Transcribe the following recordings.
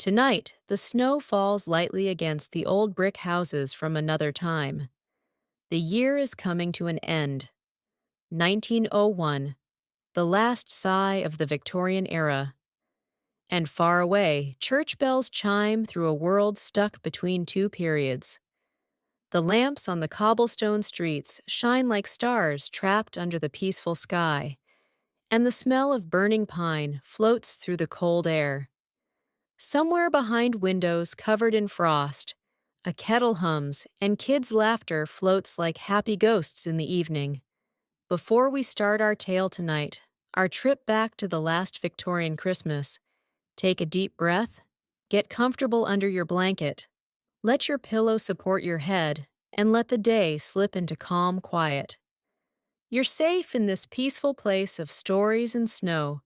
Tonight, the snow falls lightly against the old brick houses from another time. The year is coming to an end. 1901, the last sigh of the Victorian era. And far away, church bells chime through a world stuck between two periods. The lamps on the cobblestone streets shine like stars trapped under the peaceful sky, and the smell of burning pine floats through the cold air. Somewhere behind windows covered in frost, a kettle hums and kids' laughter floats like happy ghosts in the evening. Before we start our tale tonight, our trip back to the last Victorian Christmas, take a deep breath, get comfortable under your blanket, let your pillow support your head, and let the day slip into calm quiet. You're safe in this peaceful place of stories and snow.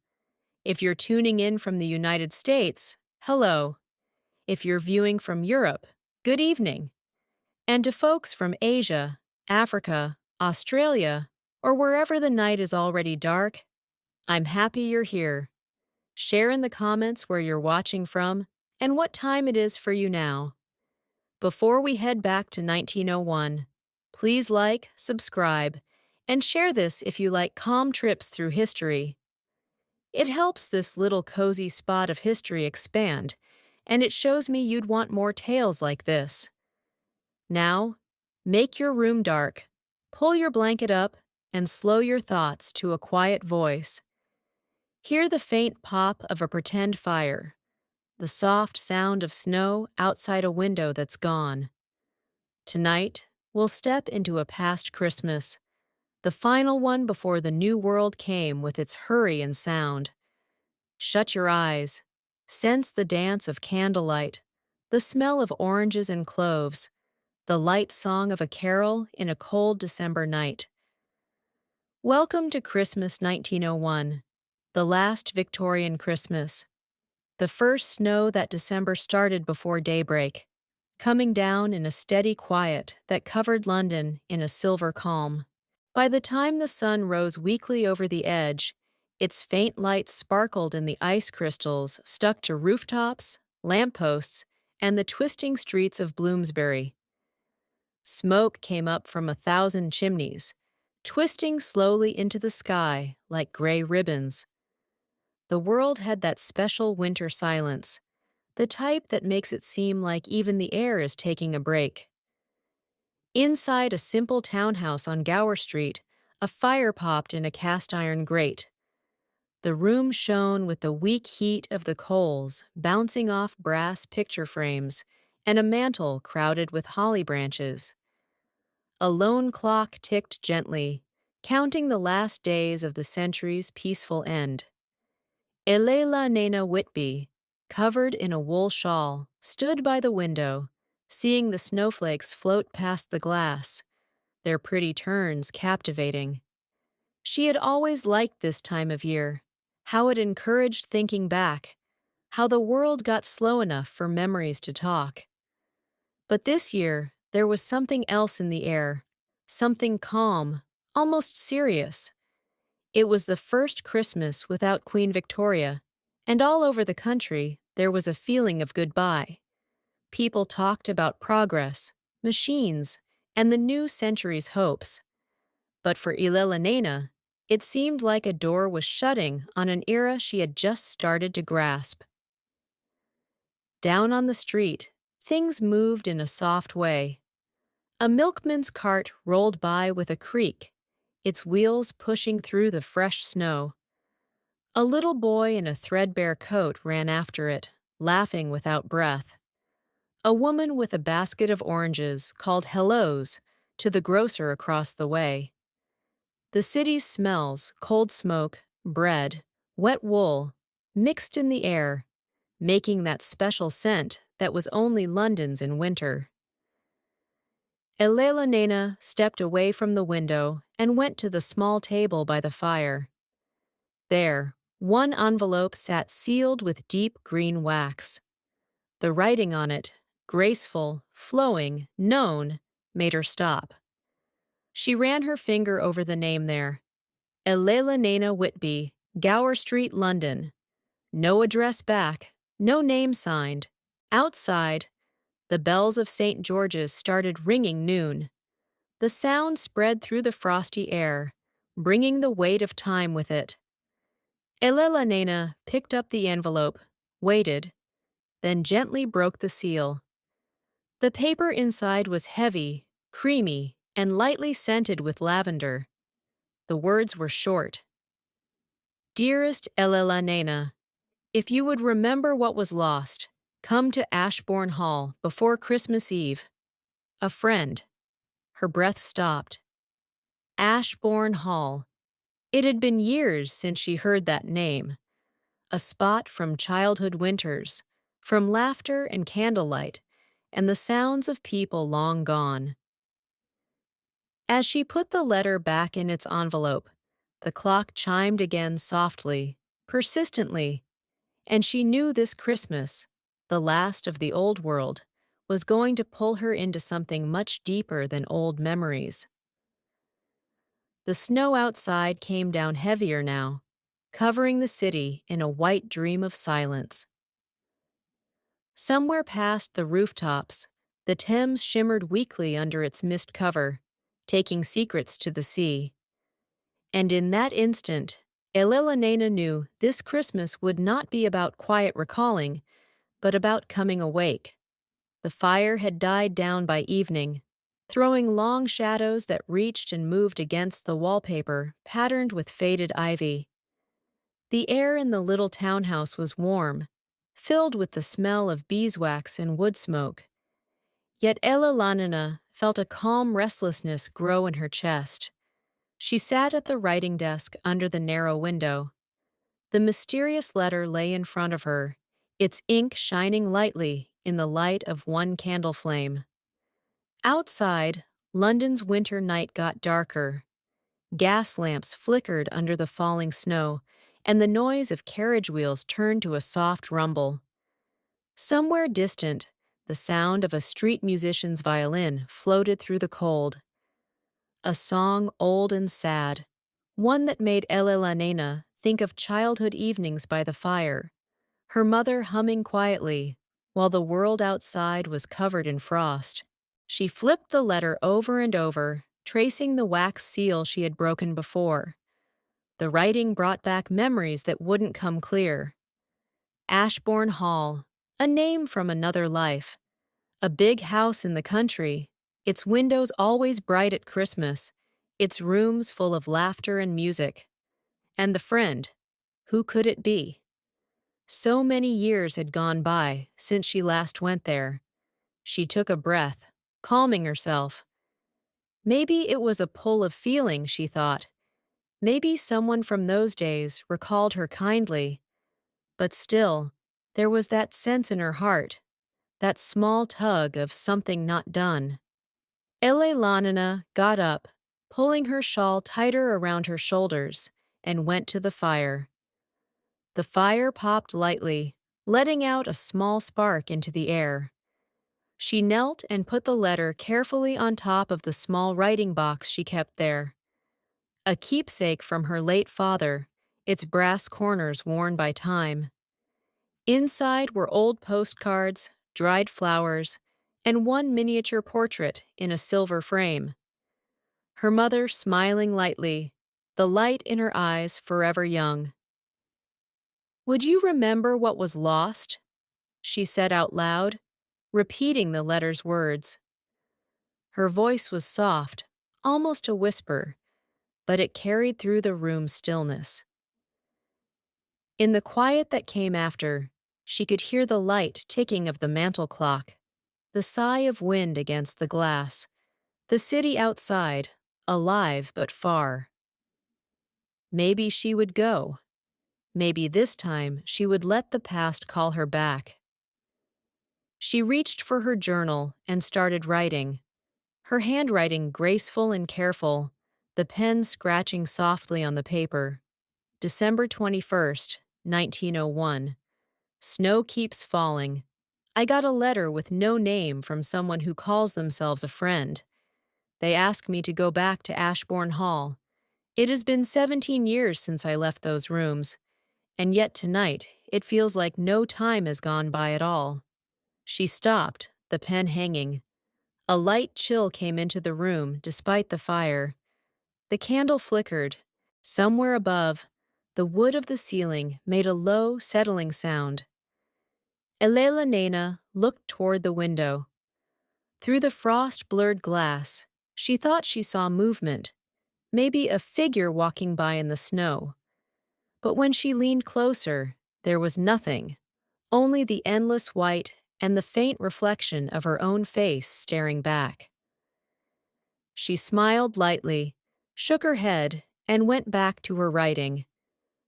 If you're tuning in from the United States, hello. If you're viewing from Europe, good evening. And to folks from Asia, Africa, Australia, or wherever the night is already dark, I'm happy you're here. Share in the comments where you're watching from and what time it is for you now. Before we head back to 1901, please like, subscribe, and share this if you like calm trips through history. It helps this little cozy spot of history expand, and it shows me you'd want more tales like this. Now, make your room dark, pull your blanket up, and slow your thoughts to a quiet voice. Hear the faint pop of a pretend fire, the soft sound of snow outside a window that's gone. Tonight, we'll step into a past Christmas, the final one before the new world came with its hurry and sound. Shut your eyes, sense the dance of candlelight, the smell of oranges and cloves, the light song of a carol in a cold December night. Welcome to Christmas 1901, the last Victorian Christmas. The first snow that December started before daybreak, coming down in a steady quiet that covered London in a silver calm. By the time the sun rose weakly over the edge, its faint light sparkled in the ice crystals stuck to rooftops, lampposts, and the twisting streets of Bloomsbury. Smoke came up from 1,000 chimneys, twisting slowly into the sky like gray ribbons. The world had that special winter silence, the type that makes it seem like even the air is taking a break. Inside a simple townhouse on Gower Street, a fire popped in a cast-iron grate. The room shone with the weak heat of the coals bouncing off brass picture frames and a mantel crowded with holly branches. A lone clock ticked gently, counting the last days of the century's peaceful end. Elellanena Whitby, covered in a wool shawl, stood by the window, seeing the snowflakes float past the glass, their pretty turns captivating. She had always liked this time of year, how it encouraged thinking back, how the world got slow enough for memories to talk. But this year, there was something else in the air, something calm, almost serious. It was the first Christmas without Queen Victoria, and all over the country there was a feeling of goodbye. People talked about progress, machines, and the new century's hopes. But for Elellanena, it seemed like a door was shutting on an era she had just started to grasp. Down on the street, things moved in a soft way. A milkman's cart rolled by with a creak, its wheels pushing through the fresh snow. A little boy in a threadbare coat ran after it, laughing without breath. A woman with a basket of oranges called hellos to the grocer across the way. The city's smells, cold smoke, bread, wet wool, mixed in the air, making that special scent that was only London's in winter. Elellanena stepped away from the window and went to the small table by the fire. There, one envelope sat sealed with deep green wax. The writing on it, graceful, flowing, known, made her stop. She ran her finger over the name there. Elellanena Whitby, Gower Street, London. No address back, No name signed. Outside, the bells of St. George's started ringing noon. The sound spread through the frosty air, bringing the weight of time with it. Elellanena picked up the envelope, waited, then gently broke the seal. The paper inside was heavy, creamy, and lightly scented with lavender. The words were short. Dearest Elellanena, if you would remember what was lost, come to Ashborne Hall before Christmas Eve. A friend. Her breath stopped. Ashborne Hall. It had been years since she heard that name. A spot from childhood winters, from laughter and candlelight, and the sounds of people long gone. As she put the letter back in its envelope, the clock chimed again softly, persistently, and she knew this Christmas, the last of the old world, was going to pull her into something much deeper than old memories. The snow outside came down heavier now, covering the city in a white dream of silence. Somewhere past the rooftops, the Thames shimmered weakly under its mist cover, taking secrets to the sea. And in that instant, Elellanena knew this Christmas would not be about quiet recalling, but about coming awake. The fire had died down by evening, throwing long shadows that reached and moved against the wallpaper patterned with faded ivy. The air in the little townhouse was warm, filled with the smell of beeswax and wood smoke. Yet Elellanena felt a calm restlessness grow in her chest. She sat at the writing desk under the narrow window. The mysterious letter lay in front of her, its ink shining lightly in the light of one candle flame. Outside, London's winter night got darker. Gas lamps flickered under the falling snow, and the noise of carriage wheels turned to a soft rumble. Somewhere distant, the sound of a street musician's violin floated through the cold. A song old and sad, one that made Elellanena think of childhood evenings by the fire, her mother humming quietly, while the world outside was covered in frost. She flipped the letter over and over, tracing the wax seal she had broken before. The writing brought back memories that wouldn't come clear. Ashborne Hall, a name from another life. A big house in the country, its windows always bright at Christmas, its rooms full of laughter and music. And the friend, who could it be? So many years had gone by since she last went there. She took a breath, calming herself. Maybe it was a pull of feeling, she thought. Maybe someone from those days recalled her kindly. But still, there was that sense in her heart, that small tug of something not done. Elellanena got up, pulling her shawl tighter around her shoulders, and went to the fire. The fire popped lightly, letting out a small spark into the air. She knelt and put the letter carefully on top of the small writing box she kept there. A keepsake from her late father, its brass corners worn by time. Inside were old postcards, dried flowers, and one miniature portrait in a silver frame. Her mother smiling lightly, the light in her eyes forever young. "Would you remember what was lost?" she said out loud, repeating the letter's words. Her voice was soft, almost a whisper, but it carried through the room's stillness. In the quiet that came after, she could hear the light ticking of the mantel clock, the sigh of wind against the glass, the city outside, alive but far. Maybe she would go. Maybe this time she would let the past call her back. She reached for her journal and started writing, her handwriting graceful and careful, the pen scratching softly on the paper. December 21st, 1901. Snow keeps falling. I got a letter with no name from someone who calls themselves a friend. They ask me to go back to Ashborne Hall. It has been 17 years since I left those rooms, and yet tonight it feels like no time has gone by at all. She stopped, the pen hanging. A light chill came into the room despite the fire. The candle flickered. Somewhere above, the wood of the ceiling made a low, settling sound. Elellanena looked toward the window. Through the frost-blurred glass, she thought she saw movement, maybe a figure walking by in the snow. But when she leaned closer, there was nothing, only the endless white and the faint reflection of her own face staring back. She smiled lightly, shook her head, and went back to her writing.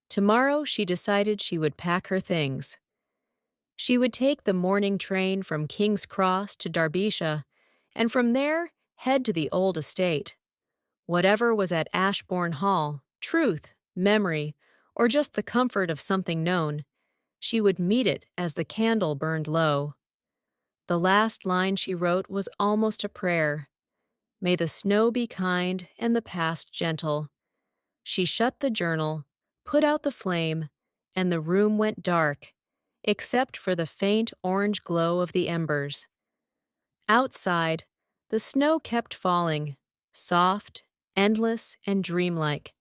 Tomorrow she decided she would pack her things. She would take the morning train from King's Cross to Derbyshire, and from there head to the old estate. Whatever was at Ashborne Hall, truth, memory, or just the comfort of something known, she would meet it as the candle burned low. The last line she wrote was almost a prayer. May the snow be kind and the past gentle. She shut the journal, put out the flame, and the room went dark, except for the faint orange glow of the embers. Outside, the snow kept falling, soft, endless, and dreamlike,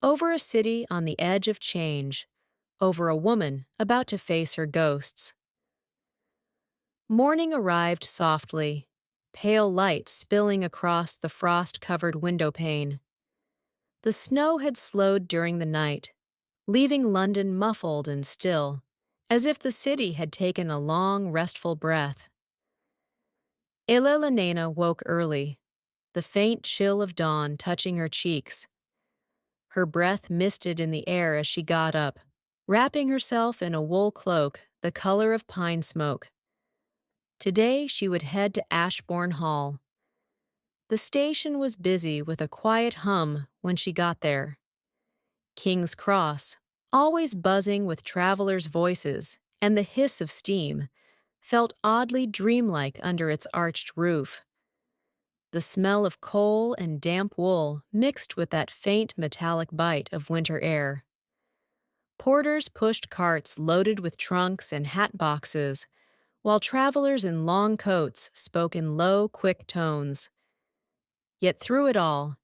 over a city on the edge of change, over a woman about to face her ghosts. Morning arrived softly, pale light spilling across the frost-covered windowpane. The snow had slowed during the night, leaving London muffled and still, as if the city had taken a long, restful breath. Elellanena woke early, the faint chill of dawn touching her cheeks. Her breath misted in the air as she got up, wrapping herself in a wool cloak the color of pine smoke. Today she would head to Ashborne Hall. The station was busy with a quiet hum when she got there. King's Cross, always buzzing with travelers' voices and the hiss of steam, felt oddly dreamlike under its arched roof. The smell of coal and damp wool mixed with that faint metallic bite of winter air. Porters pushed carts loaded with trunks and hat boxes, while travelers in long coats spoke in low, quick tones. Yet through it all,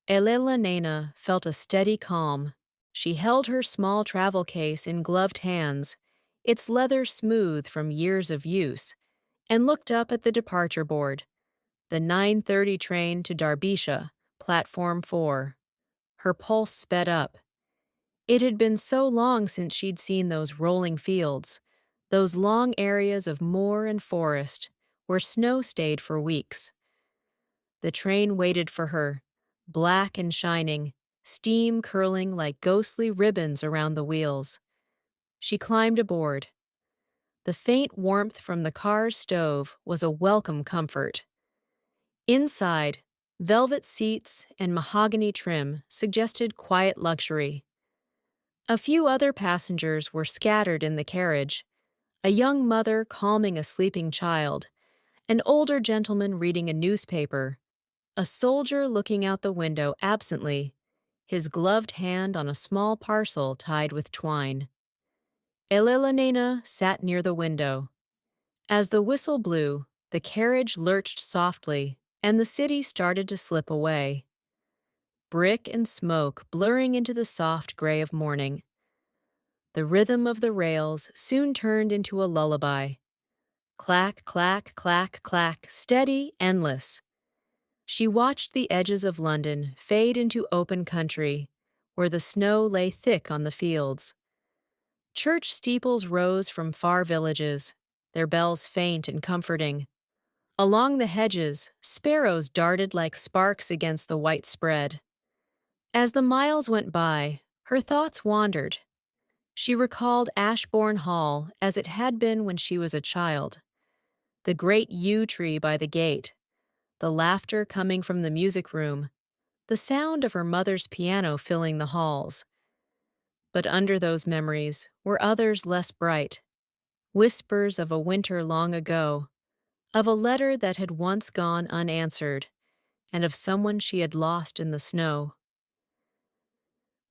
Elellanena felt a steady calm. She held her small travel case in gloved hands, its leather smooth from years of use, and looked up at the departure board. The 9:30 train to Derbyshire, platform 4. Her pulse sped up. It had been so long since she'd seen those rolling fields, those long areas of moor and forest, where snow stayed for weeks. The train waited for her, black and shining, steam curling like ghostly ribbons around the wheels. She climbed aboard. The faint warmth from the car's stove was a welcome comfort. Inside, velvet seats and mahogany trim suggested quiet luxury. A few other passengers were scattered in the carriage, a young mother calming a sleeping child, an older gentleman reading a newspaper, a soldier looking out the window absently, his gloved hand on a small parcel tied with twine. Elellanena sat near the window. As the whistle blew, the carriage lurched softly, and the city started to slip away. Brick and smoke blurring into the soft gray of morning. The rhythm of the rails soon turned into a lullaby. Clack, clack, clack, clack, steady, endless. She watched the edges of London fade into open country, where the snow lay thick on the fields. Church steeples rose from far villages, their bells faint and comforting. Along the hedges, sparrows darted like sparks against the white spread. As the miles went by, her thoughts wandered. She recalled Ashborne Hall as it had been when she was a child. The great yew tree by the gate, the laughter coming from the music room, the sound of her mother's piano filling the halls. But under those memories were others less bright, whispers of a winter long ago, of a letter that had once gone unanswered, and of someone she had lost in the snow.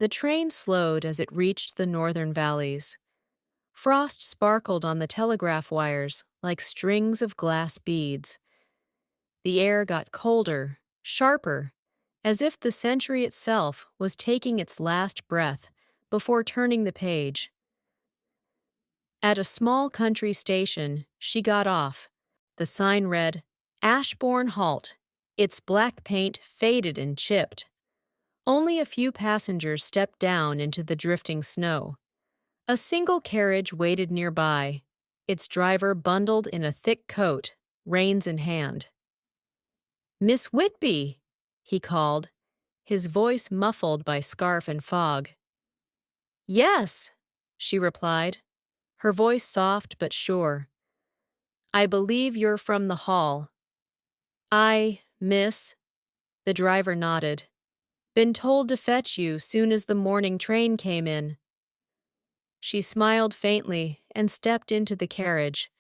The train slowed as it reached the northern valleys. Frost sparkled on the telegraph wires like strings of glass beads. The air got colder, sharper, as if the century itself was taking its last breath before turning the page. At a small country station, she got off. The sign read, Ashborne Halt. Its black paint faded and chipped. Only a few passengers stepped down into the drifting snow. A single carriage waited nearby, its driver bundled in a thick coat, reins in hand. "Miss Whitby!" he called, his voice muffled by scarf and fog. "Yes," she replied, her voice soft but sure. "I believe you're from the hall." Miss," the driver nodded. "Been told to fetch you soon as the morning train came in." She smiled faintly and stepped into the carriage.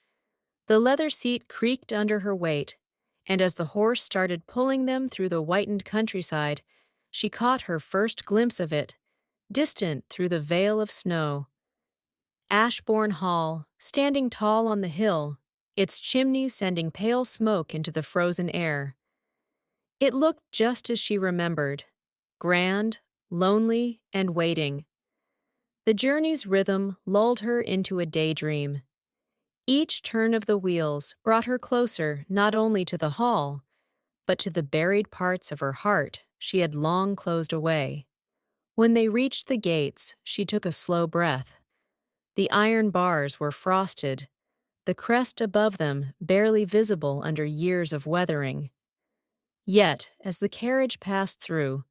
The leather seat creaked under her weight, and as the horse started pulling them through the whitened countryside, she caught her first glimpse of it, distant through the veil of snow. Ashborne Hall, standing tall on the hill, its chimneys sending pale smoke into the frozen air. It looked just as she remembered, grand, lonely, and waiting. The journey's rhythm lulled her into a daydream. Each turn of the wheels brought her closer not only to the hall, but to the buried parts of her heart she had long closed away. When they reached the gates, she took a slow breath. The iron bars were frosted, the crest above them barely visible under years of weathering. Yet, as the carriage passed through,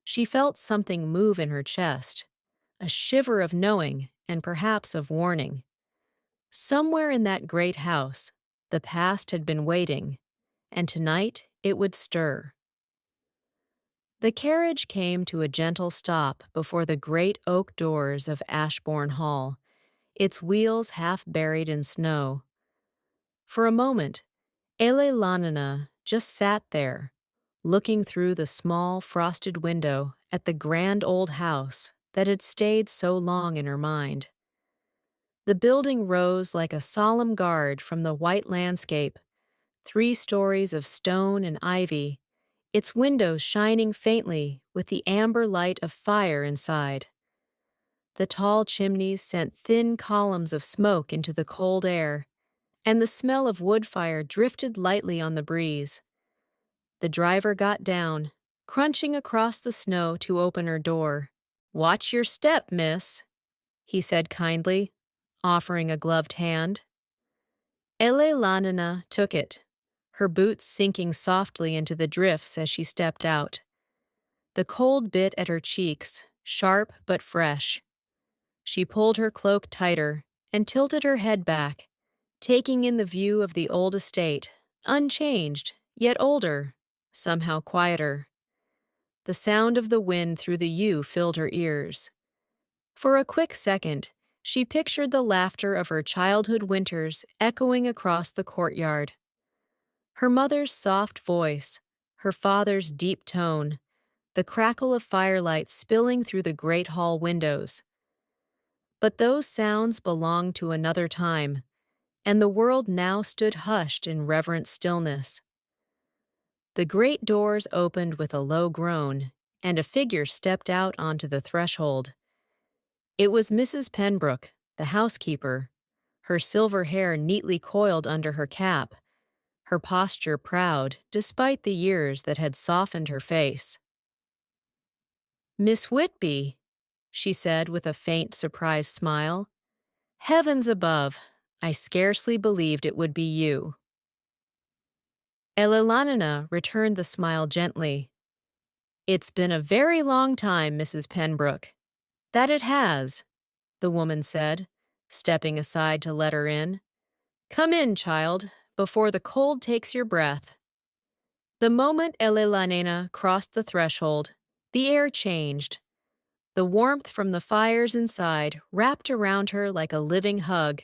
she felt something move in her chest, a shiver of knowing and perhaps of warning. Somewhere in that great house, the past had been waiting, and tonight it would stir. The carriage came to a gentle stop before the great oak doors of Ashborne Hall, its wheels half buried in snow. For a moment, Elellanena just sat there, looking through the small frosted window at the grand old house that had stayed so long in her mind. The building rose like a solemn guard from the white landscape, 3 stories of stone and ivy, its windows shining faintly with the amber light of fire inside. The tall chimneys sent thin columns of smoke into the cold air, and the smell of wood fire drifted lightly on the breeze. The driver got down, crunching across the snow to open her door. "Watch your step, miss," he said kindly, offering a gloved hand. Elellanena took it, her boots sinking softly into the drifts as she stepped out. The cold bit at her cheeks, sharp but fresh. She pulled her cloak tighter and tilted her head back, taking in the view of the old estate, unchanged, yet older, somehow quieter. The sound of the wind through the yew filled her ears. For a quick second, she pictured the laughter of her childhood winters echoing across the courtyard. Her mother's soft voice, her father's deep tone, the crackle of firelight spilling through the great hall windows. But those sounds belonged to another time, and the world now stood hushed in reverent stillness. The great doors opened with a low groan, and a figure stepped out onto the threshold. It was Mrs. Pembroke, the housekeeper, her silver hair neatly coiled under her cap, her posture proud despite the years that had softened her face. "Miss Whitby," she said with a faint, surprised smile. "Heavens above, I scarcely believed it would be you." Elellanena returned the smile gently. "It's been a very long time, Mrs. Pembroke." "That it has," the woman said, stepping aside to let her in. "Come in, child, before the cold takes your breath." The moment Elellanena crossed the threshold, the air changed. The warmth from the fires inside wrapped around her like a living hug,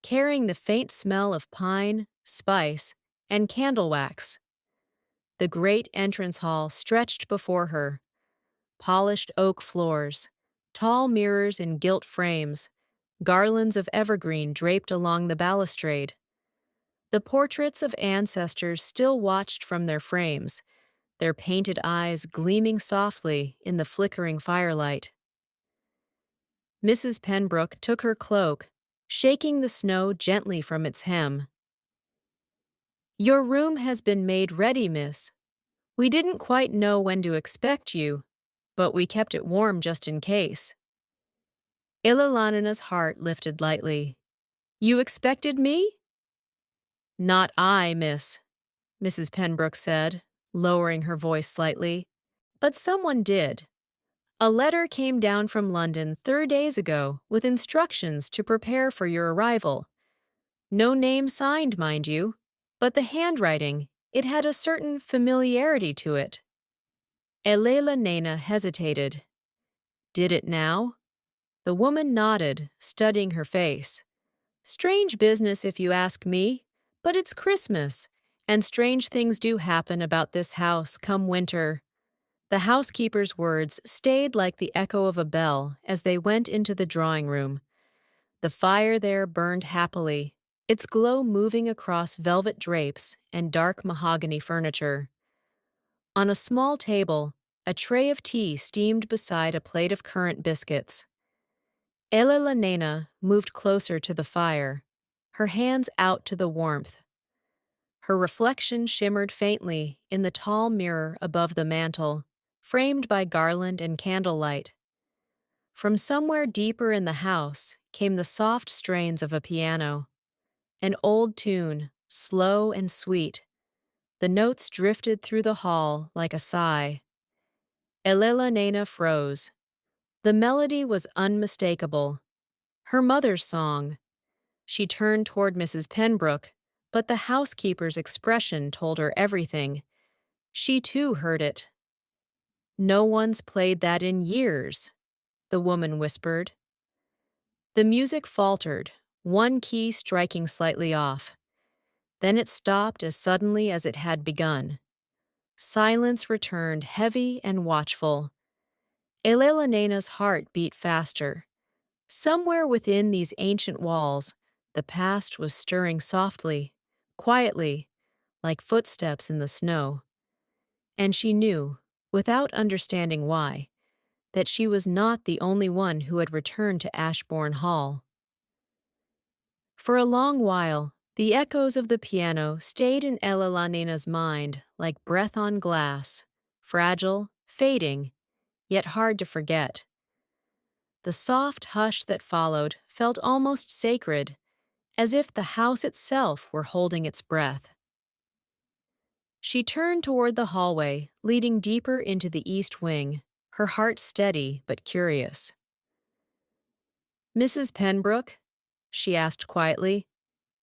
carrying the faint smell of pine, spice, and candle wax. The great entrance hall stretched before her. Polished oak floors, tall mirrors in gilt frames, garlands of evergreen draped along the balustrade. The portraits of ancestors still watched from their frames, their painted eyes gleaming softly in the flickering firelight. Mrs. Pembroke took her cloak, shaking the snow gently from its hem. "Your room has been made ready, miss. We didn't quite know when to expect you, but we kept it warm just in case." Elellana's heart lifted lightly. "You expected me?" "Not I, miss," Mrs. Pembroke said, lowering her voice slightly. "But someone did. A letter came down from London 3 days ago with instructions to prepare for your arrival. No name signed, mind you, but the handwriting, it had a certain familiarity to it." Elellanena hesitated. "Did it now?" The woman nodded, studying her face. "Strange business if you ask me, but it's Christmas, and strange things do happen about this house come winter." The housekeeper's words stayed like the echo of a bell as they went into the drawing room. The fire there burned happily, its glow moving across velvet drapes and dark mahogany furniture. On a small table, a tray of tea steamed beside a plate of currant biscuits. Elellanena moved closer to the fire, her hands out to the warmth. Her reflection shimmered faintly in the tall mirror above the mantel, framed by garland and candlelight. From somewhere deeper in the house came the soft strains of a piano. An old tune, slow and sweet. The notes drifted through the hall like a sigh. Elellanena froze. The melody was unmistakable. Her mother's song. She turned toward Mrs. Pembroke, but the housekeeper's expression told her everything. She too heard it. "No one's played that in years," the woman whispered. The music faltered, one key striking slightly off. Then it stopped as suddenly as it had begun. Silence returned heavy and watchful. Elellanenna's heart beat faster. Somewhere within these ancient walls, the past was stirring softly, quietly, like footsteps in the snow. And she knew, without understanding why, that she was not the only one who had returned to Ashborne Hall. For a long while, the echoes of the piano stayed in Elellanenna's mind like breath on glass, fragile, fading, yet hard to forget. The soft hush that followed felt almost sacred, as if the house itself were holding its breath. She turned toward the hallway, leading deeper into the east wing, her heart steady but curious. "Mrs. Pembroke?" she asked quietly.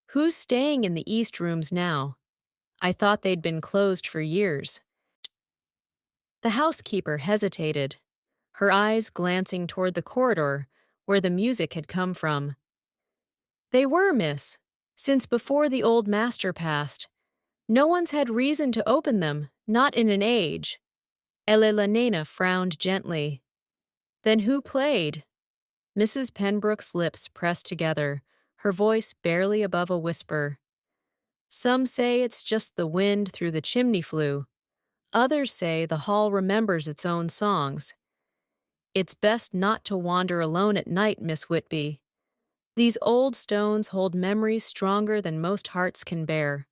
"Who's staying in the east rooms now? I thought they'd been closed for years." The housekeeper hesitated, her eyes glancing toward the corridor where the music had come from. "They were, miss, since before the old master passed. No one's had reason to open them, not in an age." Elellanena frowned gently. "Then who played?" Mrs. Pembroke's lips pressed together, her voice barely above a whisper. "Some say it's just the wind through the chimney flue. Others say the hall remembers its own songs. It's best not to wander alone at night, Miss Whitby. These old stones hold memories stronger than most hearts can bear."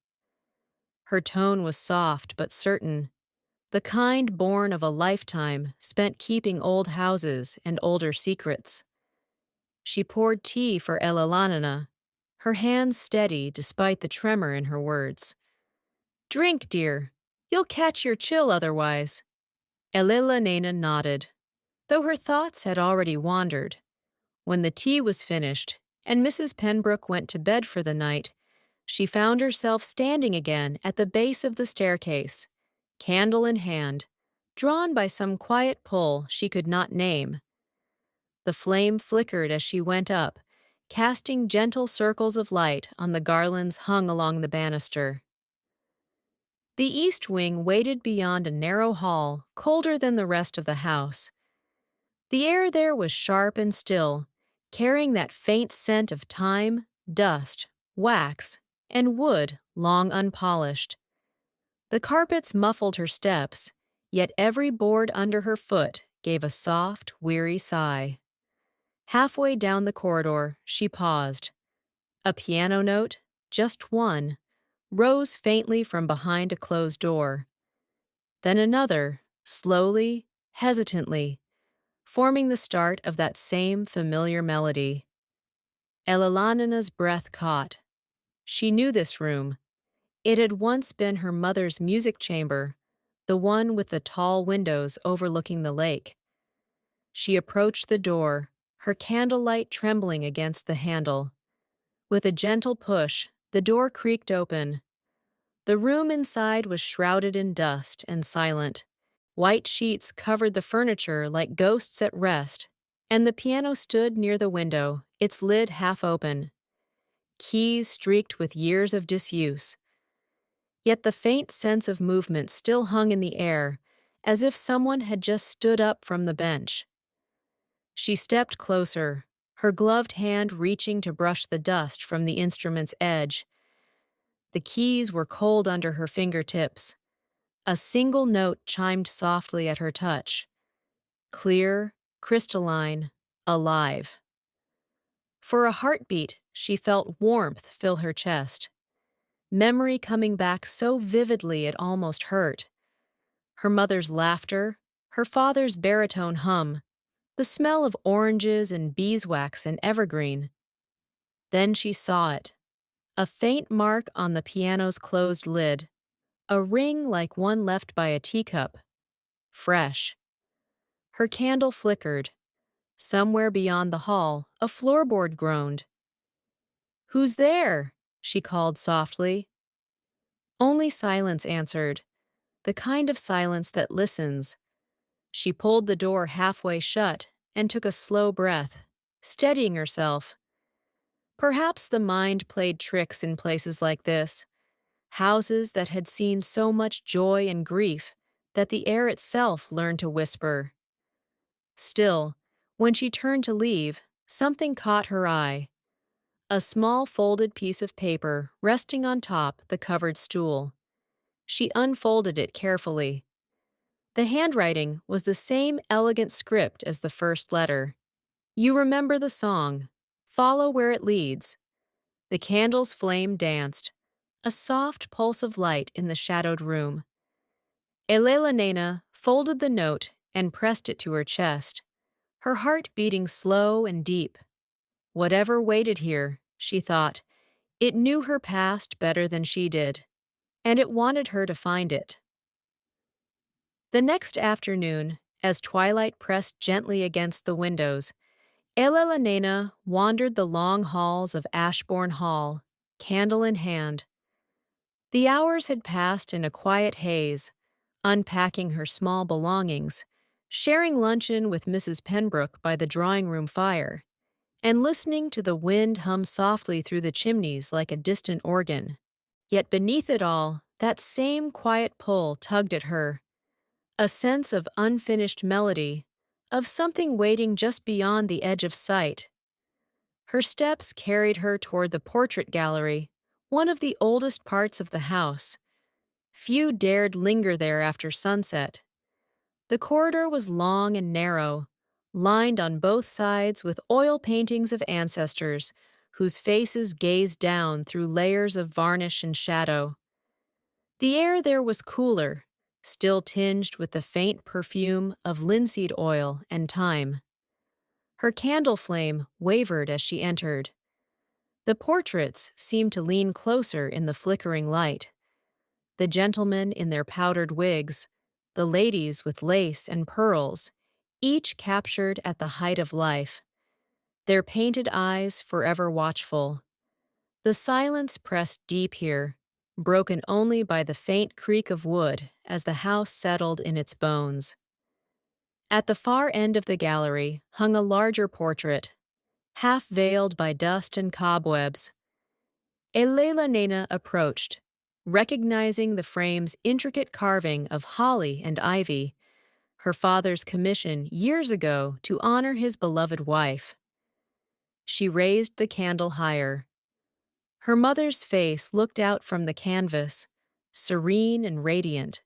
Her tone was soft but certain, the kind born of a lifetime spent keeping old houses and older secrets. She poured tea for Elellanena, her hands steady despite the tremor in her words. "Drink, dear. You'll catch your chill otherwise." Elellanena nodded, though her thoughts had already wandered. When the tea was finished and Mrs. Pembroke went to bed for the night, she found herself standing again at the base of the staircase, candle in hand, drawn by some quiet pull she could not name. The flame flickered as she went up, casting gentle circles of light on the garlands hung along the banister. The east wing waited beyond a narrow hall, colder than the rest of the house. The air there was sharp and still, carrying that faint scent of time, dust, wax, and wood long unpolished. The carpets muffled her steps, yet every board under her foot gave a soft, weary sigh. Halfway down the corridor, she paused. A piano note, just one, rose faintly from behind a closed door. Then another, slowly, hesitantly, forming the start of that same familiar melody. Elellanenna's breath caught. She knew this room. It had once been her mother's music chamber, the one with the tall windows overlooking the lake. She approached the door, her candlelight trembling against the handle. With a gentle push, the door creaked open. The room inside was shrouded in dust and silent. White sheets covered the furniture like ghosts at rest, and the piano stood near the window, its lid half open. Keys streaked with years of disuse. Yet the faint sense of movement still hung in the air, as if someone had just stood up from the bench. She stepped closer, her gloved hand reaching to brush the dust from the instrument's edge. The keys were cold under her fingertips. A single note chimed softly at her touch. Clear, crystalline, alive. For a heartbeat, she felt warmth fill her chest. Memory coming back so vividly it almost hurt. Her mother's laughter, her father's baritone hum, the smell of oranges and beeswax and evergreen. Then she saw it. A faint mark on the piano's closed lid. A ring like one left by a teacup. Fresh. Her candle flickered. Somewhere beyond the hall, a floorboard groaned. "Who's there?" she called softly. Only silence answered, the kind of silence that listens. She pulled the door halfway shut and took a slow breath, steadying herself. Perhaps the mind played tricks in places like this, houses that had seen so much joy and grief that the air itself learned to whisper. Still, when she turned to leave, something caught her eye. A small folded piece of paper resting on top the covered stool. She unfolded it carefully. The handwriting was the same elegant script as the first letter. You remember the song, "Follow where it leads." The candle's flame danced, a soft pulse of light in the shadowed room. Elellanena folded the note and pressed it to her chest, her heart beating slow and deep. Whatever waited here, she thought, it knew her past better than she did, and it wanted her to find it. The next afternoon, as twilight pressed gently against the windows, Elellanena wandered the long halls of Ashborne Hall, candle in hand. The hours had passed in a quiet haze, unpacking her small belongings, sharing luncheon with Mrs. Pembroke by the drawing-room fire, and listening to the wind hum softly through the chimneys like a distant organ. Yet beneath it all, that same quiet pull tugged at her, a sense of unfinished melody, of something waiting just beyond the edge of sight. Her steps carried her toward the portrait gallery, one of the oldest parts of the house. Few dared linger there after sunset. The corridor was long and narrow, lined on both sides with oil paintings of ancestors whose faces gazed down through layers of varnish and shadow. The air there was cooler, still tinged with the faint perfume of linseed oil and thyme. Her candle flame wavered as she entered. The portraits seemed to lean closer in the flickering light. The gentlemen in their powdered wigs, the ladies with lace and pearls, each captured at the height of life, their painted eyes forever watchful. The silence pressed deep here, broken only by the faint creak of wood as the house settled in its bones. At the far end of the gallery hung a larger portrait, half veiled by dust and cobwebs. Elellanena approached, recognizing the frame's intricate carving of holly and ivy, her father's commission years ago to honor his beloved wife. She raised the candle higher. Her mother's face looked out from the canvas, serene and radiant,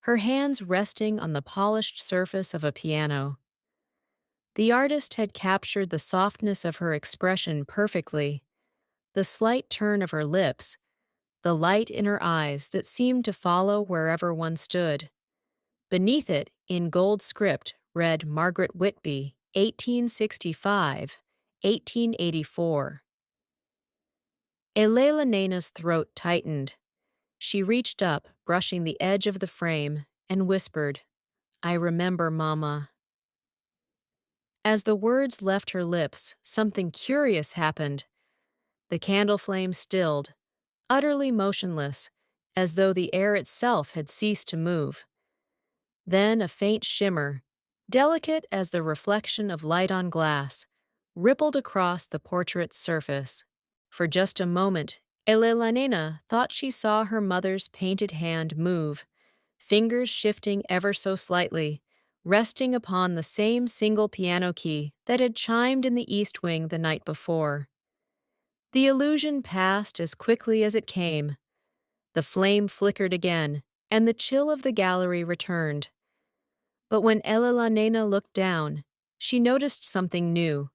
her hands resting on the polished surface of a piano. The artist had captured the softness of her expression perfectly, the slight turn of her lips, the light in her eyes that seemed to follow wherever one stood. Beneath it, in gold script, read Margaret Whitby, 1865, 1884. Elelena's throat tightened. She reached up, brushing the edge of the frame, and whispered, "I remember, Mama." As the words left her lips, something curious happened. The candle flame stilled, utterly motionless, as though the air itself had ceased to move. Then a faint shimmer, delicate as the reflection of light on glass, rippled across the portrait's surface. For just a moment, Elellanena thought she saw her mother's painted hand move, fingers shifting ever so slightly, resting upon the same single piano key that had chimed in the east wing the night before. The illusion passed as quickly as it came. The flame flickered again, and the chill of the gallery returned. But when Elellanena looked down, she noticed something new.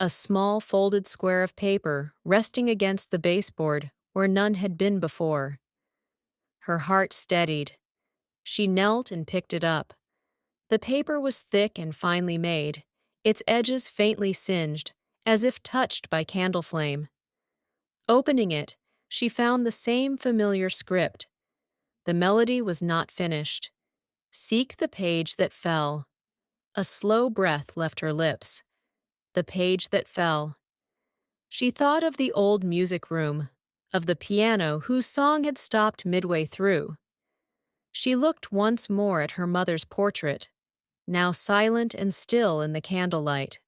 A small folded square of paper resting against the baseboard where none had been before. Her heart steadied. She knelt and picked it up. The paper was thick and finely made, its edges faintly singed, as if touched by candle flame. Opening it, she found the same familiar script. The melody was not finished. "Seek the page that fell." A slow breath left her lips. The page that fell. She thought of the old music room, of the piano whose song had stopped midway through. She looked once more at her mother's portrait, now silent and still in the candlelight.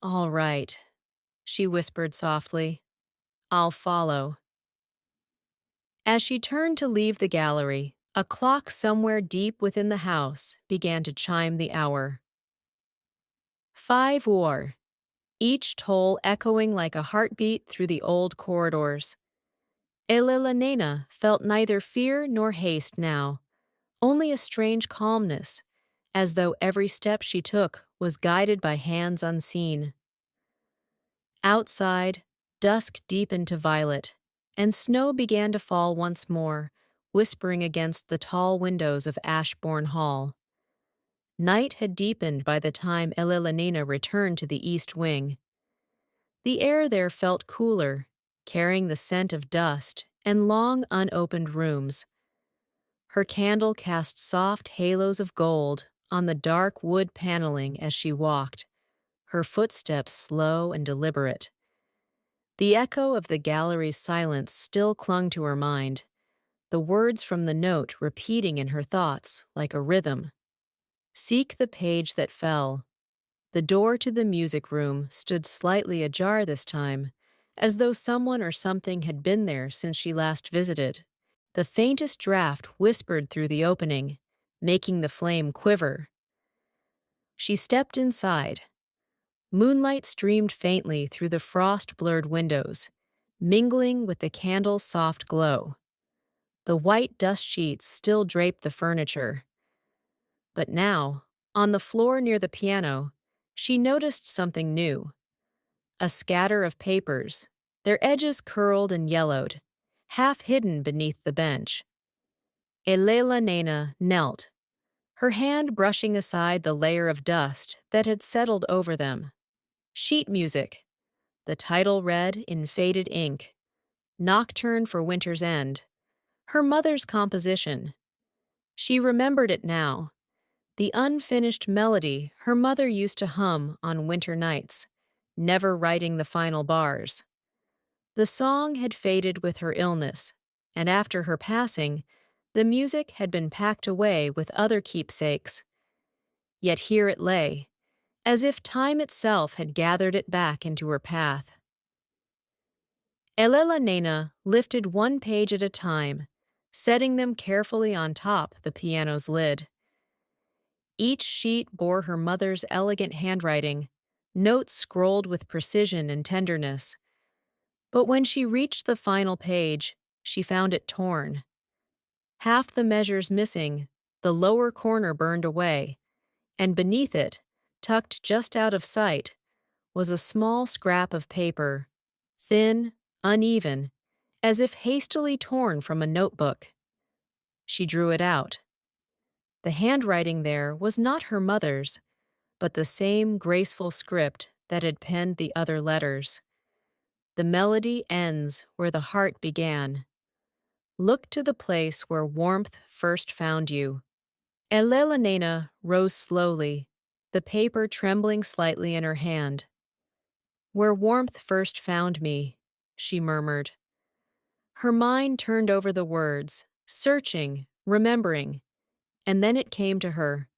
"All right," she whispered softly. "I'll follow." As she turned to leave the gallery, a clock somewhere deep within the house began to chime the hour. 5 war, each toll echoing like a heartbeat through the old corridors. Elellanena felt neither fear nor haste now, only a strange calmness, as though every step she took was guided by hands unseen. Outside, dusk deepened to violet, and snow began to fall once more, whispering against the tall windows of Ashborne Hall. Night had deepened by the time Elellanena returned to the east wing. The air there felt cooler, carrying the scent of dust and long unopened rooms. Her candle cast soft halos of gold on the dark wood paneling as she walked, her footsteps slow and deliberate. The echo of the gallery's silence still clung to her mind, the words from the note repeating in her thoughts like a rhythm. Seek the page that fell. The door to the music room stood slightly ajar this time, as though someone or something had been there since she last visited. The faintest draft whispered through the opening, making the flame quiver. She stepped inside. Moonlight streamed faintly through the frost-blurred windows, mingling with the candle's soft glow. The white dust sheets still draped the furniture. But now, on the floor near the piano, she noticed something new. A scatter of papers, their edges curled and yellowed, half hidden beneath the bench. Elellanena knelt, her hand brushing aside the layer of dust that had settled over them. Sheet music. The title read in faded ink, "Nocturne for Winter's End." Her mother's composition. She remembered it now. The unfinished melody her mother used to hum on winter nights, never writing the final bars. The song had faded with her illness, and after her passing, the music had been packed away with other keepsakes. Yet here it lay, as if time itself had gathered it back into her path. Elellanena lifted one page at a time, setting them carefully on top the piano's lid. Each sheet bore her mother's elegant handwriting, notes scrolled with precision and tenderness. But when she reached the final page, she found it torn. Half the measures missing, the lower corner burned away, and beneath it, tucked just out of sight, was a small scrap of paper, thin, uneven, as if hastily torn from a notebook. She drew it out. The handwriting there was not her mother's, but the same graceful script that had penned the other letters. The melody ends where the heart began. Look to the place where warmth first found you. Elellanena rose slowly, the paper trembling slightly in her hand. Where warmth first found me, she murmured. Her mind turned over the words, searching, remembering, and then it came to her.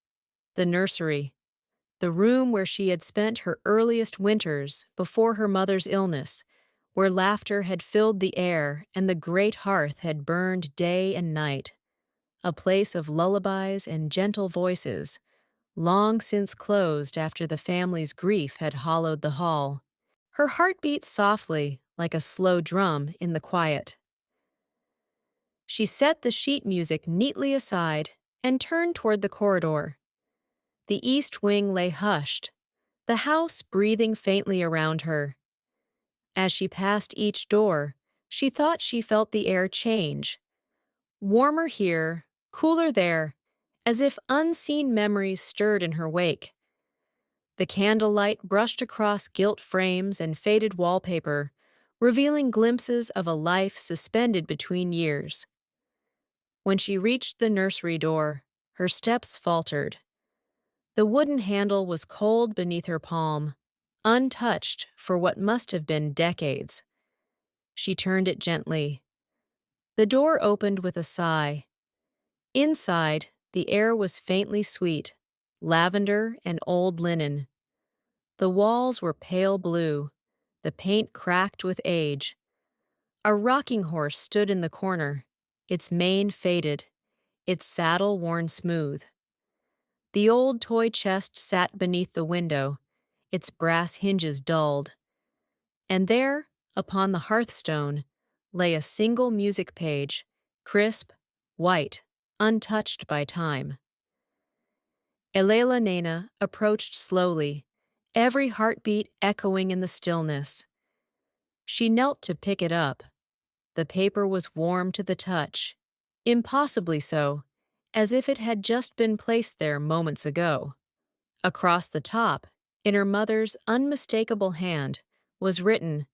The nursery. The room where she had spent her earliest winters before her mother's illness, where laughter had filled the air and the great hearth had burned day and night. A place of lullabies and gentle voices, long since closed after the family's grief had hollowed the hall. Her heart beat softly, like a slow drum in the quiet. She set the sheet music neatly aside and turned toward the corridor. The east wing lay hushed, the house breathing faintly around her. As she passed each door, she thought she felt the air change. Warmer here, cooler there, as if unseen memories stirred in her wake. The candlelight brushed across gilt frames and faded wallpaper, revealing glimpses of a life suspended between years. When she reached the nursery door, her steps faltered. The wooden handle was cold beneath her palm, untouched for what must have been decades. She turned it gently. The door opened with a sigh. Inside, the air was faintly sweet, lavender and old linen. The walls were pale blue, the paint cracked with age. A rocking horse stood in the corner, its mane faded, its saddle worn smooth. The old toy chest sat beneath the window, its brass hinges dulled. And there, upon the hearthstone, lay a single music page, crisp, white, untouched by time. Elellanena approached slowly, every heartbeat echoing in the stillness. She knelt to pick it up. The paper was warm to the touch, impossibly so, as if it had just been placed there moments ago. Across the top, in her mother's unmistakable hand, was written,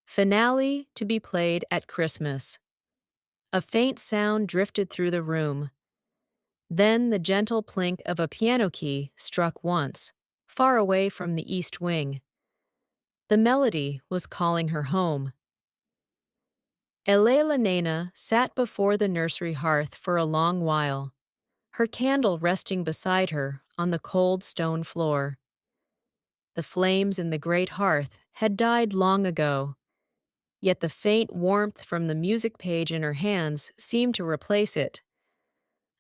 "Finale to be played at Christmas." A faint sound drifted through the room. Then the gentle plink of a piano key struck once, far away from the east wing. The melody was calling her home. Elellanena sat before the nursery hearth for a long while, her candle resting beside her on the cold stone floor. The flames in the great hearth had died long ago, yet the faint warmth from the music page in her hands seemed to replace it.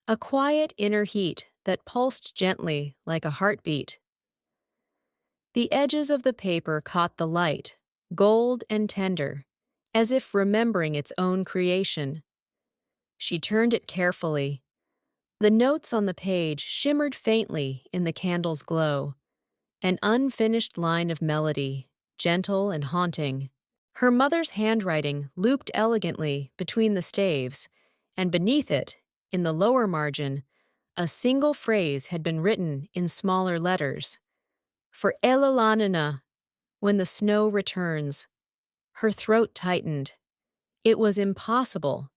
A quiet inner heat that pulsed gently like a heartbeat. The edges of the paper caught the light, gold and tender, as if remembering its own creation. She turned it carefully. The notes on the page shimmered faintly in the candle's glow, an unfinished line of melody, gentle and haunting. Her mother's handwriting looped elegantly between the staves, and beneath it, in the lower margin, a single phrase had been written in smaller letters. For Elellanena, when the snow returns. Her throat tightened. It was impossible.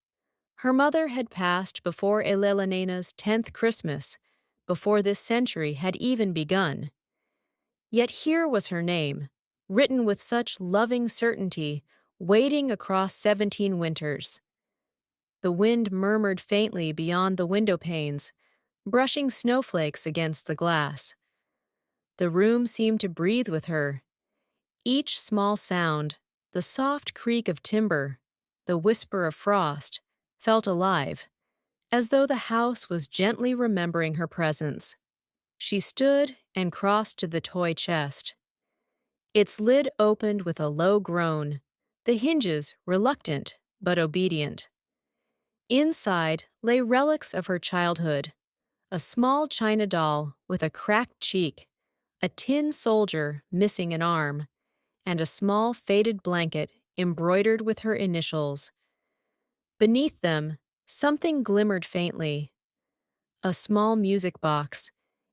Her mother had passed before Elellanenna's 10th Christmas, before this century had even begun. Yet here was her name, written with such loving certainty, waiting across 17 winters. The wind murmured faintly beyond the window panes, brushing snowflakes against the glass. The room seemed to breathe with her. Each small sound, the soft creak of timber, the whisper of frost, felt alive, as though the house was gently remembering her presence. She stood and crossed to the toy chest. Its lid opened with a low groan, the hinges reluctant but obedient. Inside lay relics of her childhood, a small china doll with a cracked cheek, a tin soldier missing an arm, and a small faded blanket embroidered with her initials. Beneath them, something glimmered faintly. A small music box,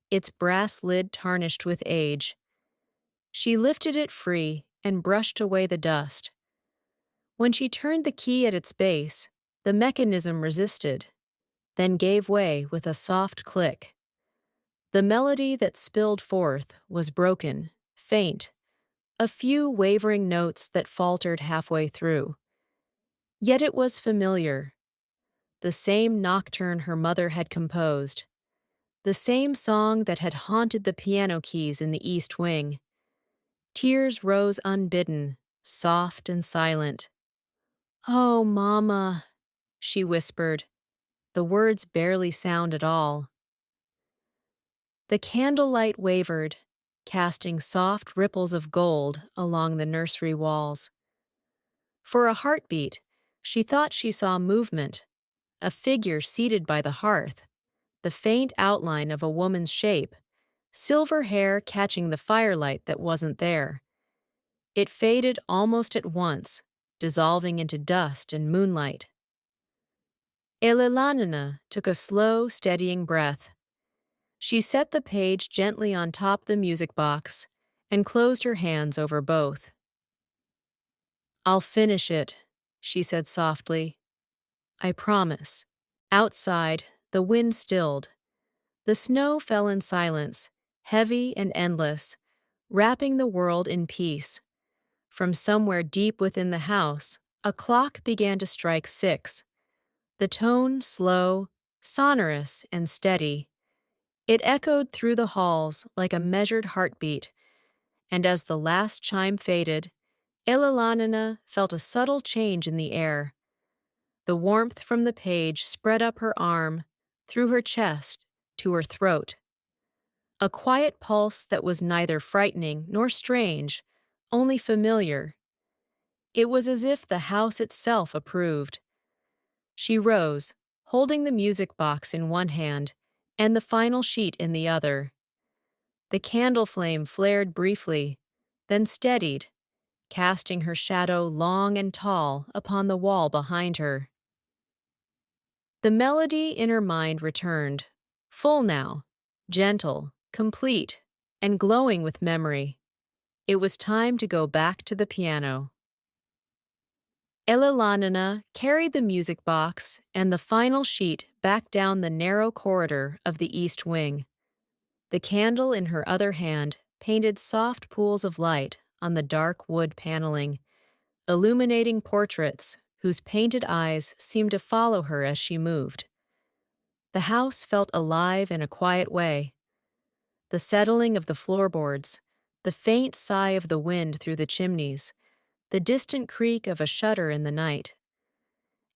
its brass lid tarnished with age. She lifted it free and brushed away the dust. When she turned the key at its base, the mechanism resisted, then gave way with a soft click. The melody that spilled forth was broken, faint, a few wavering notes that faltered halfway through. Yet it was familiar. The same nocturne her mother had composed, the same song that had haunted the piano keys in the East Wing. Tears rose unbidden, soft and silent. "Oh, Mama," she whispered. The words barely sound at all. The candlelight wavered, casting soft ripples of gold along the nursery walls. For a heartbeat, she thought she saw movement, a figure seated by the hearth, the faint outline of a woman's shape, silver hair catching the firelight that wasn't there. It faded almost at once, dissolving into dust and moonlight. Elellanena took a slow, steadying breath. She set the page gently on top the music box and closed her hands over both. "I'll finish it," she said softly. "I promise." Outside, the wind stilled. The snow fell in silence, heavy and endless, wrapping the world in peace. From somewhere deep within the house, a clock began to strike 6. The tone slow, sonorous, and steady. It echoed through the halls like a measured heartbeat, and as the last chime faded, Elellanena felt a subtle change in the air. The warmth from the page spread up her arm, through her chest, to her throat. A quiet pulse that was neither frightening nor strange, only familiar. It was as if the house itself approved. She rose, holding the music box in one hand and the final sheet in the other. The candle flame flared briefly, then steadied, casting her shadow long and tall upon the wall behind her. The melody in her mind returned, full now, gentle, complete, and glowing with memory. It was time to go back to the piano. Elellanena carried the music box and the final sheet back down the narrow corridor of the East Wing. The candle in her other hand painted soft pools of light on the dark wood paneling, illuminating portraits whose painted eyes seemed to follow her as she moved. The house felt alive in a quiet way. The settling of the floorboards, the faint sigh of the wind through the chimneys, the distant creak of a shutter in the night.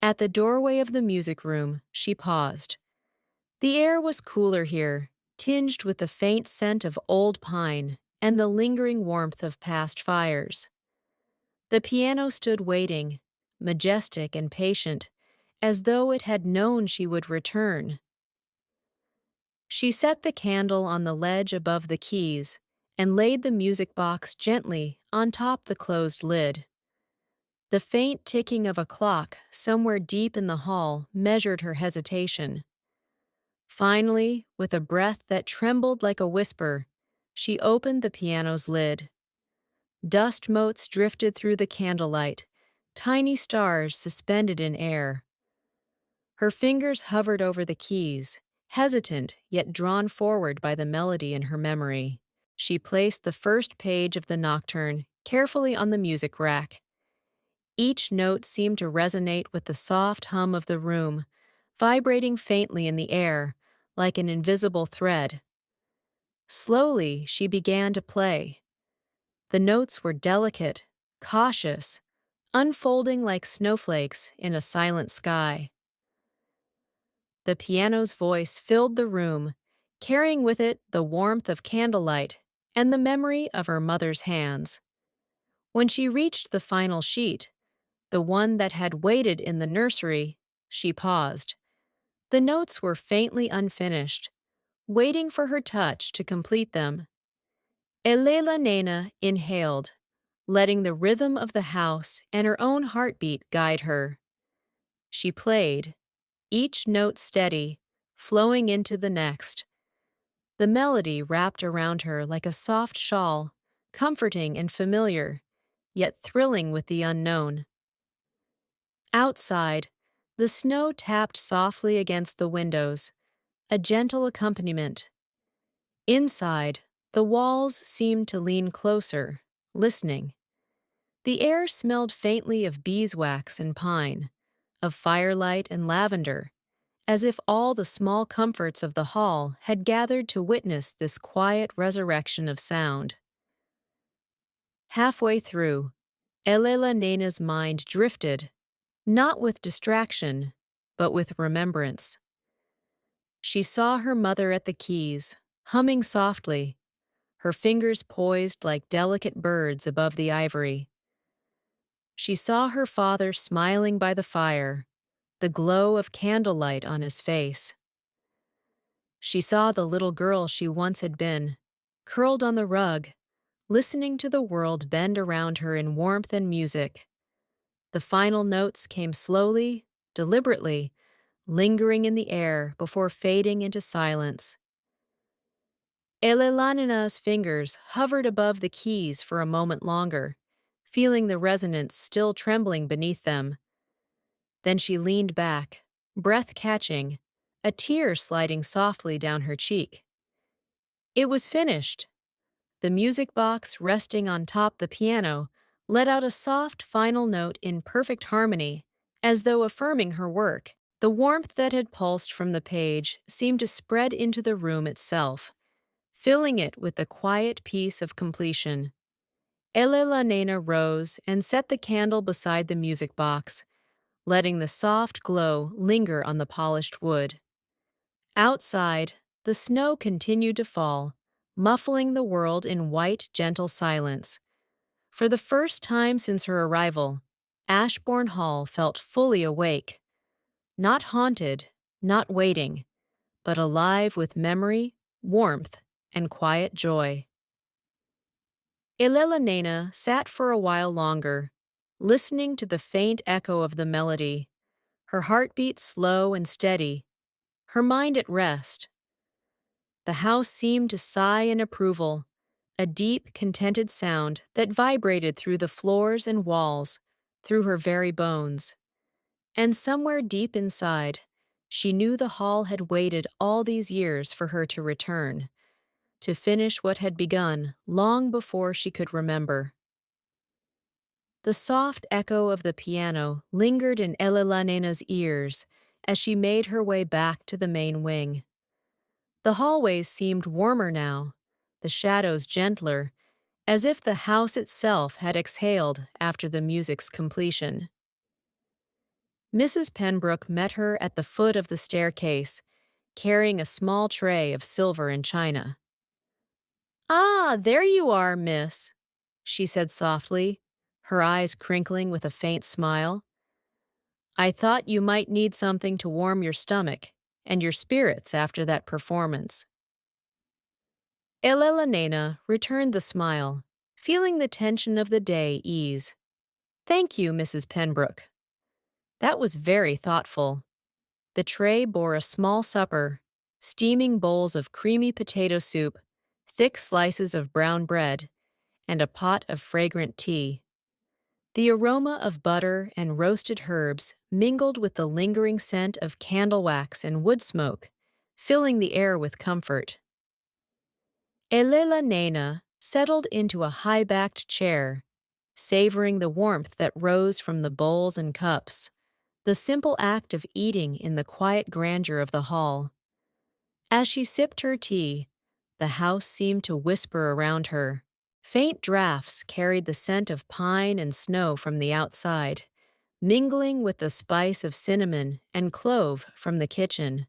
At the doorway of the music room, she paused. The air was cooler here, tinged with the faint scent of old pine and the lingering warmth of past fires. The piano stood waiting, majestic and patient, as though it had known she would return. She set the candle on the ledge above the keys and laid the music box gently on top the closed lid. The faint ticking of a clock somewhere deep in the hall measured her hesitation. Finally, with a breath that trembled like a whisper, she opened the piano's lid. Dust motes drifted through the candlelight, tiny stars suspended in air. Her fingers hovered over the keys, hesitant yet drawn forward by the melody in her memory. She placed the first page of the nocturne carefully on the music rack. Each note seemed to resonate with the soft hum of the room, vibrating faintly in the air, like an invisible thread. Slowly, she began to play. The notes were delicate, cautious, unfolding like snowflakes in a silent sky. The piano's voice filled the room, carrying with it the warmth of candlelight and the memory of her mother's hands. When she reached the final sheet, the one that had waited in the nursery, she paused. The notes were faintly unfinished, waiting for her touch to complete them. Elellanena inhaled, letting the rhythm of the house and her own heartbeat guide her. She played, each note steady, flowing into the next. The melody wrapped around her like a soft shawl, comforting and familiar, yet thrilling with the unknown. Outside, the snow tapped softly against the windows, a gentle accompaniment. Inside, the walls seemed to lean closer, listening. The air smelled faintly of beeswax and pine, of firelight and lavender, as if all the small comforts of the hall had gathered to witness this quiet resurrection of sound. Halfway through, Elellanenna's mind drifted, not with distraction, but with remembrance. She saw her mother at the keys, humming softly, her fingers poised like delicate birds above the ivory. She saw her father smiling by the fire, the glow of candlelight on his face. She saw the little girl she once had been, curled on the rug, listening to the world bend around her in warmth and music. The final notes came slowly, deliberately, lingering in the air before fading into silence. Elellanenna's fingers hovered above the keys for a moment longer, feeling the resonance still trembling beneath them. Then she leaned back, breath catching, a tear sliding softly down her cheek. It was finished. The music box resting on top the piano let out a soft final note in perfect harmony, as though affirming her work. The warmth that had pulsed from the page seemed to spread into the room itself, filling it with the quiet peace of completion. Elellanena rose and set the candle beside the music box, letting the soft glow linger on the polished wood. Outside, the snow continued to fall, muffling the world in white, gentle silence. For the first time since her arrival, Ashborne Hall felt fully awake. Not haunted, not waiting, but alive with memory, warmth, and quiet joy. Elellanena sat for a while longer, listening to the faint echo of the melody, her heartbeat slow and steady, her mind at rest. The house seemed to sigh in approval, a deep, contented sound that vibrated through the floors and walls, through her very bones. And somewhere deep inside, she knew the hall had waited all these years for her to return, to finish what had begun long before she could remember. The soft echo of the piano lingered in Elellanenna's ears as she made her way back to the main wing. The hallways seemed warmer now, the shadows gentler, as if the house itself had exhaled after the music's completion. Mrs. Pembroke met her at the foot of the staircase, carrying a small tray of silver and china. "Ah, there you are, miss," she said softly, her eyes crinkling with a faint smile. "I thought you might need something to warm your stomach and your spirits after that performance." Elellanena returned the smile, feeling the tension of the day ease. "Thank you, Mrs. Pembroke. That was very thoughtful." The tray bore a small supper, steaming bowls of creamy potato soup, thick slices of brown bread, and a pot of fragrant tea. The aroma of butter and roasted herbs mingled with the lingering scent of candle wax and wood smoke, filling the air with comfort. Elellanena settled into a high-backed chair, savoring the warmth that rose from the bowls and cups, the simple act of eating in the quiet grandeur of the hall. As she sipped her tea, the house seemed to whisper around her. Faint drafts carried the scent of pine and snow from the outside, mingling with the spice of cinnamon and clove from the kitchen.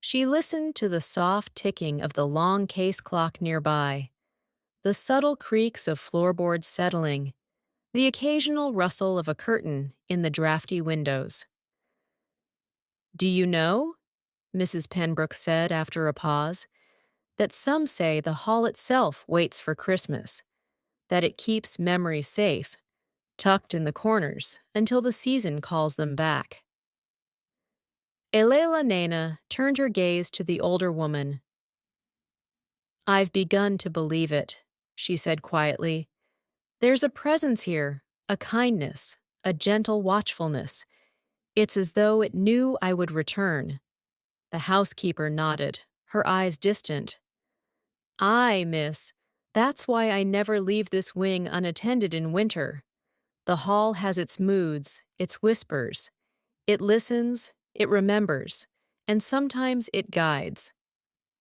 She listened to the soft ticking of the long case clock nearby, the subtle creaks of floorboards settling, the occasional rustle of a curtain in the drafty windows. "Do you know," Mrs. Pembroke said after a pause, "that some say the hall itself waits for Christmas, that it keeps memories safe, tucked in the corners until the season calls them back." Elellanena turned her gaze to the older woman. "I've begun to believe it," she said quietly. "There's a presence here, a kindness, a gentle watchfulness. It's as though it knew I would return." The housekeeper nodded, her eyes distant. "Aye, miss. That's why I never leave this wing unattended in winter. The hall has its moods, its whispers. It listens, it remembers, and sometimes it guides."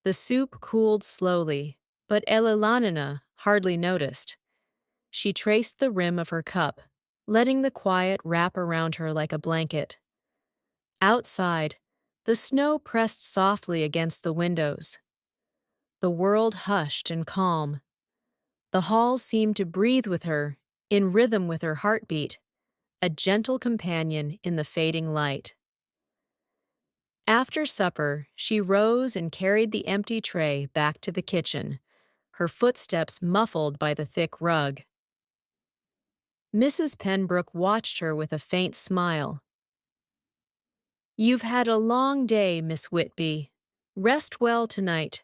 The soup cooled slowly, but Elellanena hardly noticed. She traced the rim of her cup, letting the quiet wrap around her like a blanket. Outside, the snow pressed softly against the windows. The world hushed and calm. The hall seemed to breathe with her, in rhythm with her heartbeat, a gentle companion in the fading light. After supper, she rose and carried the empty tray back to the kitchen, her footsteps muffled by the thick rug. Mrs. Pembroke watched her with a faint smile. "You've had a long day, Miss Whitby. Rest well tonight.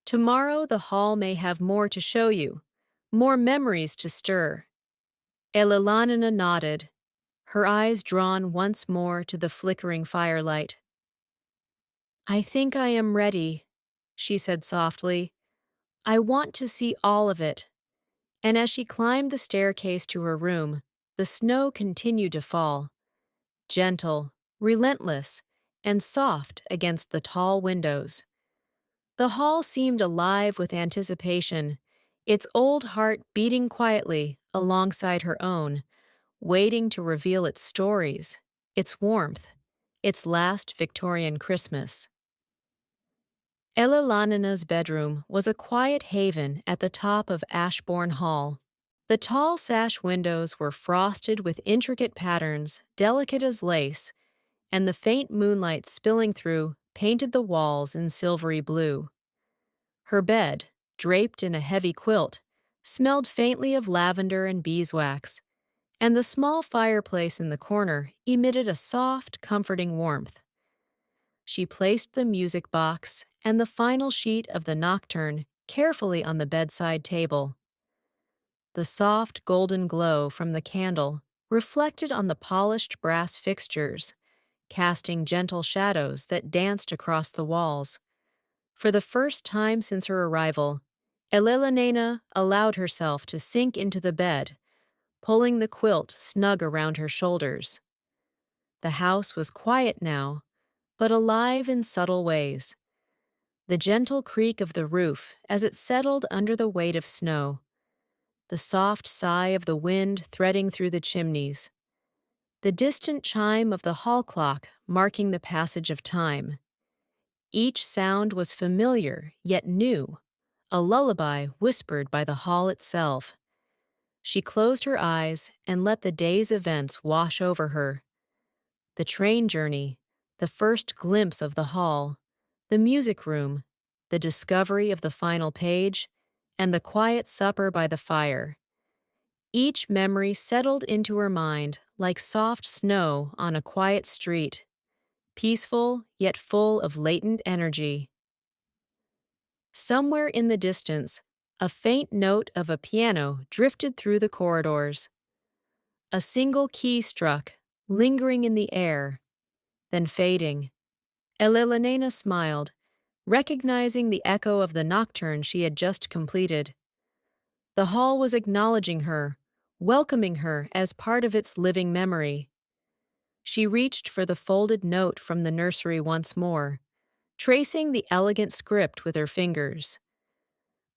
Tomorrow the hall may have more to show you, more memories to stir." Elellanena nodded, her eyes drawn once more to the flickering firelight. "I think I am ready," she said softly. "I want to see all of it." And as she climbed the staircase to her room, the snow continued to fall, gentle, relentless, and soft against the tall windows. The hall seemed alive with anticipation, its old heart beating quietly alongside her own, waiting to reveal its stories, its warmth, its last Victorian Christmas. Elellanenna's bedroom was a quiet haven at the top of Ashborne Hall. The tall sash windows were frosted with intricate patterns, delicate as lace, and the faint moonlight spilling through painted the walls in silvery blue. Her bed, draped in a heavy quilt, smelled faintly of lavender and beeswax, and the small fireplace in the corner emitted a soft, comforting warmth. She placed the music box and the final sheet of the nocturne carefully on the bedside table. The soft golden glow from the candle reflected on the polished brass fixtures, casting gentle shadows that danced across the walls. For the first time since her arrival, Elellanena allowed herself to sink into the bed, pulling the quilt snug around her shoulders. The house was quiet now, but alive in subtle ways. The gentle creak of the roof as it settled under the weight of snow, the soft sigh of the wind threading through the chimneys, the distant chime of the hall clock marking the passage of time. Each sound was familiar yet new, a lullaby whispered by the hall itself. She closed her eyes and let the day's events wash over her. The train journey, the first glimpse of the hall, the music room, the discovery of the final page, and the quiet supper by the fire. Each memory settled into her mind like soft snow on a quiet street, peaceful yet full of latent energy. Somewhere in the distance, a faint note of a piano drifted through the corridors. A single key struck, lingering in the air, then fading. Elellanena smiled, recognizing the echo of the nocturne she had just completed. The hall was acknowledging her, welcoming her as part of its living memory. She reached for the folded note from the nursery once more, tracing the elegant script with her fingers.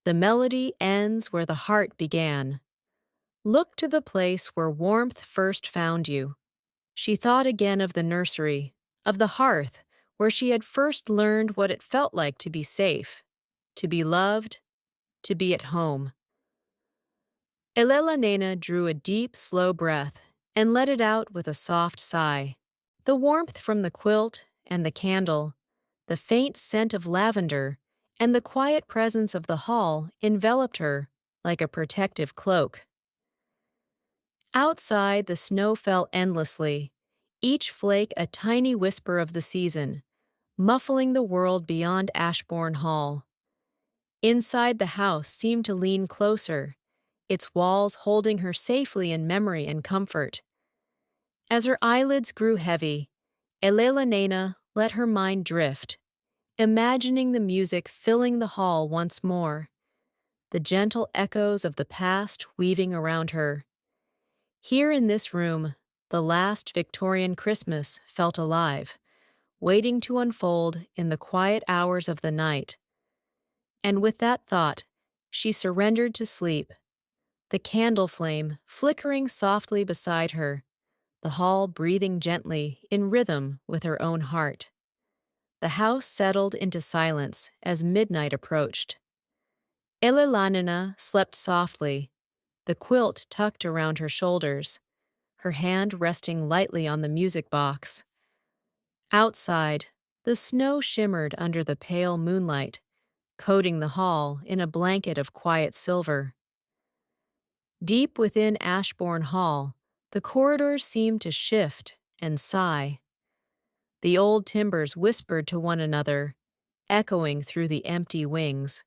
The melody ends where the heart began. Look to the place where warmth first found you. She thought again of the nursery, of the hearth where she had first learned what it felt like to be safe, to be loved, to be at home. Elellanena drew a deep, slow breath and let it out with a soft sigh. The warmth from the quilt and the candle, the faint scent of lavender, and the quiet presence of the hall enveloped her like a protective cloak. Outside, the snow fell endlessly, each flake a tiny whisper of the season, muffling the world beyond Ashborne Hall. Inside, the house seemed to lean closer, its walls holding her safely in memory and comfort. As her eyelids grew heavy, Elellanena let her mind drift, imagining the music filling the hall once more, the gentle echoes of the past weaving around her. Here in this room, the last Victorian Christmas felt alive, waiting to unfold in the quiet hours of the night. And with that thought, she surrendered to sleep, the candle flame flickering softly beside her, the hall breathing gently in rhythm with her own heart. The house settled into silence as midnight approached. Elellanena slept softly, the quilt tucked around her shoulders, her hand resting lightly on the music box. Outside, the snow shimmered under the pale moonlight, coating the hall in a blanket of quiet silver. Deep within Ashborne Hall, the corridors seemed to shift and sigh. The old timbers whispered to one another, echoing through the empty wings.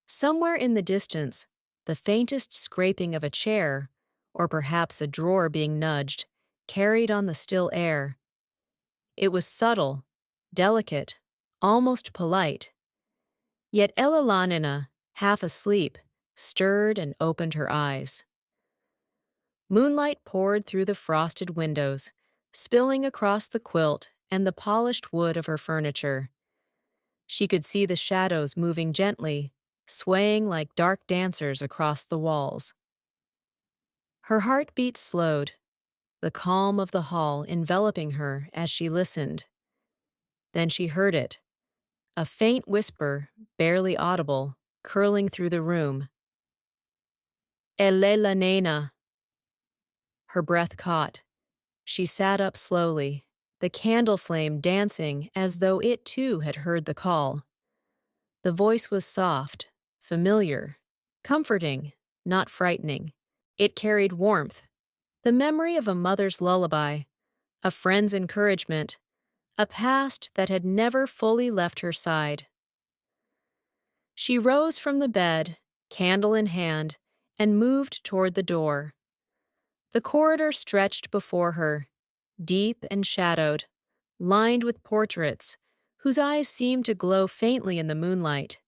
Somewhere in the distance, the faintest scraping of a chair, or perhaps a drawer being nudged, carried on the still air. It was subtle, delicate, almost polite. Yet Elellanena, half asleep, stirred and opened her eyes. Moonlight poured through the frosted windows, spilling across the quilt and the polished wood of her furniture. She could see the shadows moving gently, swaying like dark dancers across the walls. Her heartbeat slowed, the calm of the hall enveloping her as she listened. Then she heard it, a faint whisper, barely audible, curling through the room. Elellanena. Her breath caught. She sat up slowly, the candle flame dancing as though it too had heard the call. The voice was soft, familiar, comforting, not frightening. It carried warmth, the memory of a mother's lullaby, a friend's encouragement, a past that had never fully left her side. She rose from the bed, candle in hand, and moved toward the door. The corridor stretched before her, deep and shadowed, lined with portraits, whose eyes seemed to glow faintly in the moonlight.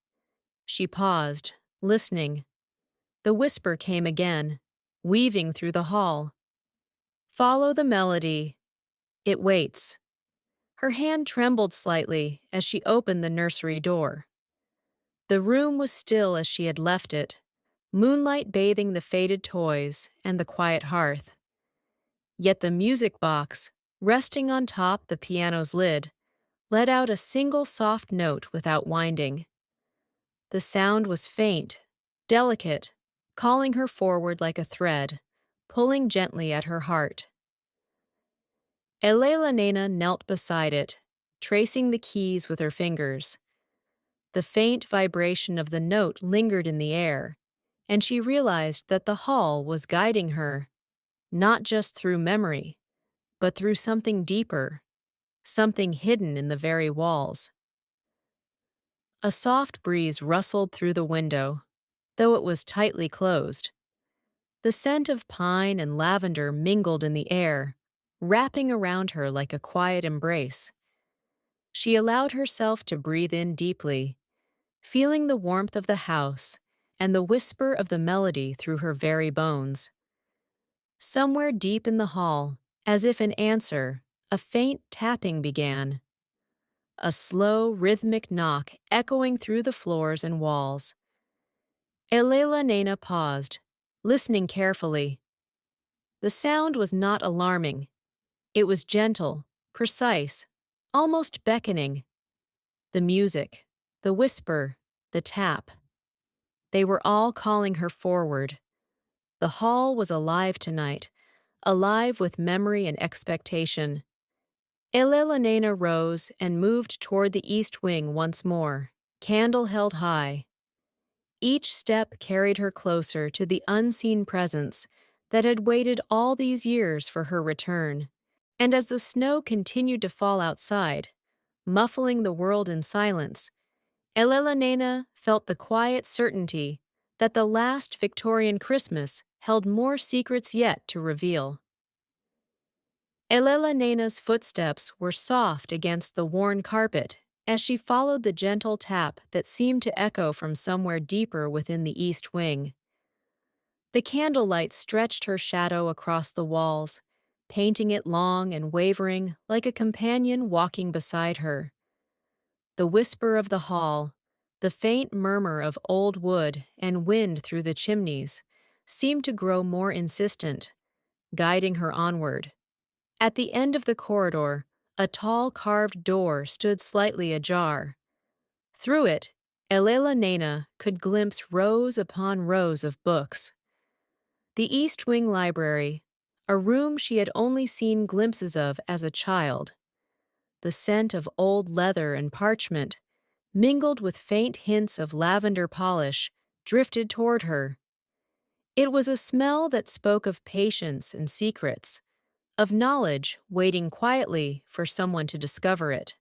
She paused, listening. The whisper came again, weaving through the hall. Follow the melody. It waits. Her hand trembled slightly as she opened the nursery door. The room was still as she had left it, moonlight bathing the faded toys and the quiet hearth. Yet the music box, resting on top the piano's lid, let out a single soft note without winding. The sound was faint, delicate, calling her forward like a thread, pulling gently at her heart. Elellanena knelt beside it, tracing the keys with her fingers. The faint vibration of the note lingered in the air, and she realized that the hall was guiding her, not just through memory, but through something deeper, something hidden in the very walls. A soft breeze rustled through the window, though it was tightly closed. The scent of pine and lavender mingled in the air, wrapping around her like a quiet embrace. She allowed herself to breathe in deeply, feeling the warmth of the house and the whisper of the melody through her very bones. Somewhere deep in the hall, as if in answer, a faint tapping began. A slow, rhythmic knock echoing through the floors and walls. Elellanena paused, listening carefully. The sound was not alarming. It was gentle, precise, almost beckoning. The music, the whisper, the tap. They were all calling her forward. The hall was alive tonight, alive with memory and expectation. Elellanena rose and moved toward the east wing once more, candle held high. Each step carried her closer to the unseen presence that had waited all these years for her return. And as the snow continued to fall outside, muffling the world in silence, Elellanena felt the quiet certainty that the last Victorian Christmas held more secrets yet to reveal. Elellanena's footsteps were soft against the worn carpet as she followed the gentle tap that seemed to echo from somewhere deeper within the east wing. The candlelight stretched her shadow across the walls, painting it long and wavering like a companion walking beside her. The whisper of the hall, the faint murmur of old wood and wind through the chimneys, seemed to grow more insistent, guiding her onward. At the end of the corridor, a tall carved door stood slightly ajar. Through it, Elellanena could glimpse rows upon rows of books. The East Wing Library, a room she had only seen glimpses of as a child. The scent of old leather and parchment, mingled with faint hints of lavender polish, drifted toward her. It was a smell that spoke of patience and secrets, of knowledge waiting quietly for someone to discover it.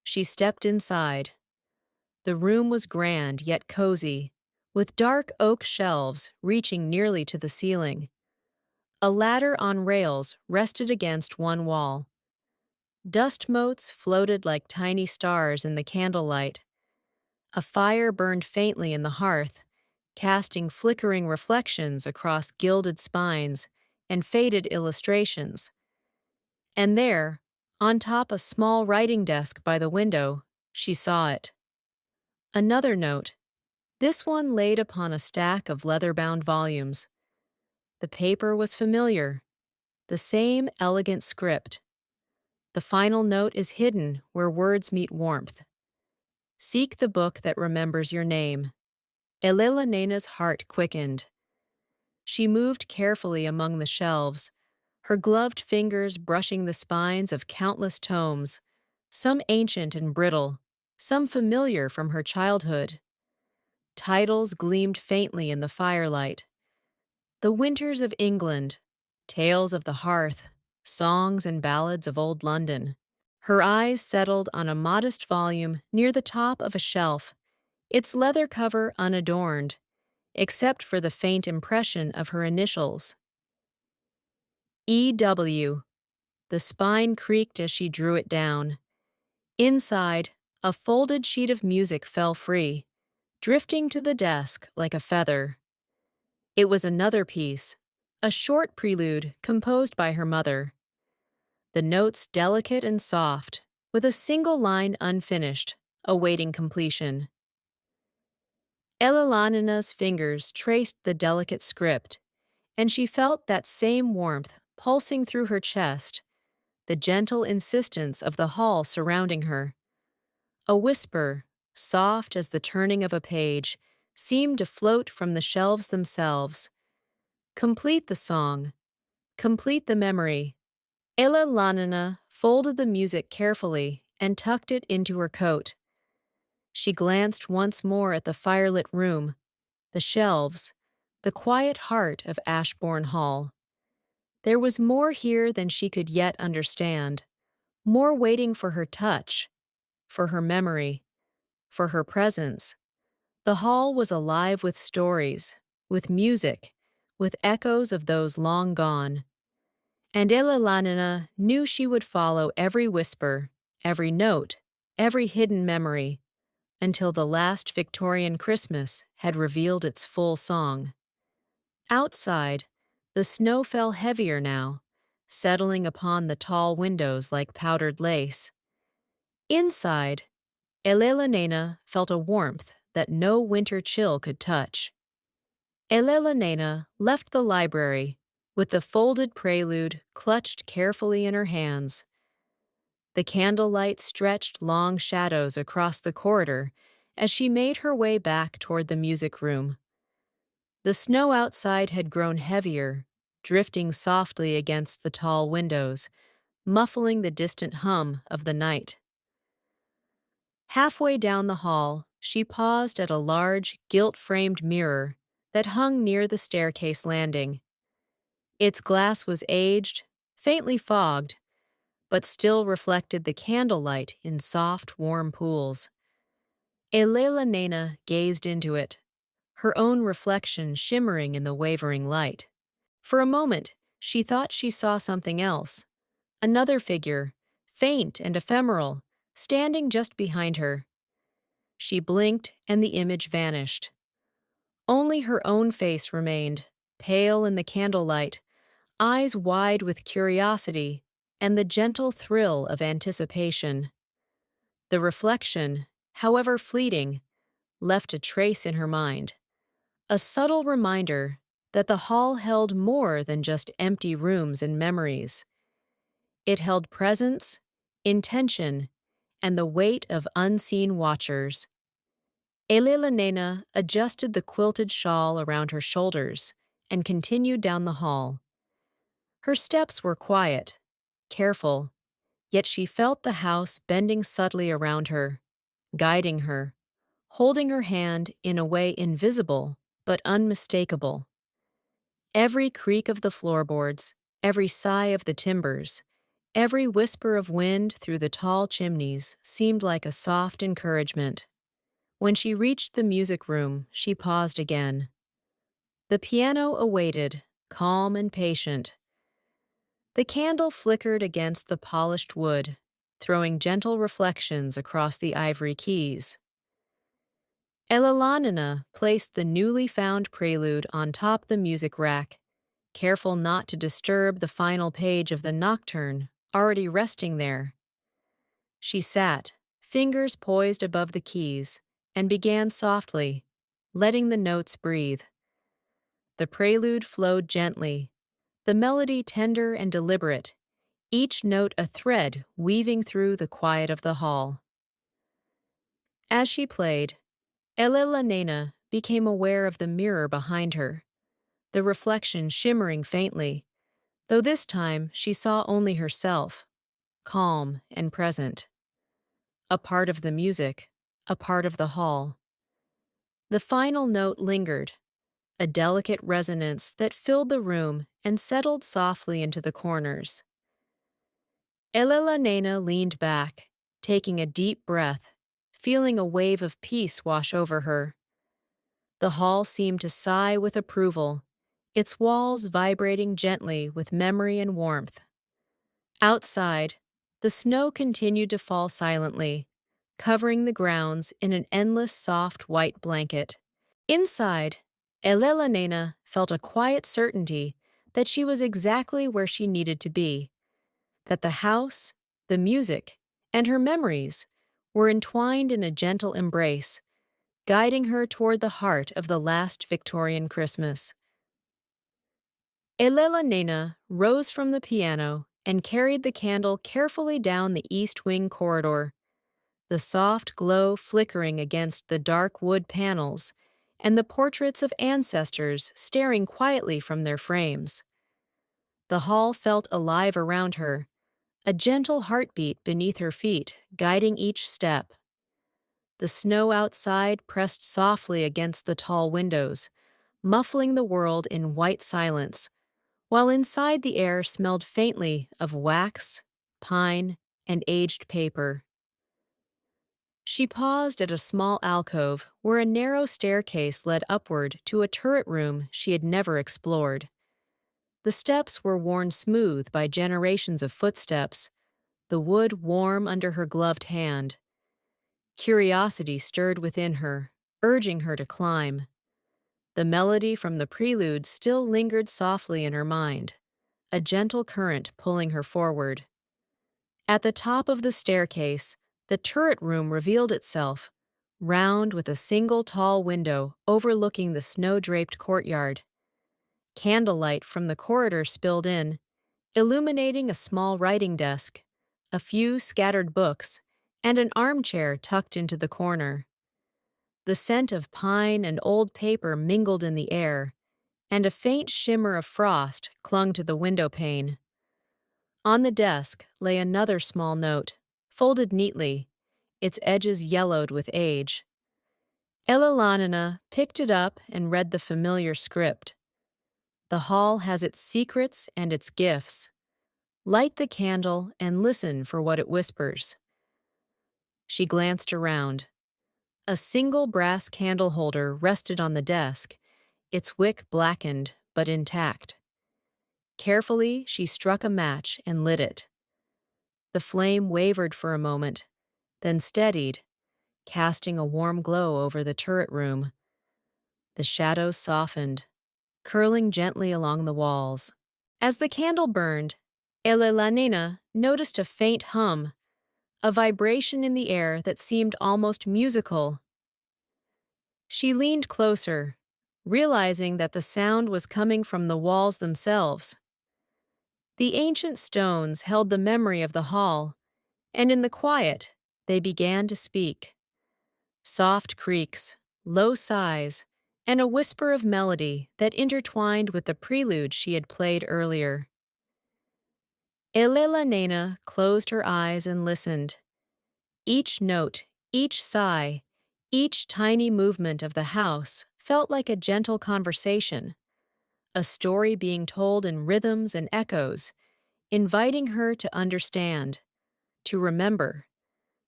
She stepped inside. The room was grand yet cozy, with dark oak shelves reaching nearly to the ceiling. A ladder on rails rested against one wall. Dust motes floated like tiny stars in the candlelight. A fire burned faintly in the hearth, casting flickering reflections across gilded spines and faded illustrations. And there, on top a small writing desk by the window, she saw it. Another note, this one laid upon a stack of leather-bound volumes. The paper was familiar, the same elegant script. The final note is hidden where words meet warmth. Seek the book that remembers your name. Elellanena's heart quickened. She moved carefully among the shelves, her gloved fingers brushing the spines of countless tomes, some ancient and brittle, some familiar from her childhood. Titles gleamed faintly in the firelight. The Winters of England, Tales of the Hearth, Songs and Ballads of Old London. Her eyes settled on a modest volume near the top of a shelf, its leather cover unadorned, except for the faint impression of her initials. E.W. The spine creaked as she drew it down. Inside, a folded sheet of music fell free, drifting to the desk like a feather. It was another piece, a short prelude composed by her mother. The notes delicate and soft, with a single line unfinished, awaiting completion. Elellanena's fingers traced the delicate script, and she felt that same warmth pulsing through her chest, the gentle insistence of the hall surrounding her. A whisper, soft as the turning of a page, seemed to float from the shelves themselves. Complete the song. Complete the memory. Elellanena folded the music carefully and tucked it into her coat. She glanced once more at the firelit room, the shelves, the quiet heart of Ashborne Hall. There was more here than she could yet understand, more waiting for her touch, for her memory, for her presence. The hall was alive with stories, with music, with echoes of those long gone. And Elellanena knew she would follow every whisper, every note, every hidden memory, until the last Victorian Christmas had revealed its full song. Outside, the snow fell heavier now, settling upon the tall windows like powdered lace. Inside, Elellanena felt a warmth that no winter chill could touch. Elellanena left the library, with the folded prelude clutched carefully in her hands. The candlelight stretched long shadows across the corridor as she made her way back toward the music room. The snow outside had grown heavier, drifting softly against the tall windows, muffling the distant hum of the night. Halfway down the hall, she paused at a large, gilt-framed mirror that hung near the staircase landing. Its glass was aged, faintly fogged, but still reflected the candlelight in soft, warm pools. Elellanena gazed into it, her own reflection shimmering in the wavering light. For a moment, she thought she saw something else, another figure, faint and ephemeral, standing just behind her. She blinked and the image vanished. Only her own face remained, pale in the candlelight, eyes wide with curiosity and the gentle thrill of anticipation. The reflection, however fleeting, left a trace in her mind, a subtle reminder that the hall held more than just empty rooms and memories. It held presence, intention, and the weight of unseen watchers. Elellanena adjusted the quilted shawl around her shoulders and continued down the hall. Her steps were quiet, careful, yet she felt the house bending subtly around her, guiding her, holding her hand in a way invisible but unmistakable. Every creak of the floorboards, every sigh of the timbers, every whisper of wind through the tall chimneys seemed like a soft encouragement. When she reached the music room, she paused again. The piano awaited, calm and patient. The candle flickered against the polished wood, throwing gentle reflections across the ivory keys. Elellanena placed the newly found prelude on top the music rack, careful not to disturb the final page of the nocturne already resting there. She sat, fingers poised above the keys, and began softly, letting the notes breathe. The prelude flowed gently, the melody tender and deliberate, each note a thread weaving through the quiet of the hall. As she played, Elellanena became aware of the mirror behind her, the reflection shimmering faintly, though this time she saw only herself, calm and present. A part of the music, a part of the hall. The final note lingered, a delicate resonance that filled the room and settled softly into the corners. Elellanena leaned back, taking a deep breath, feeling a wave of peace wash over her. The hall seemed to sigh with approval, its walls vibrating gently with memory and warmth. Outside, the snow continued to fall silently, covering the grounds in an endless soft white blanket. Inside, Elellanena felt a quiet certainty that she was exactly where she needed to be, that the house, the music, and her memories were entwined in a gentle embrace, guiding her toward the heart of the last Victorian Christmas. Elellanena rose from the piano and carried the candle carefully down the east wing corridor, the soft glow flickering against the dark wood panels and the portraits of ancestors staring quietly from their frames. The hall felt alive around her, a gentle heartbeat beneath her feet guiding each step. The snow outside pressed softly against the tall windows, muffling the world in white silence, while inside the air smelled faintly of wax, pine, and aged paper. She paused at a small alcove where a narrow staircase led upward to a turret room she had never explored. The steps were worn smooth by generations of footsteps, the wood warm under her gloved hand. Curiosity stirred within her, urging her to climb. The melody from the prelude still lingered softly in her mind, a gentle current pulling her forward. At the top of the staircase, the turret room revealed itself, round with a single tall window overlooking the snow-draped courtyard. Candlelight from the corridor spilled in, illuminating a small writing desk, a few scattered books, and an armchair tucked into the corner. The scent of pine and old paper mingled in the air, and a faint shimmer of frost clung to the window pane. On the desk lay another small note, folded neatly, its edges yellowed with age. Elellanena picked it up and read the familiar script. The hall has its secrets and its gifts. Light the candle and listen for what it whispers. She glanced around. A single brass candle holder rested on the desk, its wick blackened but intact. Carefully, she struck a match and lit it. The flame wavered for a moment, then steadied, casting a warm glow over the turret room. The shadows softened, curling gently along the walls. As the candle burned, Elellanena noticed a faint hum, a vibration in the air that seemed almost musical. She leaned closer, realizing that the sound was coming from the walls themselves. The ancient stones held the memory of the hall, and in the quiet, they began to speak. Soft creaks, low sighs, and a whisper of melody that intertwined with the prelude she had played earlier. Elellanena closed her eyes and listened. Each note, each sigh, each tiny movement of the house felt like a gentle conversation, a story being told in rhythms and echoes, inviting her to understand, to remember,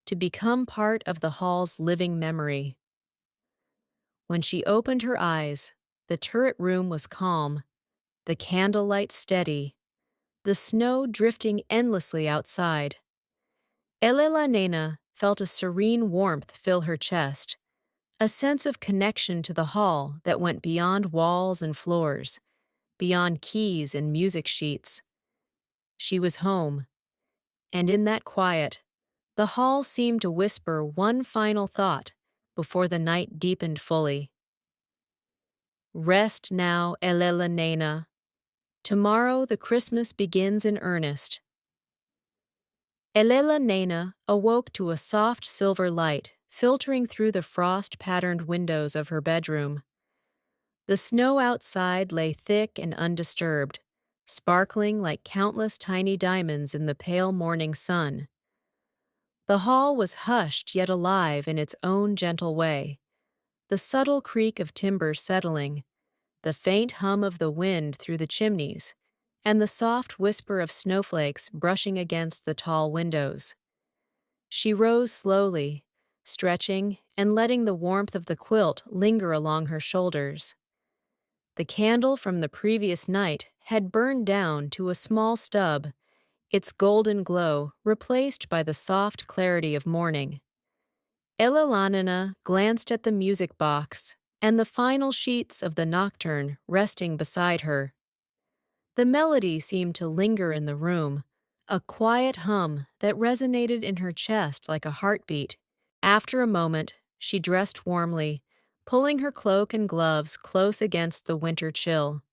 to become part of the hall's living memory. When she opened her eyes, the turret room was calm, the candlelight steady, the snow drifting endlessly outside. Elellanena felt a serene warmth fill her chest, a sense of connection to the hall that went beyond walls and floors, beyond keys and music sheets. She was home, and in that quiet, the hall seemed to whisper one final thought before the night deepened fully. Rest now, Elellanena. Tomorrow the Christmas begins in earnest. Elellanena awoke to a soft silver light filtering through the frost-patterned windows of her bedroom. The snow outside lay thick and undisturbed, sparkling like countless tiny diamonds in the pale morning sun. The hall was hushed yet alive in its own gentle way, the subtle creak of timber settling, the faint hum of the wind through the chimneys, and the soft whisper of snowflakes brushing against the tall windows. She rose slowly, stretching and letting the warmth of the quilt linger along her shoulders. The candle from the previous night had burned down to a small stub, its golden glow replaced by the soft clarity of morning. Elellanena glanced at the music box and the final sheets of the nocturne resting beside her. The melody seemed to linger in the room, a quiet hum that resonated in her chest like a heartbeat. After a moment, she dressed warmly, pulling her cloak and gloves close against the winter chill.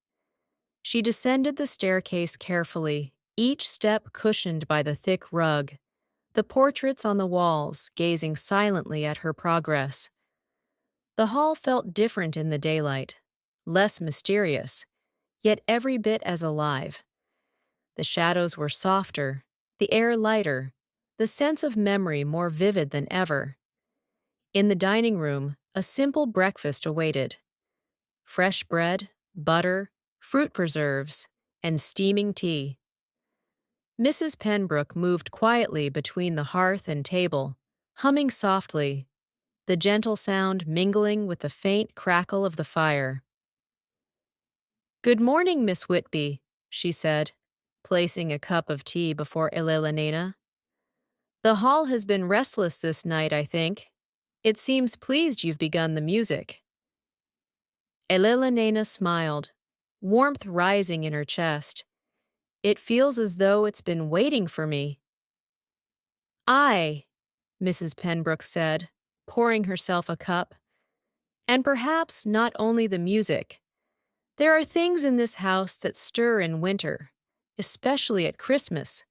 She descended the staircase carefully, each step cushioned by the thick rug, the portraits on the walls gazing silently at her progress. The hall felt different in the daylight, less mysterious, yet every bit as alive. The shadows were softer, the air lighter, the sense of memory more vivid than ever. In the dining room, a simple breakfast awaited. Fresh bread, butter, fruit preserves, and steaming tea. Mrs. Pembroke moved quietly between the hearth and table, humming softly, the gentle sound mingling with the faint crackle of the fire. "Good morning, Miss Whitby," she said, placing a cup of tea before Elellanena. "The hall has been restless this night, I think. It seems pleased you've begun the music." Elellanena smiled, warmth rising in her chest. "It feels as though it's been waiting for me." "Aye," Mrs. Pembroke said, pouring herself a cup. "And perhaps not only the music. There are things in this house that stir in winter, especially at Christmas.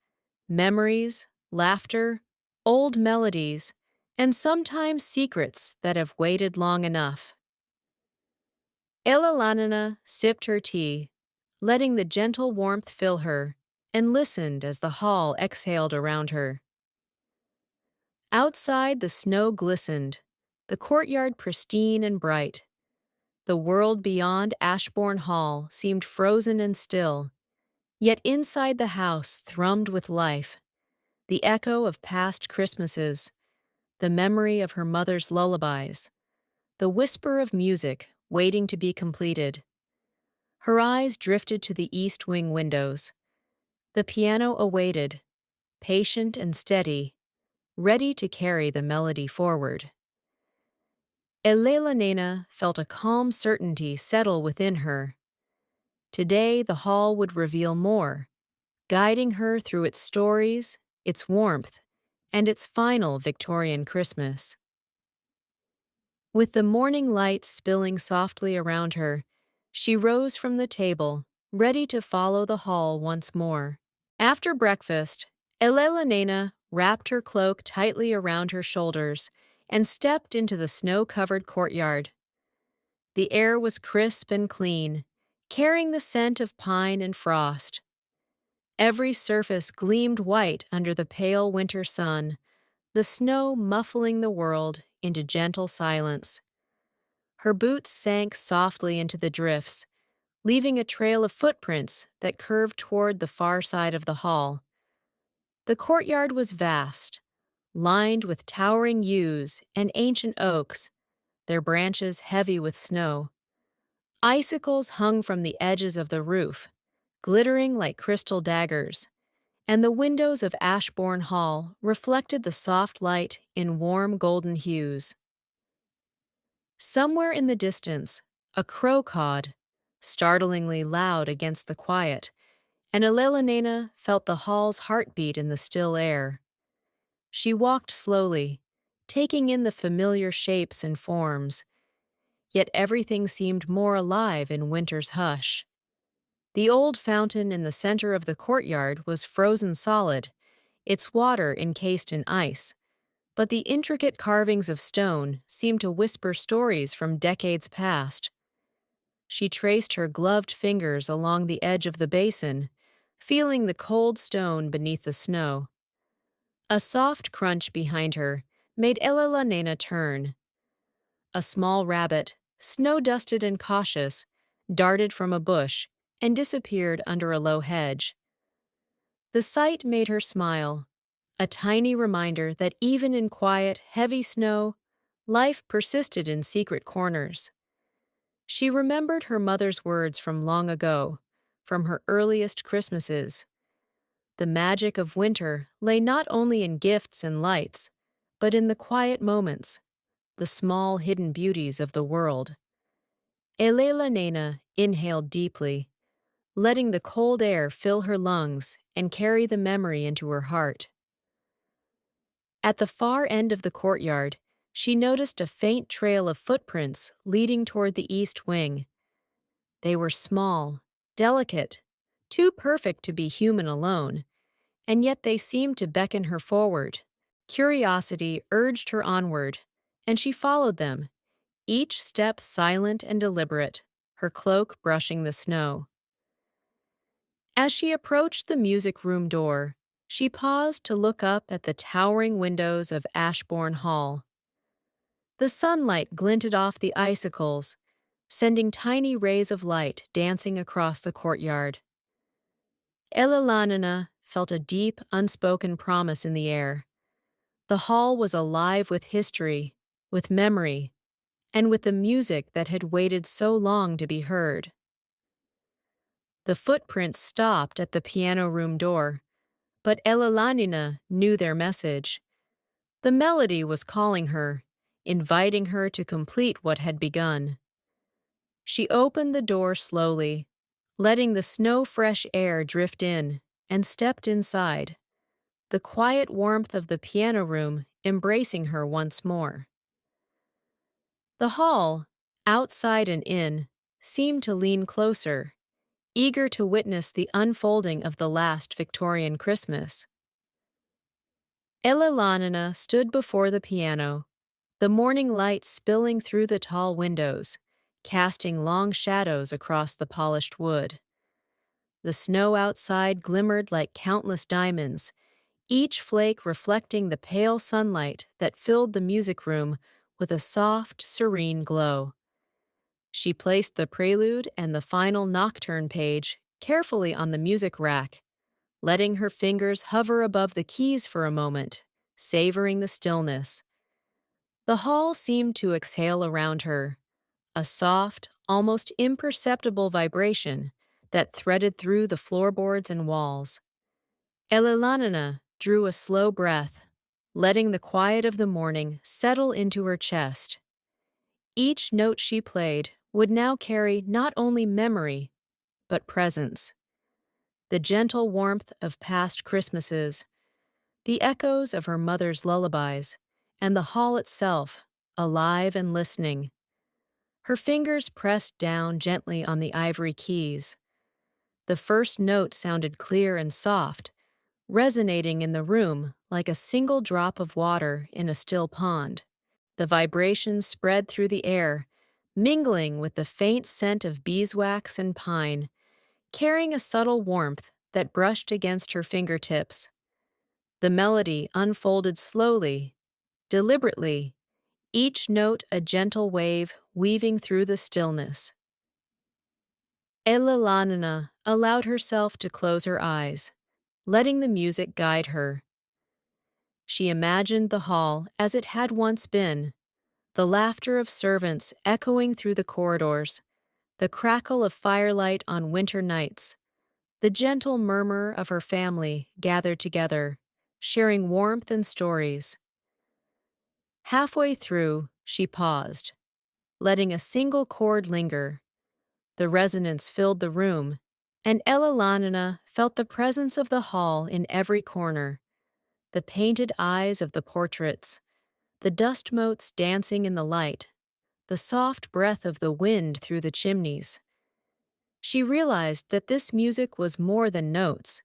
Memories, laughter, old melodies, and sometimes secrets that have waited long enough." Elellanena sipped her tea, letting the gentle warmth fill her, and listened as the hall exhaled around her. Outside, the snow glistened, the courtyard pristine and bright. The world beyond Ashborne Hall seemed frozen and still, yet inside the house thrummed with life, the echo of past Christmases, the memory of her mother's lullabies, the whisper of music waiting to be completed. Her eyes drifted to the east wing windows. The piano awaited, patient and steady, ready to carry the melody forward. Elellanena felt a calm certainty settle within her. Today the hall would reveal more, guiding her through its stories, its warmth, and its final Victorian Christmas. With the morning light spilling softly around her, she rose from the table, ready to follow the hall once more. After breakfast, Elellanena wrapped her cloak tightly around her shoulders and stepped into the snow-covered courtyard. The air was crisp and clean, carrying the scent of pine and frost. Every surface gleamed white under the pale winter sun, the snow muffling the world into gentle silence. Her boots sank softly into the drifts, leaving a trail of footprints that curved toward the far side of the hall. The courtyard was vast, lined with towering yews and ancient oaks, their branches heavy with snow. Icicles hung from the edges of the roof, glittering like crystal daggers, and the windows of Ashborne Hall reflected the soft light in warm golden hues. Somewhere in the distance, a crow cawed, startlingly loud against the quiet, and Elellanena felt the hall's heartbeat in the still air. She walked slowly, taking in the familiar shapes and forms, yet everything seemed more alive in winter's hush. The old fountain in the center of the courtyard was frozen solid, its water encased in ice, but the intricate carvings of stone seemed to whisper stories from decades past. She traced her gloved fingers along the edge of the basin, feeling the cold stone beneath the snow. A soft crunch behind her made Elellanena turn. A small rabbit, snow-dusted and cautious, darted from a bush and disappeared under a low hedge. The sight made her smile, a tiny reminder that even in quiet, heavy snow, life persisted in secret corners. She remembered her mother's words from long ago, from her earliest Christmases. The magic of winter lay not only in gifts and lights, but in the quiet moments, the small hidden beauties of the world. Elellanena inhaled deeply, letting the cold air fill her lungs and carry the memory into her heart. At the far end of the courtyard, she noticed a faint trail of footprints leading toward the east wing. They were small, delicate, too perfect to be human alone, and yet they seemed to beckon her forward. Curiosity urged her onward, and she followed them, each step silent and deliberate, her cloak brushing the snow. As she approached the music room door, she paused to look up at the towering windows of Ashborne Hall. The sunlight glinted off the icicles, sending tiny rays of light dancing across the courtyard. Elellanena felt a deep, unspoken promise in the air. The hall was alive with history, with memory, and with the music that had waited so long to be heard. The footprints stopped at the piano room door, but Elellanena knew their message. The melody was calling her, inviting her to complete what had begun. She opened the door slowly, letting the snow-fresh air drift in, and stepped inside, the quiet warmth of the piano room embracing her once more. The hall, outside and in, seemed to lean closer, eager to witness the unfolding of the last Victorian Christmas. Elellanena stood before the piano, the morning light spilling through the tall windows, casting long shadows across the polished wood. The snow outside glimmered like countless diamonds, each flake reflecting the pale sunlight that filled the music room with a soft, serene glow. She placed the prelude and the final nocturne page carefully on the music rack, letting her fingers hover above the keys for a moment, savoring the stillness. The hall seemed to exhale around her, a soft, almost imperceptible vibration that threaded through the floorboards and walls. Elellanena drew a slow breath, letting the quiet of the morning settle into her chest. Each note she played would now carry not only memory, but presence. The gentle warmth of past Christmases, the echoes of her mother's lullabies, and the hall itself, alive and listening. Her fingers pressed down gently on the ivory keys. The first note sounded clear and soft, resonating in the room like a single drop of water in a still pond. The vibrations spread through the air, mingling with the faint scent of beeswax and pine, carrying a subtle warmth that brushed against her fingertips. The melody unfolded slowly, deliberately, each note a gentle wave weaving through the stillness. Elellanena allowed herself to close her eyes, letting the music guide her. She imagined the hall as it had once been, the laughter of servants echoing through the corridors, the crackle of firelight on winter nights, the gentle murmur of her family gathered together, sharing warmth and stories. Halfway through, she paused, letting a single chord linger. The resonance filled the room, and Elellanena felt the presence of the hall in every corner, the painted eyes of the portraits, the dust motes dancing in the light, the soft breath of the wind through the chimneys. She realized that this music was more than notes.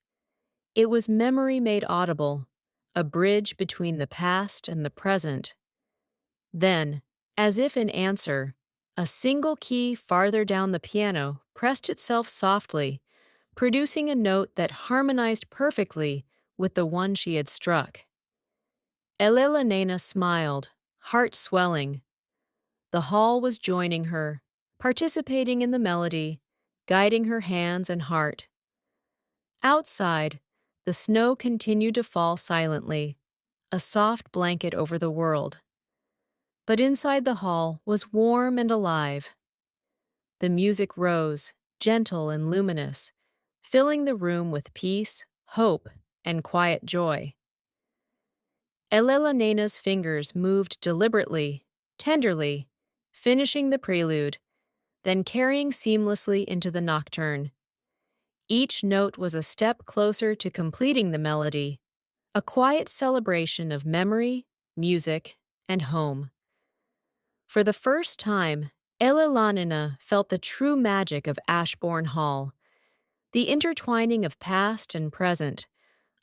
It was memory made audible, a bridge between the past and the present. Then, as if in answer, a single key farther down the piano pressed itself softly, producing a note that harmonized perfectly with the one she had struck. Elellanena smiled, heart swelling. The hall was joining her, participating in the melody, guiding her hands and heart. Outside, the snow continued to fall silently, a soft blanket over the world. But inside the hall was warm and alive. The music rose, gentle and luminous, filling the room with peace, hope, and quiet joy. Elellanenna's fingers moved deliberately, tenderly, finishing the prelude, then carrying seamlessly into the nocturne. Each note was a step closer to completing the melody, a quiet celebration of memory, music, and home. For the first time, Elellanena felt the true magic of Ashborne Hall, the intertwining of past and present,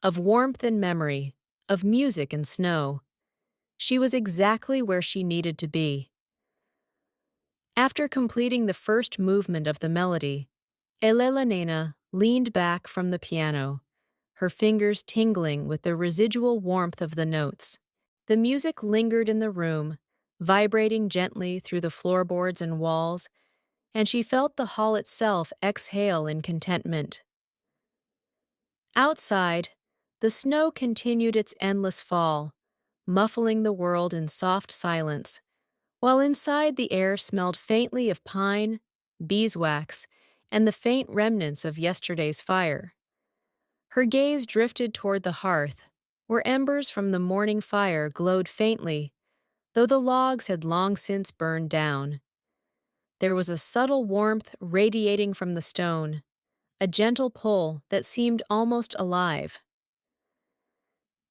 of warmth and memory, of music and snow. She was exactly where she needed to be. After completing the first movement of the melody, Elellanena leaned back from the piano, her fingers tingling with the residual warmth of the notes. The music lingered in the room, vibrating gently through the floorboards and walls, and she felt the hall itself exhale in contentment. Outside, the snow continued its endless fall, muffling the world in soft silence, while inside the air smelled faintly of pine, beeswax, and the faint remnants of yesterday's fire. Her gaze drifted toward the hearth, where embers from the morning fire glowed faintly, though the logs had long since burned down. There was a subtle warmth radiating from the stone, a gentle pull that seemed almost alive.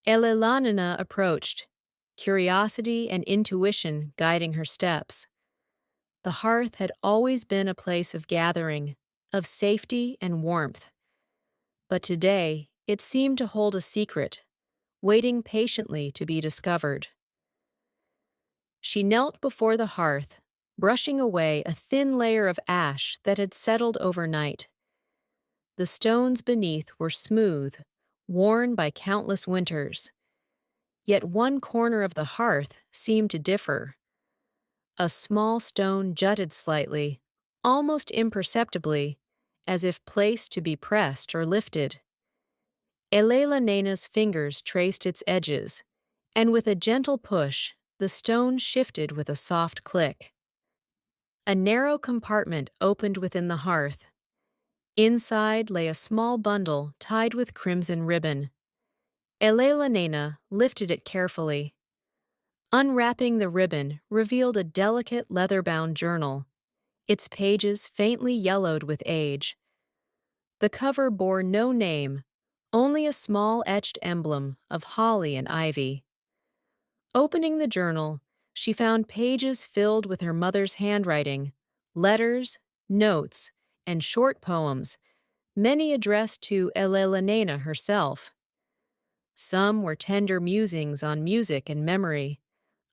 Elellanena approached, curiosity and intuition guiding her steps. The hearth had always been a place of gathering, of safety and warmth. But today, it seemed to hold a secret, waiting patiently to be discovered. She knelt before the hearth, brushing away a thin layer of ash that had settled overnight. The stones beneath were smooth, worn by countless winters. Yet one corner of the hearth seemed to differ. A small stone jutted slightly, almost imperceptibly, as if placed to be pressed or lifted. Elelena's fingers traced its edges, and with a gentle push, the stone shifted with a soft click. A narrow compartment opened within the hearth. Inside lay a small bundle tied with crimson ribbon. Elellanena lifted it carefully. Unwrapping the ribbon revealed a delicate leather-bound journal, its pages faintly yellowed with age. The cover bore no name, only a small etched emblem of holly and ivy. Opening the journal, she found pages filled with her mother's handwriting, letters, notes, and short poems, many addressed to Elellanena herself. Some were tender musings on music and memory,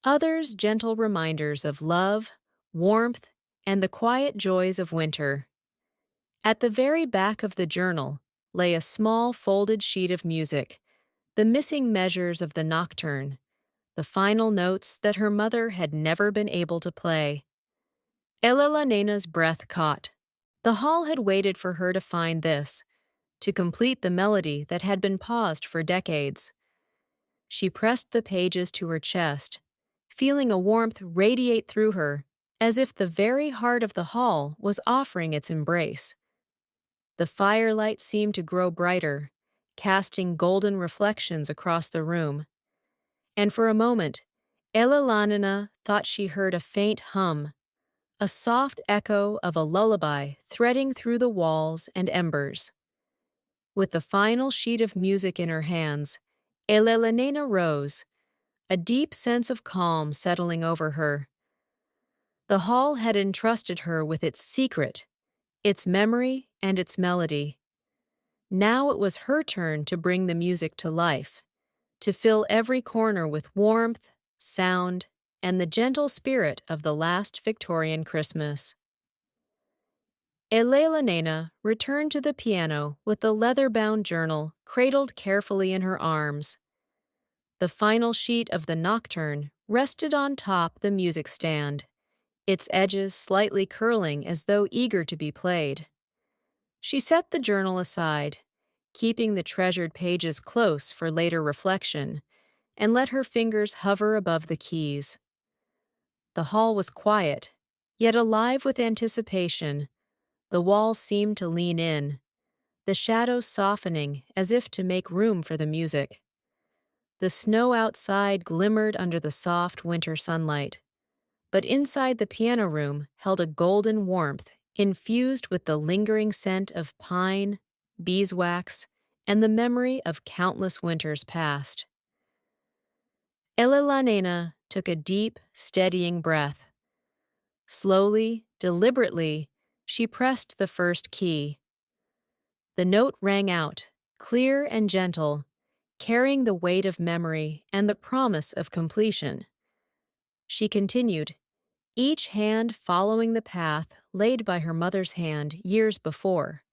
others gentle reminders of love, warmth, and the quiet joys of winter. At the very back of the journal lay a small folded sheet of music, the missing measures of the nocturne, the final notes that her mother had never been able to play. Elellena's breath caught. The hall had waited for her to find this, to complete the melody that had been paused for decades. She pressed the pages to her chest, feeling a warmth radiate through her, as if the very heart of the hall was offering its embrace. The firelight seemed to grow brighter, casting golden reflections across the room. And for a moment, Elellanena thought she heard a faint hum, a soft echo of a lullaby threading through the walls and embers. With the final sheet of music in her hands, Elellanena rose, a deep sense of calm settling over her. The hall had entrusted her with its secret, its memory, and its melody. Now it was her turn to bring the music to life, to fill every corner with warmth, sound, and the gentle spirit of the last Victorian Christmas. Elellanena returned to the piano with the leather-bound journal cradled carefully in her arms. The final sheet of the nocturne rested on top the music stand, its edges slightly curling as though eager to be played. She set the journal aside, keeping the treasured pages close for later reflection, and let her fingers hover above the keys. The hall was quiet, yet alive with anticipation. The walls seemed to lean in, the shadows softening as if to make room for the music. The snow outside glimmered under the soft winter sunlight, but inside the piano room held a golden warmth infused with the lingering scent of pine, beeswax, and the memory of countless winters past. Elellanena took a deep, steadying breath. Slowly, deliberately, she pressed the first key. The note rang out, clear and gentle, carrying the weight of memory and the promise of completion. She continued, each hand following the path laid by her mother's hand years before.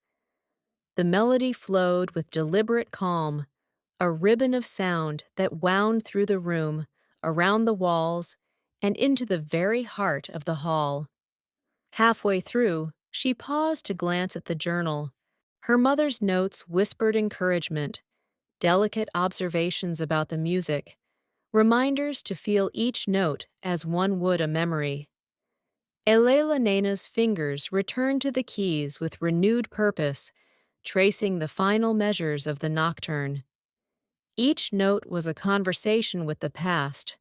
The melody flowed with deliberate calm, a ribbon of sound that wound through the room, around the walls, and into the very heart of the hall. Halfway through, she paused to glance at the journal. Her mother's notes whispered encouragement, delicate observations about the music, reminders to feel each note as one would a memory. Elellena's fingers returned to the keys with renewed purpose, tracing the final measures of the nocturne. Each note was a conversation with the past,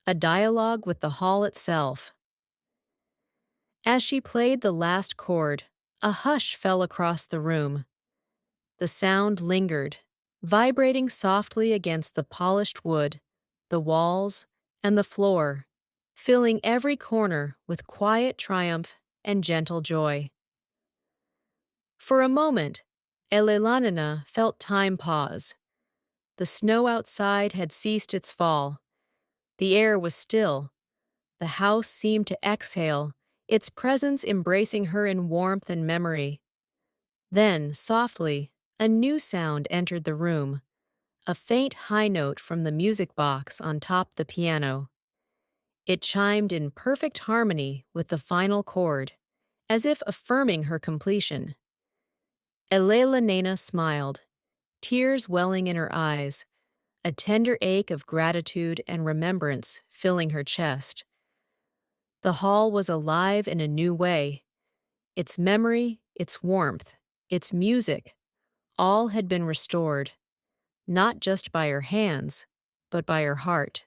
a dialogue with the hall itself. As she played the last chord, a hush fell across the room. The sound lingered, vibrating softly against the polished wood, the walls, and the floor, filling every corner with quiet triumph and gentle joy. For a moment, Elellanena felt time pause. The snow outside had ceased its fall. The air was still. The house seemed to exhale, its presence embracing her in warmth and memory. Then, softly, a new sound entered the room, a faint high note from the music box on top the piano. It chimed in perfect harmony with the final chord, as if affirming her completion. Elellanena smiled, tears welling in her eyes, a tender ache of gratitude and remembrance filling her chest. The hall was alive in a new way. Its memory, its warmth, its music, all had been restored, not just by her hands, but by her heart.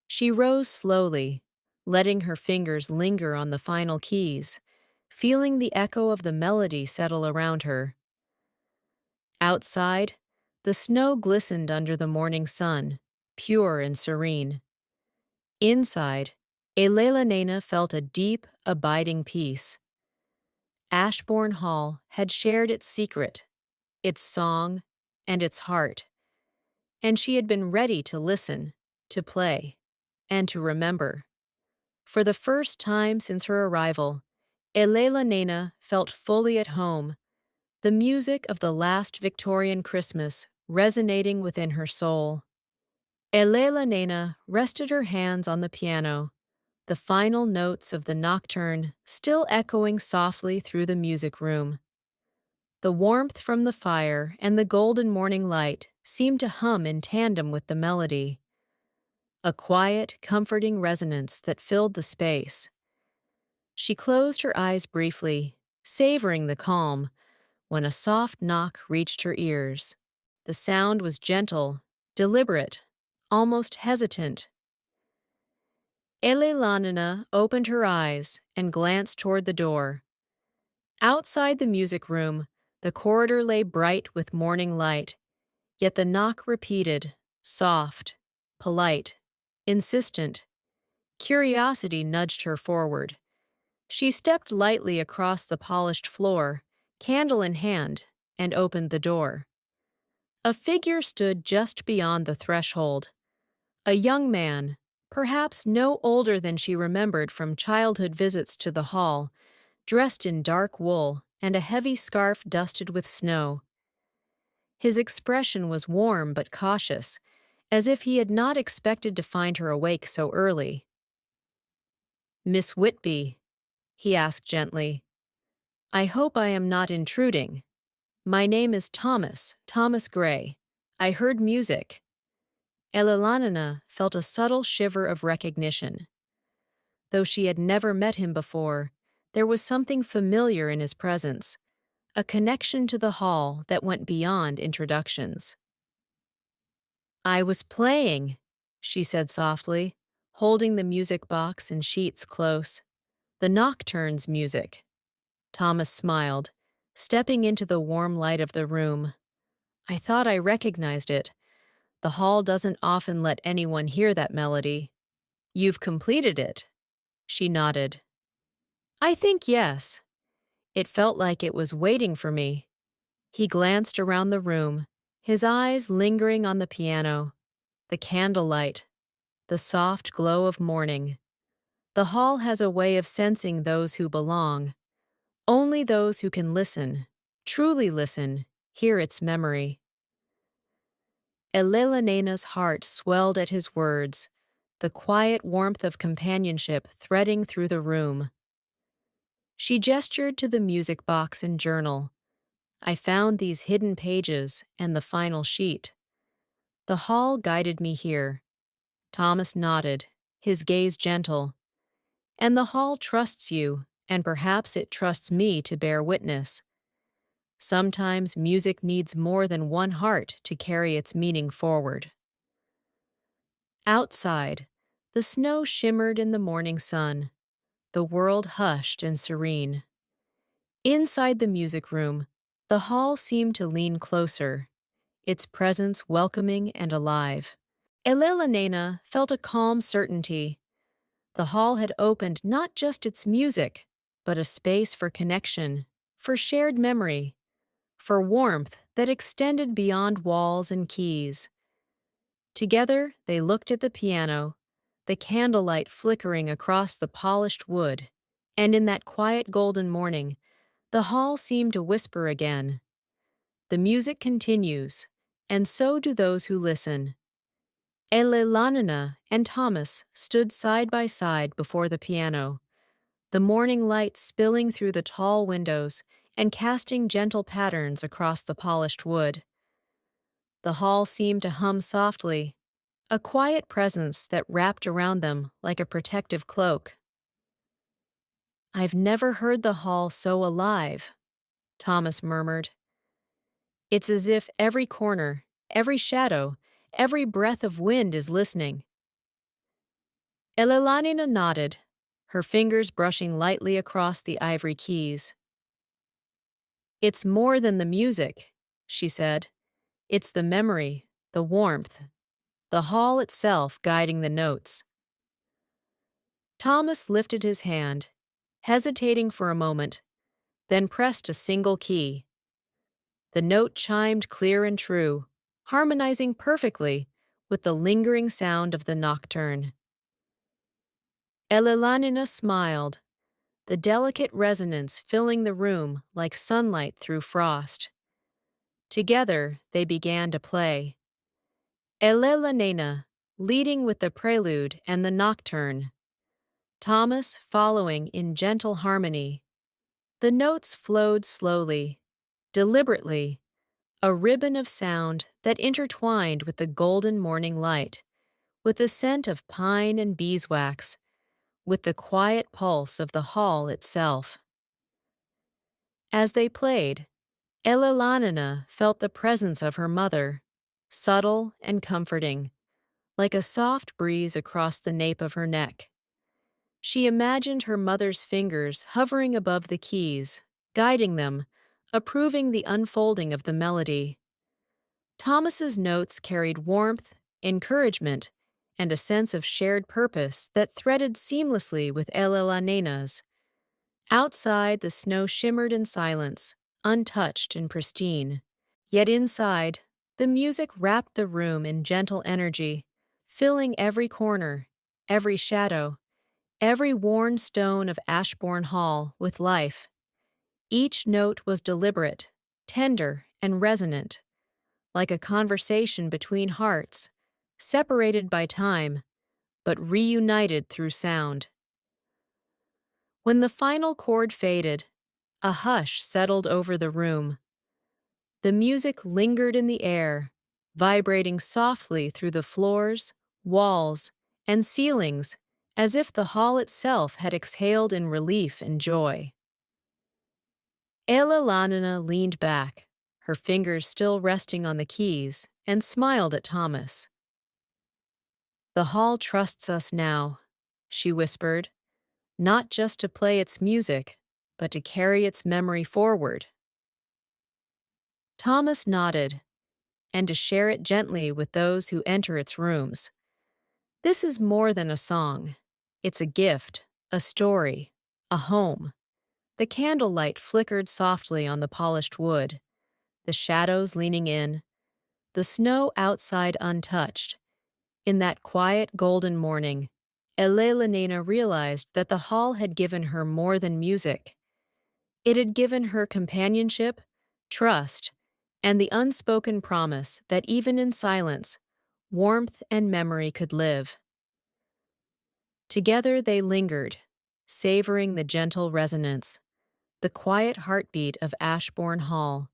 She rose slowly, letting her fingers linger on the final keys, feeling the echo of the melody settle around her. Outside, the snow glistened under the morning sun, pure and serene. Inside, Elellanena felt a deep, abiding peace. Ashborne Hall had shared its secret, its song, and its heart, and she had been ready to listen, to play, and to remember. For the first time since her arrival, Elellanena felt fully at home, the music of the last Victorian Christmas resonating within her soul. Elellanena rested her hands on the piano, the final notes of the nocturne still echoing softly through the music room. The warmth from the fire and the golden morning light seemed to hum in tandem with the melody, a quiet, comforting resonance that filled the space. She closed her eyes briefly, savoring the calm, when a soft knock reached her ears. The sound was gentle, deliberate, almost hesitant. Elellanena opened her eyes and glanced toward the door. Outside the music room, the corridor lay bright with morning light, yet the knock repeated, soft, polite, insistent. Curiosity nudged her forward. She stepped lightly across the polished floor, candle in hand, and opened the door. A figure stood just beyond the threshold. A young man, perhaps no older than she remembered from childhood visits to the hall, dressed in dark wool and a heavy scarf dusted with snow. His expression was warm but cautious, as if he had not expected to find her awake so early. "Miss Whitby," he asked gently, "I hope I am not intruding. My name is Thomas Gray. I heard music." Elellanena felt a subtle shiver of recognition. Though she had never met him before, there was something familiar in his presence, a connection to the hall that went beyond introductions. "I was playing," she said softly, holding the music box and sheets close. "The nocturne's music." Thomas smiled, stepping into the warm light of the room. "I thought I recognized it. The hall doesn't often let anyone hear that melody." "You've completed it?" She nodded. "I think yes. It felt like it was waiting for me." He glanced around the room, his eyes lingering on the piano, the candlelight, the soft glow of morning. The hall has a way of sensing those who belong. Only those who can listen, truly listen, hear its memory. Elellanenna's heart swelled at his words, the quiet warmth of companionship threading through the room. She gestured to the music box and journal. "I found these hidden pages and the final sheet. The hall guided me here." Thomas nodded, his gaze gentle. "And the hall trusts you, and perhaps it trusts me to bear witness. Sometimes music needs more than one heart to carry its meaning forward." Outside, the snow shimmered in the morning sun, the world hushed and serene. Inside the music room, the hall seemed to lean closer, its presence welcoming and alive. Elellanena felt a calm certainty. The hall had opened not just its music, but a space for connection, for shared memory, for warmth that extended beyond walls and keys. Together, they looked at the piano, the candlelight flickering across the polished wood, and in that quiet golden morning, the hall seemed to whisper again. The music continues, and so do those who listen. Elellanena and Thomas stood side by side before the piano, the morning light spilling through the tall windows and casting gentle patterns across the polished wood. The hall seemed to hum softly, a quiet presence that wrapped around them like a protective cloak. "I've never heard the hall so alive," Thomas murmured. "It's as if every corner, every shadow, every breath of wind is listening." Elellanena nodded, her fingers brushing lightly across the ivory keys. "It's more than the music," she said. "It's the memory, the warmth, the hall itself guiding the notes." Thomas lifted his hand, hesitating for a moment, then pressed a single key. The note chimed clear and true, harmonizing perfectly with the lingering sound of the nocturne. Elellanena smiled, the delicate resonance filling the room like sunlight through frost. Together they began to play. Elellanena leading with the prelude and the nocturne, Thomas following in gentle harmony. The notes flowed slowly, deliberately, a ribbon of sound that intertwined with the golden morning light, with the scent of pine and beeswax, with the quiet pulse of the hall itself. As they played, Elellanena felt the presence of her mother, subtle and comforting, like a soft breeze across the nape of her neck. She imagined her mother's fingers hovering above the keys, guiding them, approving the unfolding of the melody. Thomas's notes carried warmth, encouragement, and a sense of shared purpose that threaded seamlessly with Elellanenna's. Outside, the snow shimmered in silence, untouched and pristine. Yet inside, the music wrapped the room in gentle energy, filling every corner, every shadow, every worn stone of Ashborne Hall with life. Each note was deliberate, tender, and resonant, like a conversation between hearts, separated by time, but reunited through sound. When the final chord faded, a hush settled over the room. The music lingered in the air, vibrating softly through the floors, walls, and ceilings, as if the hall itself had exhaled in relief and joy. Elellanena leaned back, her fingers still resting on the keys, and smiled at Thomas. "The hall trusts us now," she whispered, "not just to play its music, but to carry its memory forward." Thomas nodded, "and to share it gently with those who enter its rooms. This is more than a song. It's a gift, a story, a home." The candlelight flickered softly on the polished wood, the shadows leaning in, the snow outside untouched. In that quiet golden morning, Elellanena realized that the hall had given her more than music. It had given her companionship, trust, and the unspoken promise that even in silence, warmth and memory could live. Together they lingered, savoring the gentle resonance, the quiet heartbeat of Ashborne Hall,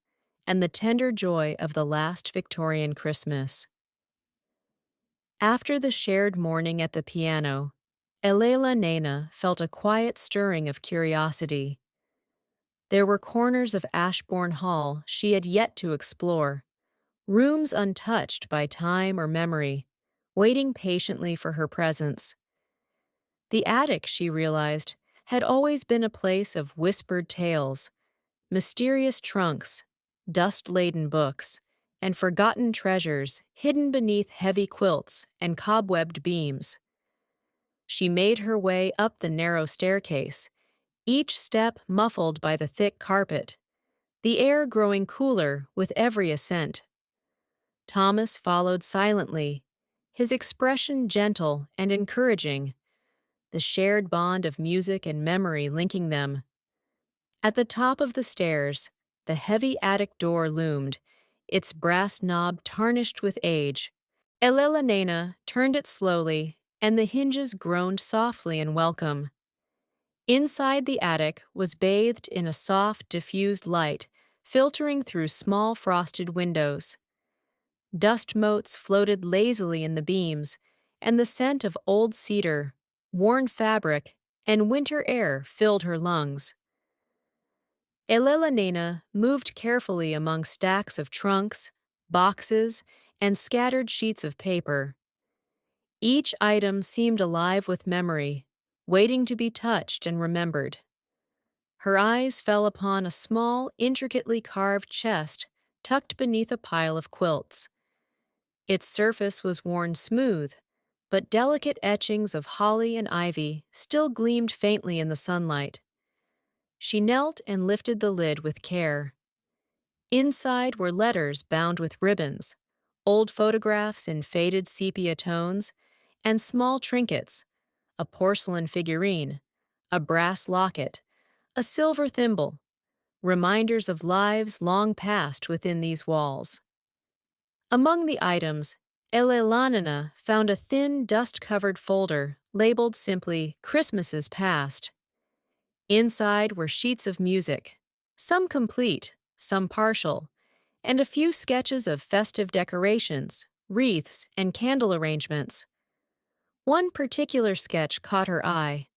and the tender joy of the last Victorian Christmas. After the shared morning at the piano, Elellanena felt a quiet stirring of curiosity. There were corners of Ashborne Hall she had yet to explore, rooms untouched by time or memory, waiting patiently for her presence. The attic, she realized, had always been a place of whispered tales, mysterious trunks, dust-laden books, and forgotten treasures hidden beneath heavy quilts and cobwebbed beams. She made her way up the narrow staircase, each step muffled by the thick carpet, the air growing cooler with every ascent. Thomas followed silently, his expression gentle and encouraging, the shared bond of music and memory linking them. At the top of the stairs, the heavy attic door loomed, its brass knob tarnished with age. Elellanena turned it slowly, and the hinges groaned softly in welcome. Inside the attic was bathed in a soft, diffused light, filtering through small frosted windows. Dust motes floated lazily in the beams, and the scent of old cedar, worn fabric, and winter air filled her lungs. Elellanena moved carefully among stacks of trunks, boxes, and scattered sheets of paper. Each item seemed alive with memory, waiting to be touched and remembered. Her eyes fell upon a small, intricately carved chest tucked beneath a pile of quilts. Its surface was worn smooth, but delicate etchings of holly and ivy still gleamed faintly in the sunlight. She knelt and lifted the lid with care. Inside were letters bound with ribbons, old photographs in faded sepia tones, and small trinkets, a porcelain figurine, a brass locket, a silver thimble, reminders of lives long past within these walls. Among the items, Elellanena found a thin, dust-covered folder labeled simply Christmases Past. Inside were sheets of music, some complete, some partial, and a few sketches of festive decorations, wreaths, and candle arrangements. One particular sketch caught her eye,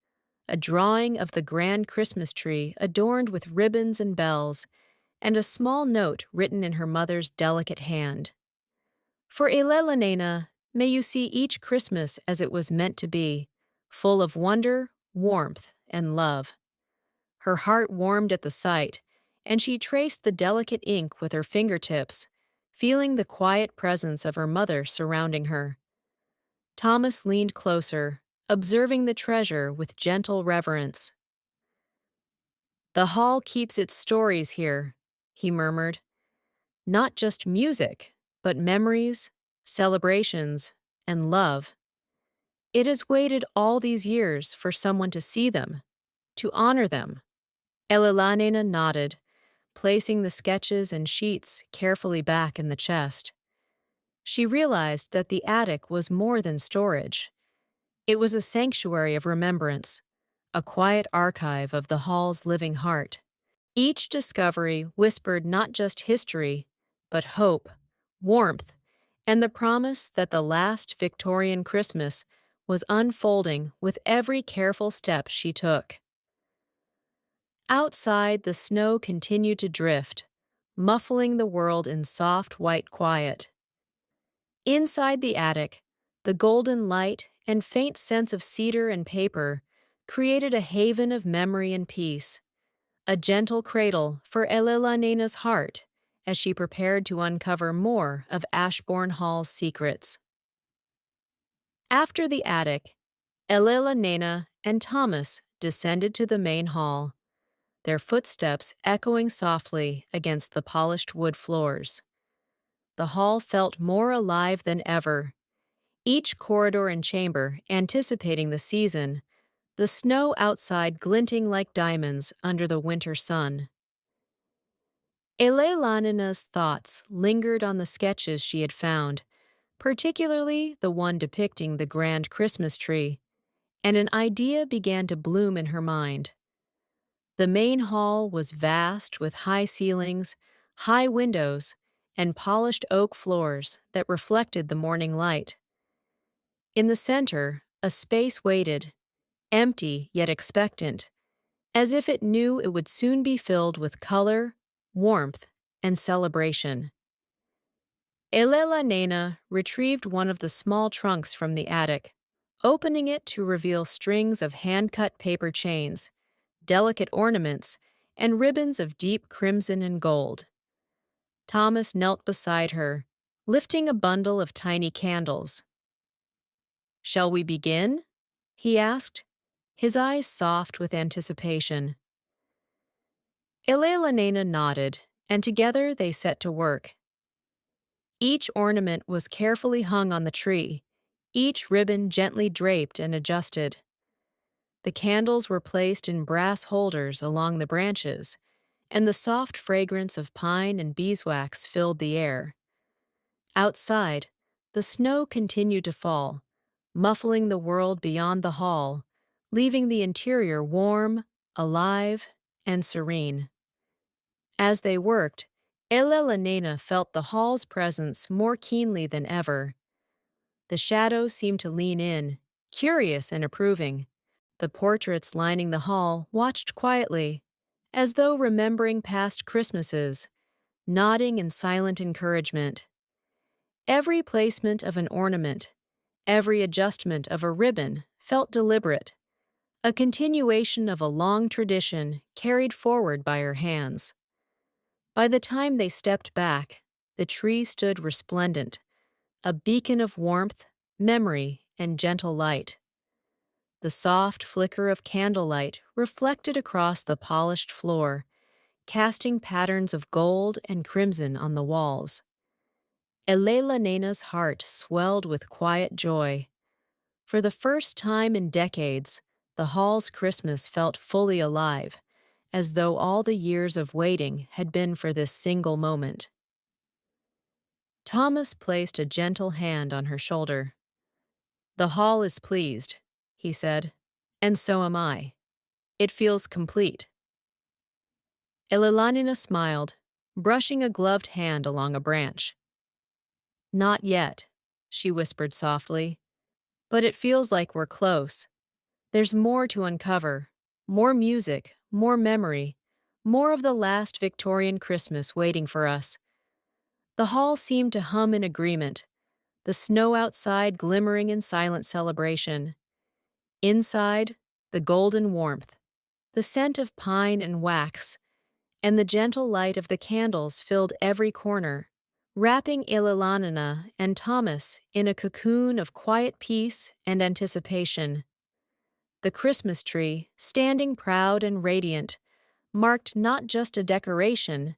a drawing of the grand Christmas tree adorned with ribbons and bells, and a small note written in her mother's delicate hand. For Elellanena, may you see each Christmas as it was meant to be, full of wonder, warmth, and love. Her heart warmed at the sight, and she traced the delicate ink with her fingertips, feeling the quiet presence of her mother surrounding her. Thomas leaned closer, observing the treasure with gentle reverence. "The hall keeps its stories here," he murmured. "Not just music, but memories, celebrations, and love. It has waited all these years for someone to see them, to honor them." Elellanena nodded, placing the sketches and sheets carefully back in the chest. She realized that the attic was more than storage. It was a sanctuary of remembrance, a quiet archive of the hall's living heart. Each discovery whispered not just history, but hope, warmth, and the promise that the last Victorian Christmas was unfolding with every careful step she took. Outside, the snow continued to drift, muffling the world in soft white quiet. Inside the attic, the golden light and faint sense of cedar and paper created a haven of memory and peace, a gentle cradle for Elellanenna's heart as she prepared to uncover more of Ashborne Hall's secrets. After the attic, Elellanena and Thomas descended to the main hall, their footsteps echoing softly against the polished wood floors. The hall felt more alive than ever, each corridor and chamber anticipating the season, the snow outside glinting like diamonds under the winter sun. Elellanenna's thoughts lingered on the sketches she had found, particularly the one depicting the grand Christmas tree, and an idea began to bloom in her mind. The main hall was vast with high ceilings, high windows, and polished oak floors that reflected the morning light. In the center, a space waited, empty yet expectant, as if it knew it would soon be filled with color, warmth, and celebration. Elellanena retrieved one of the small trunks from the attic, opening it to reveal strings of hand-cut paper chains, delicate ornaments, and ribbons of deep crimson and gold. Thomas knelt beside her, lifting a bundle of tiny candles. "Shall we begin?" he asked, his eyes soft with anticipation. Elellanena nodded, and together they set to work. Each ornament was carefully hung on the tree, each ribbon gently draped and adjusted. The candles were placed in brass holders along the branches, and the soft fragrance of pine and beeswax filled the air. Outside, the snow continued to fall, muffling the world beyond the hall, leaving the interior warm, alive, and serene. As they worked, Elellanena felt the hall's presence more keenly than ever. The shadows seemed to lean in, curious and approving. The portraits lining the hall watched quietly, as though remembering past Christmases, nodding in silent encouragement. Every placement of an ornament, every adjustment of a ribbon felt deliberate, a continuation of a long tradition carried forward by her hands. By the time they stepped back, the tree stood resplendent, a beacon of warmth, memory, and gentle light. The soft flicker of candlelight reflected across the polished floor, casting patterns of gold and crimson on the walls. Elellanenna's heart swelled with quiet joy. For the first time in decades, the hall's Christmas felt fully alive, as though all the years of waiting had been for this single moment. Thomas placed a gentle hand on her shoulder. "The hall is pleased," he said, "and so am I. It feels complete." Elellanena smiled, brushing a gloved hand along a branch. "Not yet," she whispered softly, "but it feels like we're close. There's more to uncover, more music, more memory, more of the last Victorian Christmas waiting for us." The hall seemed to hum in agreement, the snow outside glimmering in silent celebration. Inside, the golden warmth, the scent of pine and wax, and the gentle light of the candles filled every corner, wrapping Elellanena and Thomas in a cocoon of quiet peace and anticipation. The Christmas tree, standing proud and radiant, marked not just a decoration,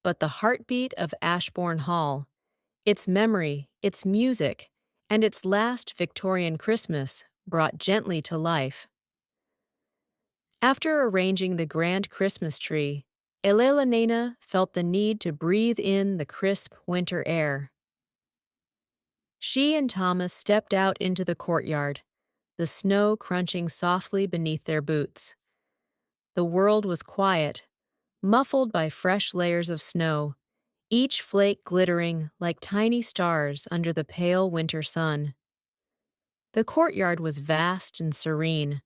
but the heartbeat of Ashborne Hall, its memory, its music, and its last Victorian Christmas brought gently to life. After arranging the grand Christmas tree, Elellanena felt the need to breathe in the crisp winter air. She and Thomas stepped out into the courtyard, the snow crunching softly beneath their boots. The world was quiet, muffled by fresh layers of snow, each flake glittering like tiny stars under the pale winter sun. The courtyard was vast and serene.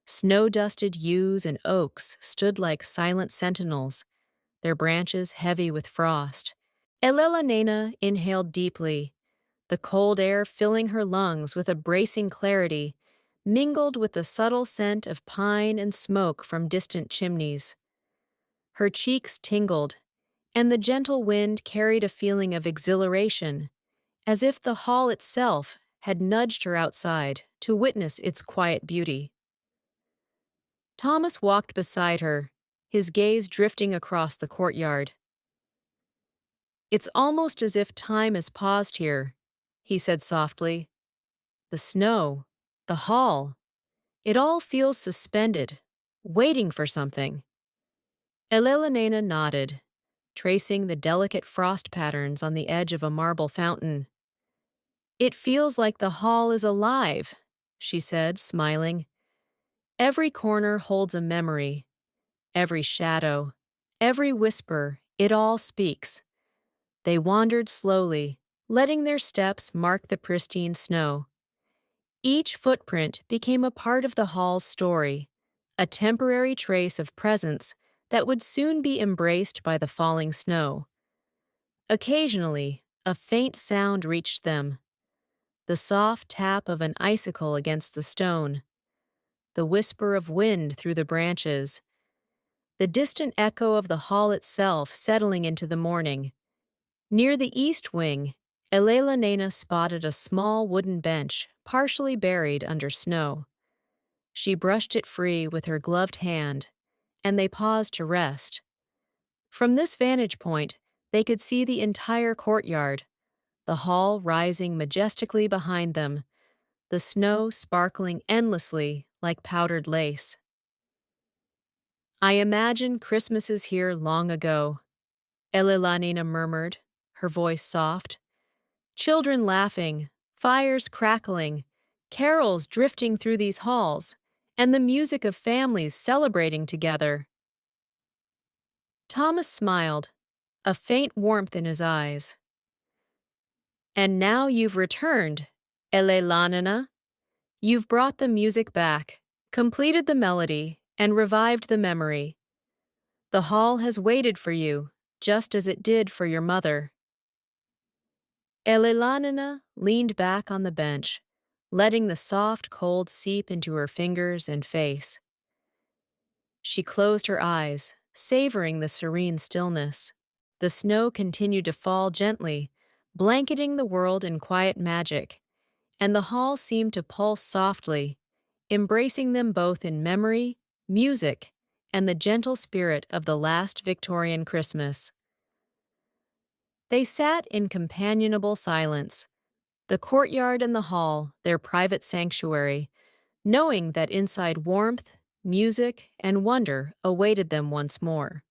Snow-dusted yews and oaks stood like silent sentinels, their branches heavy with frost. Elellanena inhaled deeply, the cold air filling her lungs with a bracing clarity, mingled with the subtle scent of pine and smoke from distant chimneys. Her cheeks tingled, and the gentle wind carried a feeling of exhilaration, as if the hall itself had nudged her outside to witness its quiet beauty. Thomas walked beside her, his gaze drifting across the courtyard. "It's almost as if time has paused here," he said softly. "The snow, the hall, it all feels suspended, waiting for something." Elellanena nodded, tracing the delicate frost patterns on the edge of a marble fountain. "It feels like the hall is alive," she said, smiling. "Every corner holds a memory. Every shadow, every whisper, it all speaks." They wandered slowly, letting their steps mark the pristine snow. Each footprint became a part of the hall's story, a temporary trace of presence that would soon be embraced by the falling snow. Occasionally, a faint sound reached them, the soft tap of an icicle against the stone, the whisper of wind through the branches, the distant echo of the hall itself settling into the morning. Near the east wing, Elellanena spotted a small wooden bench partially buried under snow. She brushed it free with her gloved hand, and they paused to rest. From this vantage point, they could see the entire courtyard, the hall rising majestically behind them, the snow sparkling endlessly like powdered lace. I imagine Christmases here long ago, Elellanena murmured, her voice soft. Children laughing, fires crackling, carols drifting through these halls, and the music of families celebrating together. Thomas smiled, a faint warmth in his eyes. And now you've returned, Elellanena. You've brought the music back, completed the melody, and revived the memory. The hall has waited for you, just as it did for your mother. Elellanena leaned back on the bench, letting the soft cold seep into her fingers and face. She closed her eyes, savoring the serene stillness. The snow continued to fall gently, blanketing the world in quiet magic, and the hall seemed to pulse softly, embracing them both in memory, music, and the gentle spirit of the last Victorian Christmas. They sat in companionable silence, the courtyard and the hall their private sanctuary, knowing that inside warmth, music, and wonder awaited them once more.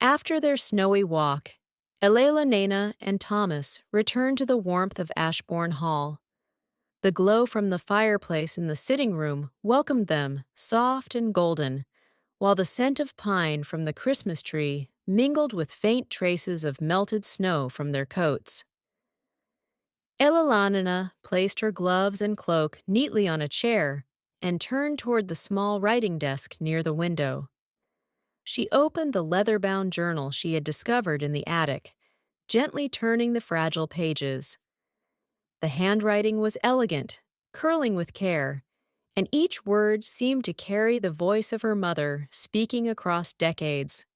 After their snowy walk, Elellanena and Thomas returned to the warmth of Ashborne Hall. The glow from the fireplace in the sitting room welcomed them, soft and golden, while the scent of pine from the Christmas tree mingled with faint traces of melted snow from their coats. Elellanena placed her gloves and cloak neatly on a chair and turned toward the small writing desk near the window. She opened the leather-bound journal she had discovered in the attic, gently turning the fragile pages. The handwriting was elegant, curling with care, and each word seemed to carry the voice of her mother speaking across decades.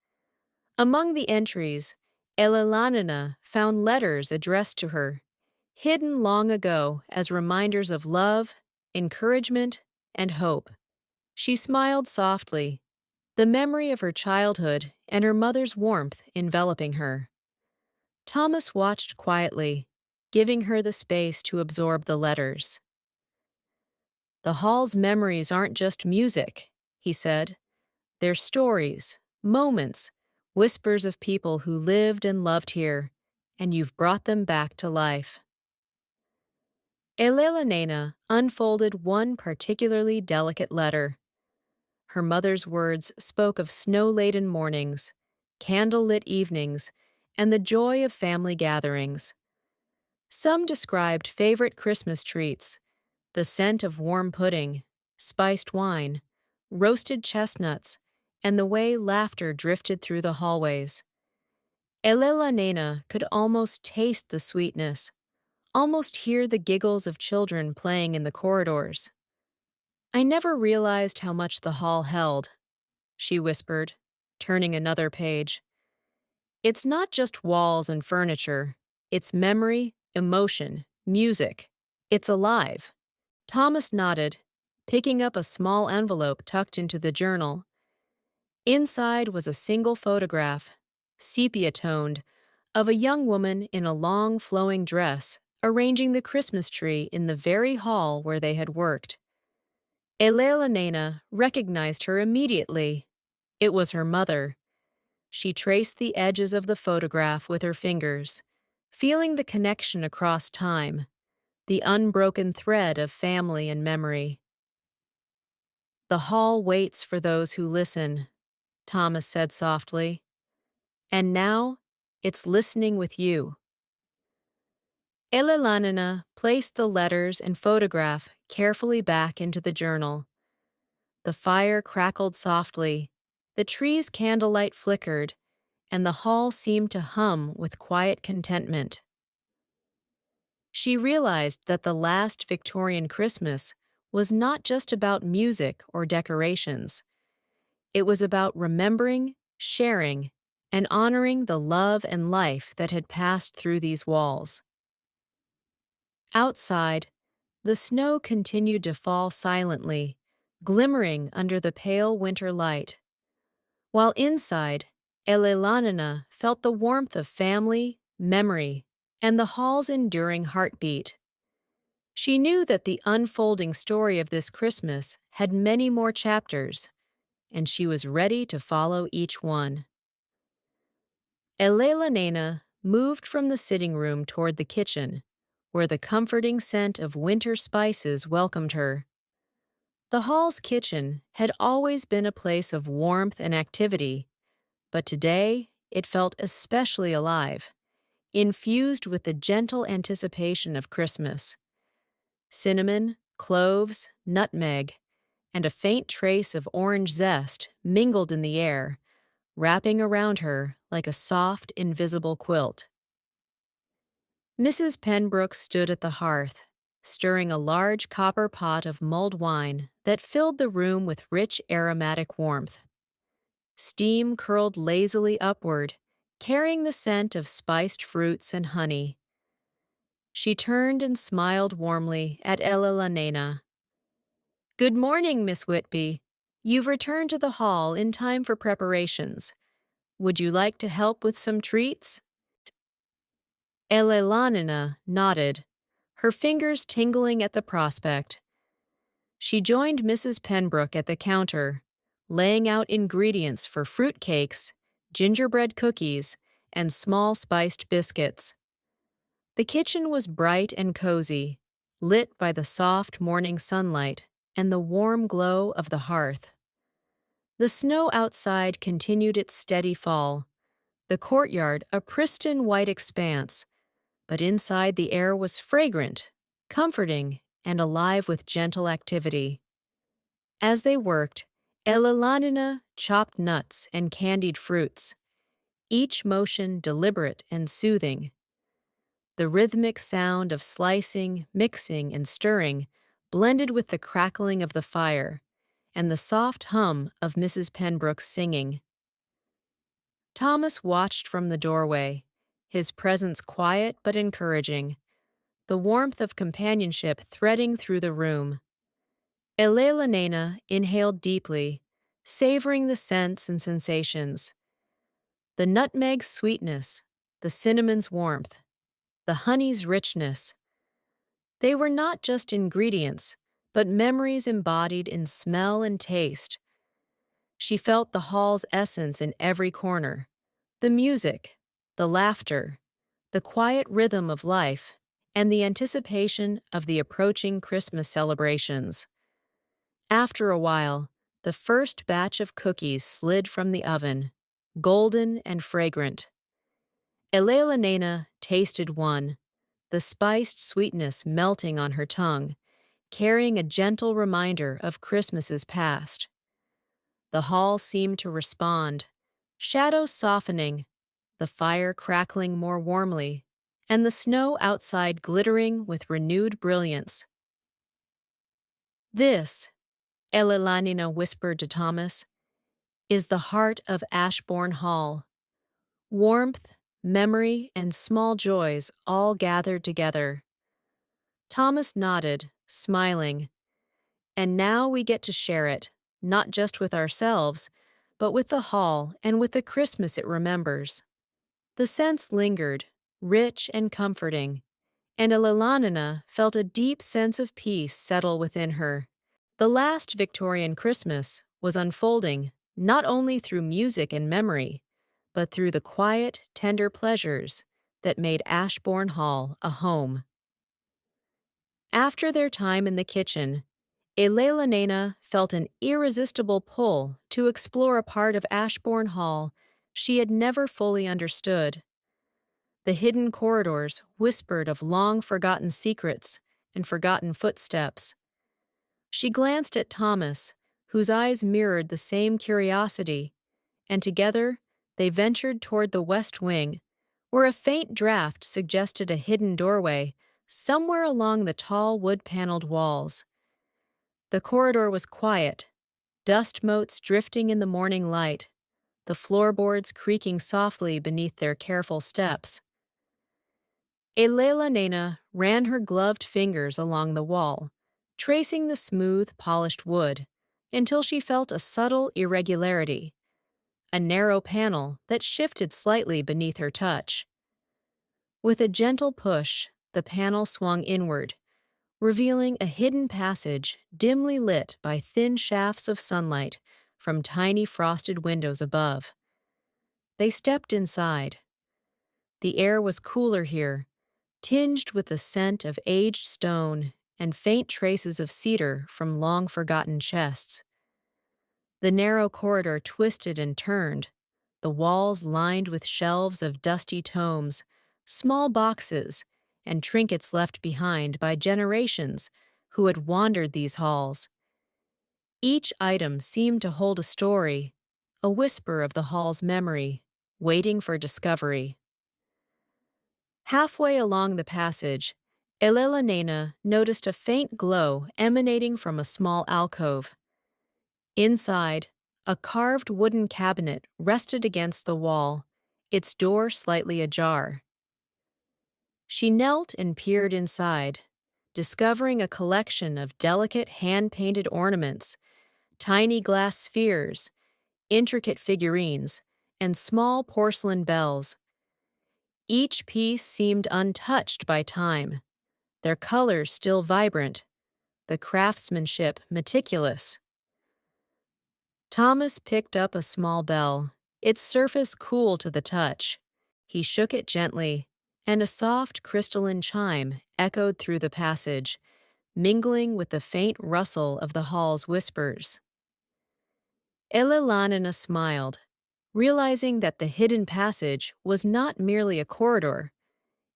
Among the entries, Elellanena found letters addressed to her, hidden long ago as reminders of love, encouragement, and hope. She smiled softly, the memory of her childhood and her mother's warmth enveloping her. Thomas watched quietly, giving her the space to absorb the letters. The hall's memories aren't just music, he said. They're stories, moments, whispers of people who lived and loved here, and you've brought them back to life. Elellanena unfolded one particularly delicate letter. Her mother's words spoke of snow-laden mornings, candle-lit evenings, and the joy of family gatherings. Some described favorite Christmas treats, the scent of warm pudding, spiced wine, roasted chestnuts, and the way laughter drifted through the hallways. Elellanena could almost taste the sweetness, almost hear the giggles of children playing in the corridors. I never realized how much the hall held, she whispered, turning another page. It's not just walls and furniture. It's memory, emotion, music. It's alive. Thomas nodded, picking up a small envelope tucked into the journal. Inside was a single photograph, sepia-toned, of a young woman in a long flowing dress arranging the Christmas tree in the very hall where they had worked. Elellanena recognized her immediately. It was her mother. She traced the edges of the photograph with her fingers, feeling the connection across time, the unbroken thread of family and memory. The hall waits for those who listen, Thomas said softly. And now, it's listening with you. Elellanena placed the letters and photograph carefully back into the journal. The fire crackled softly, the tree's candlelight flickered, and the hall seemed to hum with quiet contentment. She realized that the last Victorian Christmas was not just about music or decorations. It was about remembering, sharing, and honoring the love and life that had passed through these walls. Outside, the snow continued to fall silently, glimmering under the pale winter light, while inside, Elellanena felt the warmth of family, memory, and the hall's enduring heartbeat. She knew that the unfolding story of this Christmas had many more chapters, and she was ready to follow each one. Elellanena moved from the sitting room toward the kitchen, where the comforting scent of winter spices welcomed her. The hall's kitchen had always been a place of warmth and activity, but today it felt especially alive, infused with the gentle anticipation of Christmas. Cinnamon, cloves, nutmeg, and a faint trace of orange zest mingled in the air, wrapping around her like a soft, invisible quilt. Mrs. Penbrook stood at the hearth, stirring a large copper pot of mulled wine that filled the room with rich aromatic warmth. Steam curled lazily upward, carrying the scent of spiced fruits and honey. She turned and smiled warmly at Elellanena. "Good morning, Miss Whitby. You've returned to the hall in time for preparations. Would you like to help with some treats?" Elellanena nodded, her fingers tingling at the prospect. She joined Mrs. Penbrook at the counter, laying out ingredients for fruit cakes, gingerbread cookies, and small spiced biscuits. The kitchen was bright and cozy, lit by the soft morning sunlight and the warm glow of the hearth. The snow outside continued its steady fall, the courtyard a pristine white expanse, but inside the air was fragrant, comforting, and alive with gentle activity. As they worked, Elellanena chopped nuts and candied fruits, each motion deliberate and soothing. The rhythmic sound of slicing, mixing, and stirring blended with the crackling of the fire and the soft hum of Mrs. Penbrook's singing. Thomas watched from the doorway, his presence quiet but encouraging, the warmth of companionship threading through the room. Elellanena inhaled deeply, savoring the scents and sensations. The nutmeg's sweetness, the cinnamon's warmth, the honey's richness. They were not just ingredients, but memories embodied in smell and taste. She felt the hall's essence in every corner, the music, the laughter, the quiet rhythm of life, and the anticipation of the approaching Christmas celebrations. After a while, the first batch of cookies slid from the oven, golden and fragrant. Elellanena tasted one, the spiced sweetness melting on her tongue, carrying a gentle reminder of Christmases past. The hall seemed to respond, shadows softening, the fire crackling more warmly, and the snow outside glittering with renewed brilliance. "This," Elellanena whispered to Thomas, "is the heart of Ashborne Hall. Warmth, memory, and small joys all gathered together." Thomas nodded, smiling. "And now we get to share it, not just with ourselves, but with the hall and with the Christmas it remembers." The scents lingered, rich and comforting, and Elellanena felt a deep sense of peace settle within her. The last Victorian Christmas was unfolding not only through music and memory, but through the quiet, tender pleasures that made Ashborne Hall a home. After their time in the kitchen, Elellanena felt an irresistible pull to explore a part of Ashborne Hall she had never fully understood. The hidden corridors whispered of long-forgotten secrets and forgotten footsteps. She glanced at Thomas, whose eyes mirrored the same curiosity, and together they ventured toward the west wing, where a faint draft suggested a hidden doorway somewhere along the tall wood-paneled walls. The corridor was quiet, dust motes drifting in the morning light, the floorboards creaking softly beneath their careful steps. Elellanena ran her gloved fingers along the wall, tracing the smooth, polished wood, until she felt a subtle irregularity, a narrow panel that shifted slightly beneath her touch. With a gentle push, the panel swung inward, revealing a hidden passage dimly lit by thin shafts of sunlight from tiny frosted windows above. They stepped inside. The air was cooler here, tinged with the scent of aged stone and faint traces of cedar from long-forgotten chests. The narrow corridor twisted and turned, the walls lined with shelves of dusty tomes, small boxes, and trinkets left behind by generations who had wandered these halls. Each item seemed to hold a story, a whisper of the hall's memory, waiting for discovery. Halfway along the passage, Elellanena noticed a faint glow emanating from a small alcove. Inside, a carved wooden cabinet rested against the wall, its door slightly ajar. She knelt and peered inside, discovering a collection of delicate hand-painted ornaments, tiny glass spheres, intricate figurines, and small porcelain bells. Each piece seemed untouched by time, their colors still vibrant, the craftsmanship meticulous. Thomas picked up a small bell, its surface cool to the touch. He shook it gently, and a soft crystalline chime echoed through the passage, mingling with the faint rustle of the hall's whispers. Elellanena smiled, realizing that the hidden passage was not merely a corridor.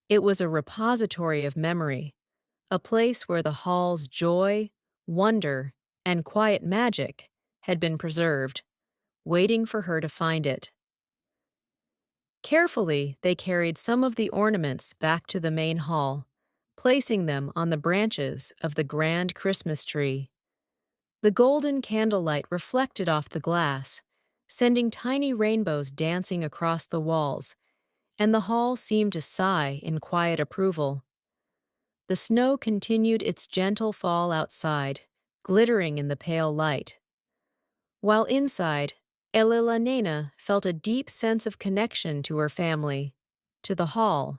It was a repository of memory, a place where the hall's joy, wonder, and quiet magic had been preserved, waiting for her to find it. Carefully, they carried some of the ornaments back to the main hall, placing them on the branches of the grand Christmas tree. The golden candlelight reflected off the glass, sending tiny rainbows dancing across the walls, and the hall seemed to sigh in quiet approval. The snow continued its gentle fall outside, glittering in the pale light. While inside, Elellanena felt a deep sense of connection to her family, to the hall,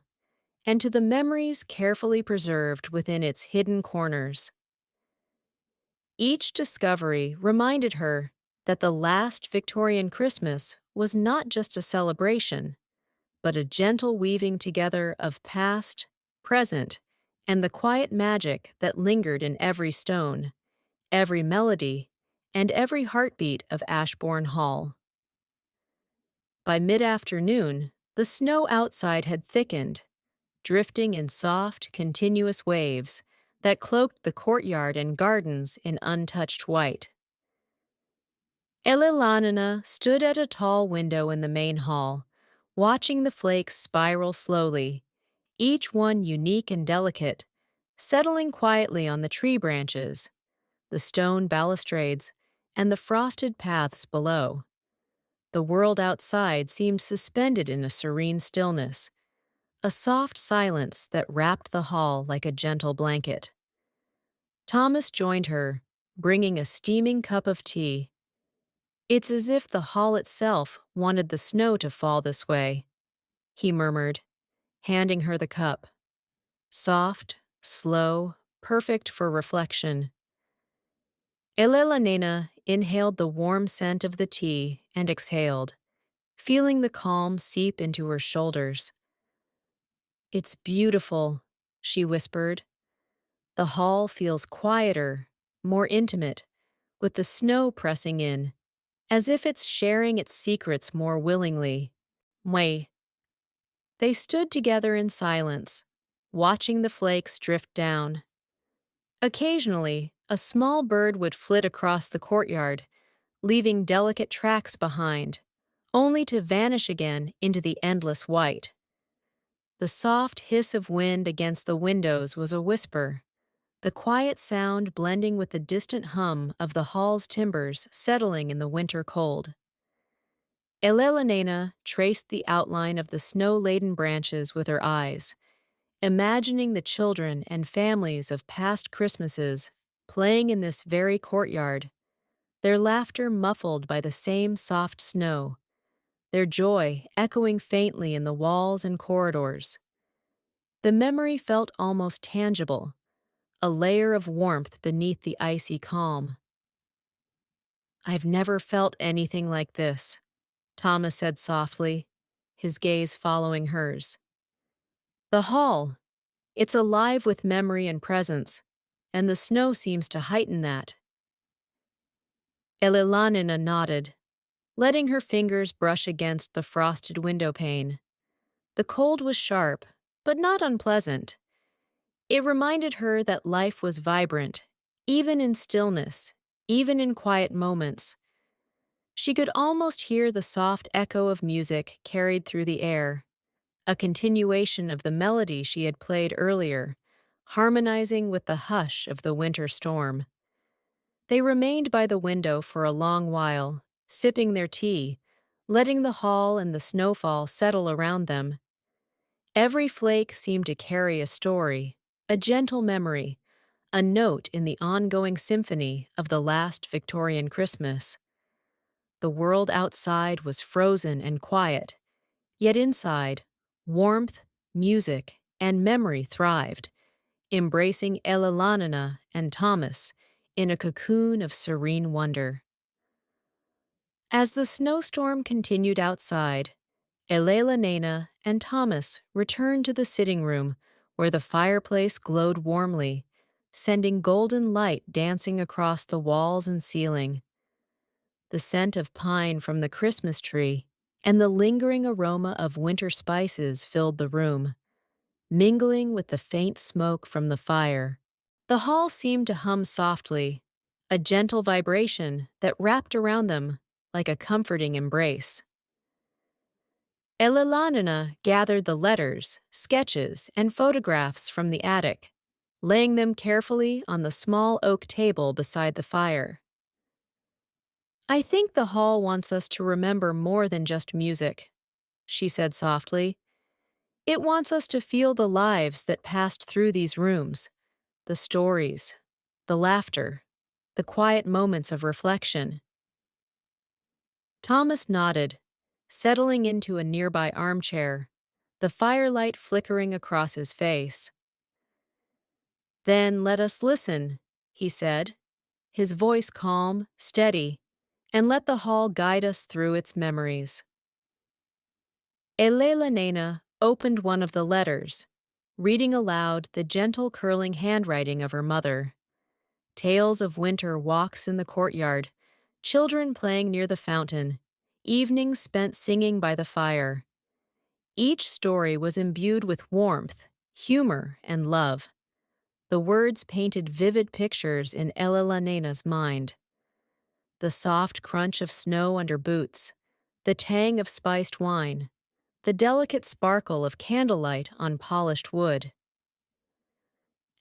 and to the memories carefully preserved within its hidden corners. Each discovery reminded her that the last Victorian Christmas was not just a celebration, but a gentle weaving together of past, present, and the quiet magic that lingered in every stone, every melody, and every heartbeat of Ashborne Hall. By mid-afternoon, the snow outside had thickened, drifting in soft, continuous waves that cloaked the courtyard and gardens in untouched white. Elellanena stood at a tall window in the main hall, watching the flakes spiral slowly, each one unique and delicate, settling quietly on the tree branches, the stone balustrades, and the frosted paths below. The world outside seemed suspended in a serene stillness, a soft silence that wrapped the hall like a gentle blanket. Thomas joined her, bringing a steaming cup of tea. "It's as if the hall itself wanted the snow to fall this way," he murmured, handing her the cup. Soft, slow, perfect for reflection. Elellanena inhaled the warm scent of the tea and exhaled, feeling the calm seep into her shoulders. "It's beautiful," she whispered. "The hall feels quieter, more intimate, with the snow pressing in, as if it's sharing its secrets more willingly." Mwah. They stood together in silence, watching the flakes drift down. Occasionally, a small bird would flit across the courtyard, leaving delicate tracks behind, only to vanish again into the endless white. The soft hiss of wind against the windows was a whisper, the quiet sound blending with the distant hum of the hall's timbers settling in the winter cold. Elellanena traced the outline of the snow-laden branches with her eyes, imagining the children and families of past Christmases playing in this very courtyard, their laughter muffled by the same soft snow, their joy echoing faintly in the walls and corridors. The memory felt almost tangible, a layer of warmth beneath the icy calm. "I've never felt anything like this," Thomas said softly, his gaze following hers. "The hall, it's alive with memory and presence, and the snow seems to heighten that." Elellanena nodded, letting her fingers brush against the frosted window pane. The cold was sharp, but not unpleasant. It reminded her that life was vibrant, even in stillness, even in quiet moments. She could almost hear the soft echo of music carried through the air, a continuation of the melody she had played earlier, harmonizing with the hush of the winter storm. They remained by the window for a long while, sipping their tea, letting the hall and the snowfall settle around them. Every flake seemed to carry a story, a gentle memory, a note in the ongoing symphony of the last Victorian Christmas. The world outside was frozen and quiet, yet inside, warmth, music, and memory thrived, embracing Elellanena and Thomas in a cocoon of serene wonder. As the snowstorm continued outside, Elellanena and Thomas returned to the sitting room where the fireplace glowed warmly, sending golden light dancing across the walls and ceiling. The scent of pine from the Christmas tree and the lingering aroma of winter spices filled the room, mingling with the faint smoke from the fire. The hall seemed to hum softly, a gentle vibration that wrapped around them like a comforting embrace. Elellanena gathered the letters, sketches, and photographs from the attic, laying them carefully on the small oak table beside the fire. "I think the hall wants us to remember more than just music," she said softly. "It wants us to feel the lives that passed through these rooms, the stories, the laughter, the quiet moments of reflection." Thomas nodded, settling into a nearby armchair, the firelight flickering across his face. "Then let us listen," he said, his voice calm, steady, "and let the hall guide us through its memories." Elellanena opened one of the letters, reading aloud the gentle curling handwriting of her mother. Tales of winter walks in the courtyard, children playing near the fountain, evenings spent singing by the fire. Each story was imbued with warmth, humor, and love. The words painted vivid pictures in Elellanenna's mind. The soft crunch of snow under boots, the tang of spiced wine, the delicate sparkle of candlelight on polished wood.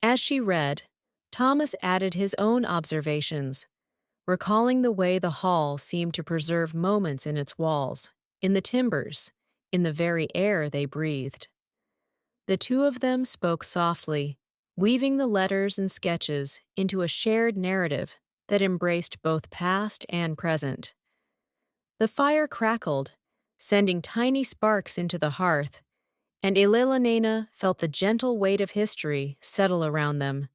As she read, Thomas added his own observations, recalling the way the hall seemed to preserve moments in its walls, in the timbers, in the very air they breathed. The two of them spoke softly, weaving the letters and sketches into a shared narrative that embraced both past and present. The fire crackled, sending tiny sparks into the hearth, and Elellanena felt the gentle weight of history settle around them.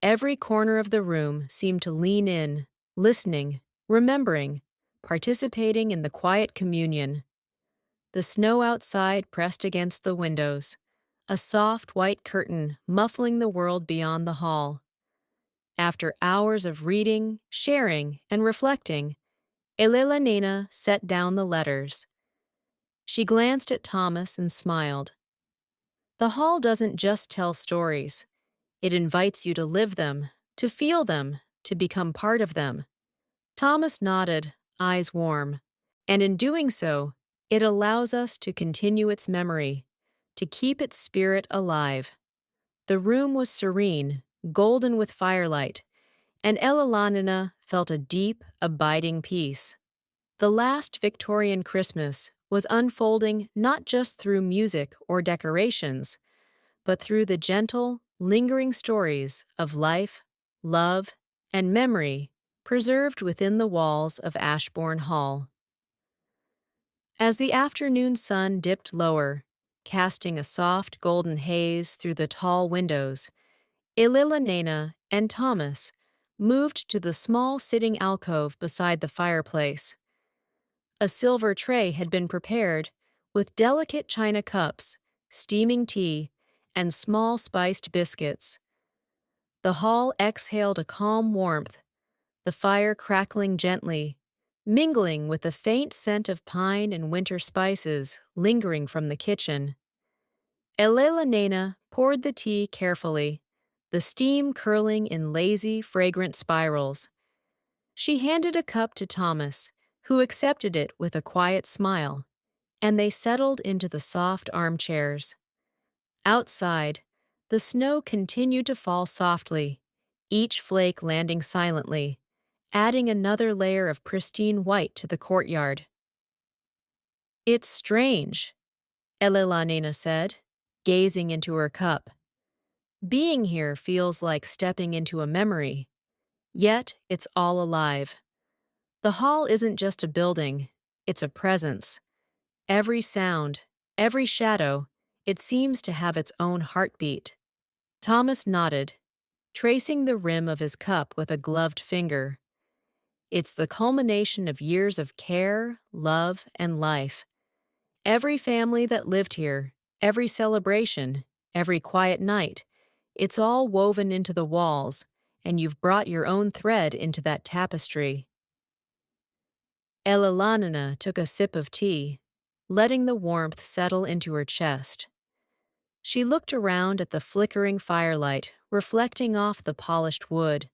Every corner of the room seemed to lean in, listening, remembering, participating in the quiet communion. The snow outside pressed against the windows, a soft white curtain muffling the world beyond the hall. After hours of reading, sharing, and reflecting, Elellanena set down the letters. She glanced at Thomas and smiled. "The hall doesn't just tell stories. It invites you to live them, to feel them, to become part of them." Thomas nodded, eyes warm. "And in doing so, it allows us to continue its memory, to keep its spirit alive." The room was serene, golden with firelight, and Elellanena felt a deep, abiding peace. The last Victorian Christmas was unfolding not just through music or decorations, but through the gentle, lingering stories of life, love, and memory preserved within the walls of Ashborne Hall. As the afternoon sun dipped lower, casting a soft golden haze through the tall windows, Elellanena and Thomas moved to the small sitting alcove beside the fireplace. A silver tray had been prepared, with delicate china cups, steaming tea, and small spiced biscuits. The hall exhaled a calm warmth, the fire crackling gently, mingling with the faint scent of pine and winter spices lingering from the kitchen. Elellanena poured the tea carefully, the steam curling in lazy, fragrant spirals. She handed a cup to Thomas, who accepted it with a quiet smile, and they settled into the soft armchairs. Outside, the snow continued to fall softly, each flake landing silently, adding another layer of pristine white to the courtyard. "It's strange," Elellanena said, gazing into her cup. "Being here feels like stepping into a memory, yet it's all alive. The hall isn't just a building, it's a presence. Every sound, every shadow, it seems to have its own heartbeat." Thomas nodded, tracing the rim of his cup with a gloved finger. "It's the culmination of years of care, love, and life. Every family that lived here, every celebration, every quiet night, it's all woven into the walls, and you've brought your own thread into that tapestry." Elellanena took a sip of tea, letting the warmth settle into her chest. She looked around at the flickering firelight reflecting off the polished wood,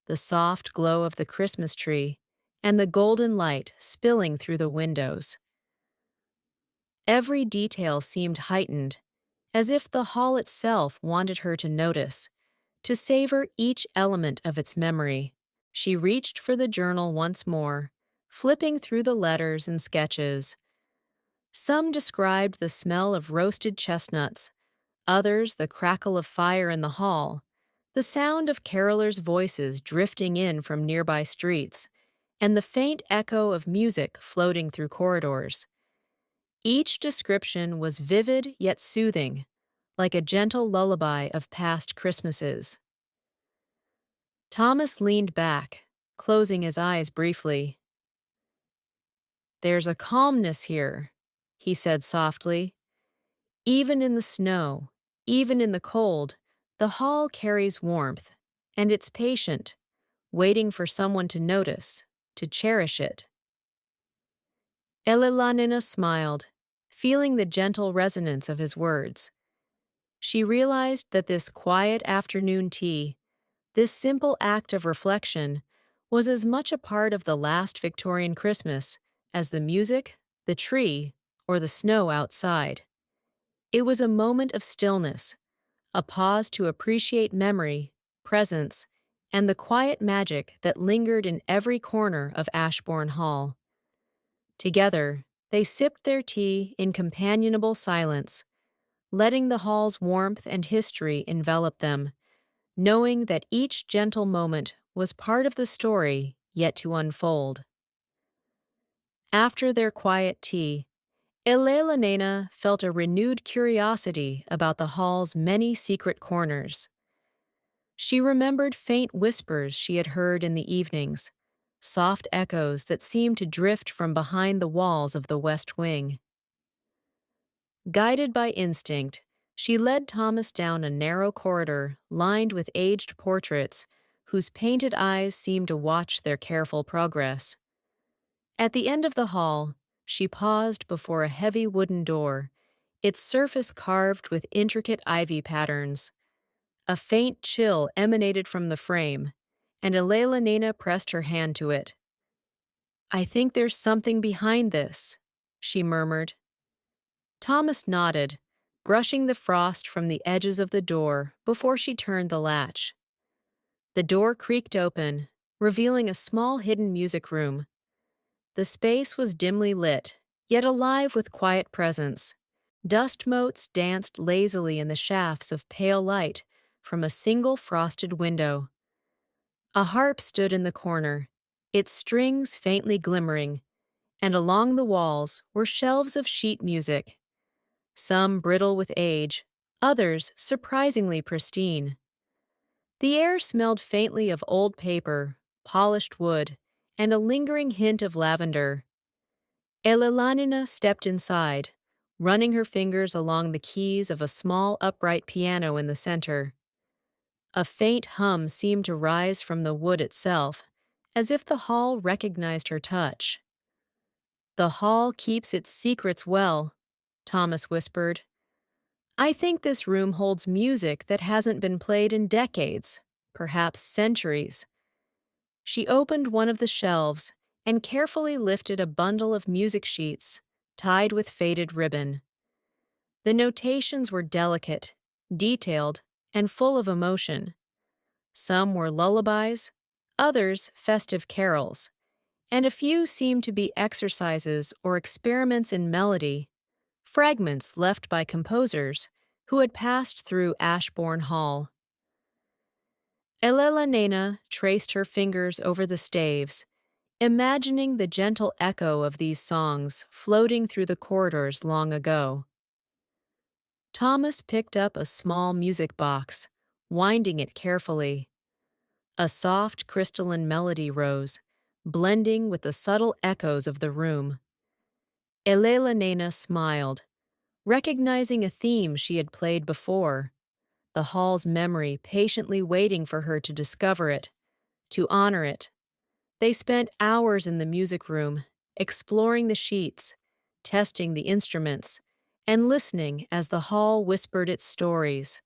the soft glow of the Christmas tree, and the golden light spilling through the windows. Every detail seemed heightened, as if the hall itself wanted her to notice, to savor each element of its memory. She reached for the journal once more, flipping through the letters and sketches. Some described the smell of roasted chestnuts, others the crackle of fire in the hall, the sound of carolers' voices drifting in from nearby streets, and the faint echo of music floating through corridors. Each description was vivid yet soothing, like a gentle lullaby of past Christmases. Thomas leaned back, closing his eyes briefly. "There's a calmness here," he said softly. "Even in the snow, even in the cold, the hall carries warmth, and it's patient, waiting for someone to notice, to cherish it." Elellanena smiled, feeling the gentle resonance of his words. She realized that this quiet afternoon tea, this simple act of reflection, was as much a part of the last Victorian Christmas as the music, the tree, or the snow outside. It was a moment of stillness, a pause to appreciate memory, presence, and the quiet magic that lingered in every corner of Ashborne Hall. Together, they sipped their tea in companionable silence, letting the hall's warmth and history envelop them, knowing that each gentle moment was part of the story yet to unfold. After their quiet tea, Elellanena felt a renewed curiosity about the hall's many secret corners. She remembered faint whispers she had heard in the evenings, soft echoes that seemed to drift from behind the walls of the West Wing. Guided by instinct, she led Thomas down a narrow corridor lined with aged portraits whose painted eyes seemed to watch their careful progress. At the end of the hall, she paused before a heavy wooden door, its surface carved with intricate ivy patterns. A faint chill emanated from the frame, and Elellanena pressed her hand to it. "I think there's something behind this," she murmured. Thomas nodded, brushing the frost from the edges of the door before she turned the latch. The door creaked open, revealing a small hidden music room. The space was dimly lit, yet alive with quiet presence. Dust motes danced lazily in the shafts of pale light from a single frosted window. A harp stood in the corner, its strings faintly glimmering, and along the walls were shelves of sheet music, some brittle with age, others surprisingly pristine. The air smelled faintly of old paper, polished wood, and a lingering hint of lavender. Elellanena stepped inside, running her fingers along the keys of a small upright piano in the center. A faint hum seemed to rise from the wood itself, as if the hall recognized her touch. "The hall keeps its secrets well," Thomas whispered. "I think this room holds music that hasn't been played in decades, perhaps centuries." She opened one of the shelves and carefully lifted a bundle of music sheets, tied with faded ribbon. The notations were delicate, detailed, and full of emotion. Some were lullabies, others festive carols, and a few seemed to be exercises or experiments in melody, fragments left by composers who had passed through Ashborne Hall. Elellanena traced her fingers over the staves, imagining the gentle echo of these songs floating through the corridors long ago. Thomas picked up a small music box, winding it carefully. A soft crystalline melody rose, blending with the subtle echoes of the room. Elellanena smiled, recognizing a theme she had played before, the hall's memory patiently waiting for her to discover it, to honor it. They spent hours in the music room, exploring the sheets, testing the instruments, and listening as the hall whispered its stories.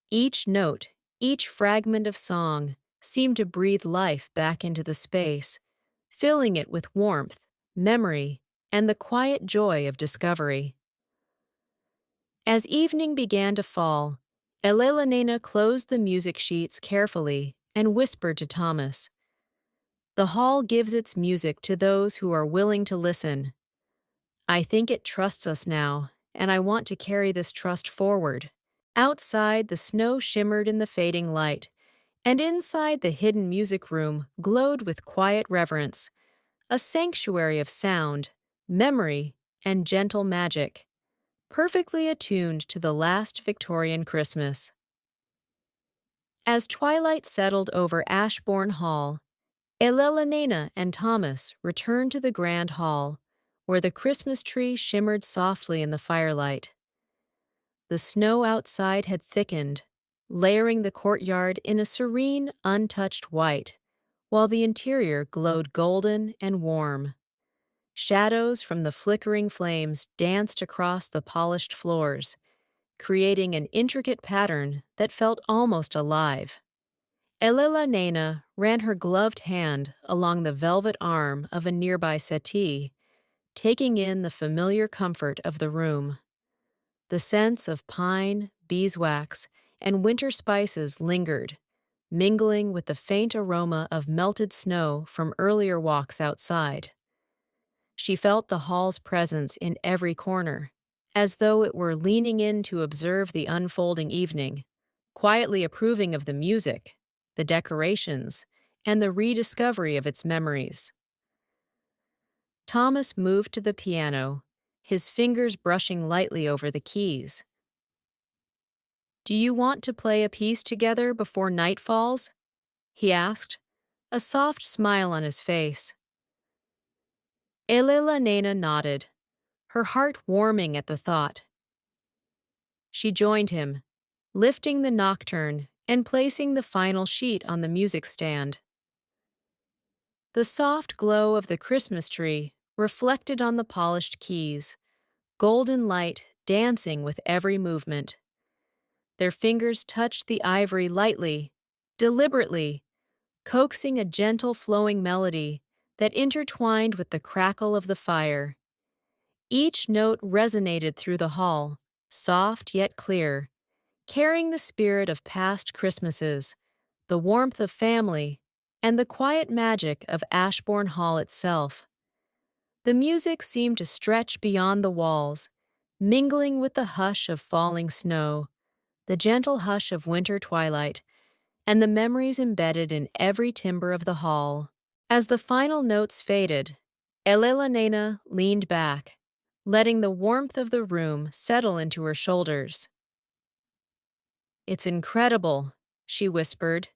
Each note, each fragment of song, seemed to breathe life back into the space, filling it with warmth, memory, and the quiet joy of discovery. As evening began to fall, Elellanena closed the music sheets carefully and whispered to Thomas, "The hall gives its music to those who are willing to listen. I think it trusts us now, and I want to carry this trust forward." Outside, the snow shimmered in the fading light, and inside the hidden music room glowed with quiet reverence, a sanctuary of sound, memory, and gentle magic, perfectly attuned to the last Victorian Christmas. As twilight settled over Ashborne Hall, Elellanena and Thomas returned to the grand hall, where the Christmas tree shimmered softly in the firelight. The snow outside had thickened, layering the courtyard in a serene, untouched white, while the interior glowed golden and warm. Shadows from the flickering flames danced across the polished floors, creating an intricate pattern that felt almost alive. Elellanena ran her gloved hand along the velvet arm of a nearby settee, taking in the familiar comfort of the room. The scents of pine, beeswax, and winter spices lingered, mingling with the faint aroma of melted snow from earlier walks outside. She felt the hall's presence in every corner, as though it were leaning in to observe the unfolding evening, quietly approving of the music, the decorations, and the rediscovery of its memories. Thomas moved to the piano, his fingers brushing lightly over the keys. "Do you want to play a piece together before night falls?" he asked, a soft smile on his face. Elellanena nodded, her heart warming at the thought. She joined him, lifting the nocturne and placing the final sheet on the music stand. The soft glow of the Christmas tree reflected on the polished keys, golden light dancing with every movement. Their fingers touched the ivory lightly, deliberately, coaxing a gentle flowing melody that intertwined with the crackle of the fire. Each note resonated through the hall, soft yet clear, carrying the spirit of past Christmases, the warmth of family, and the quiet magic of Ashborne Hall itself. The music seemed to stretch beyond the walls, mingling with the hush of falling snow, the gentle hush of winter twilight, and the memories embedded in every timber of the hall. As the final notes faded, Elellanena leaned back, letting the warmth of the room settle into her shoulders. "It's incredible," she whispered.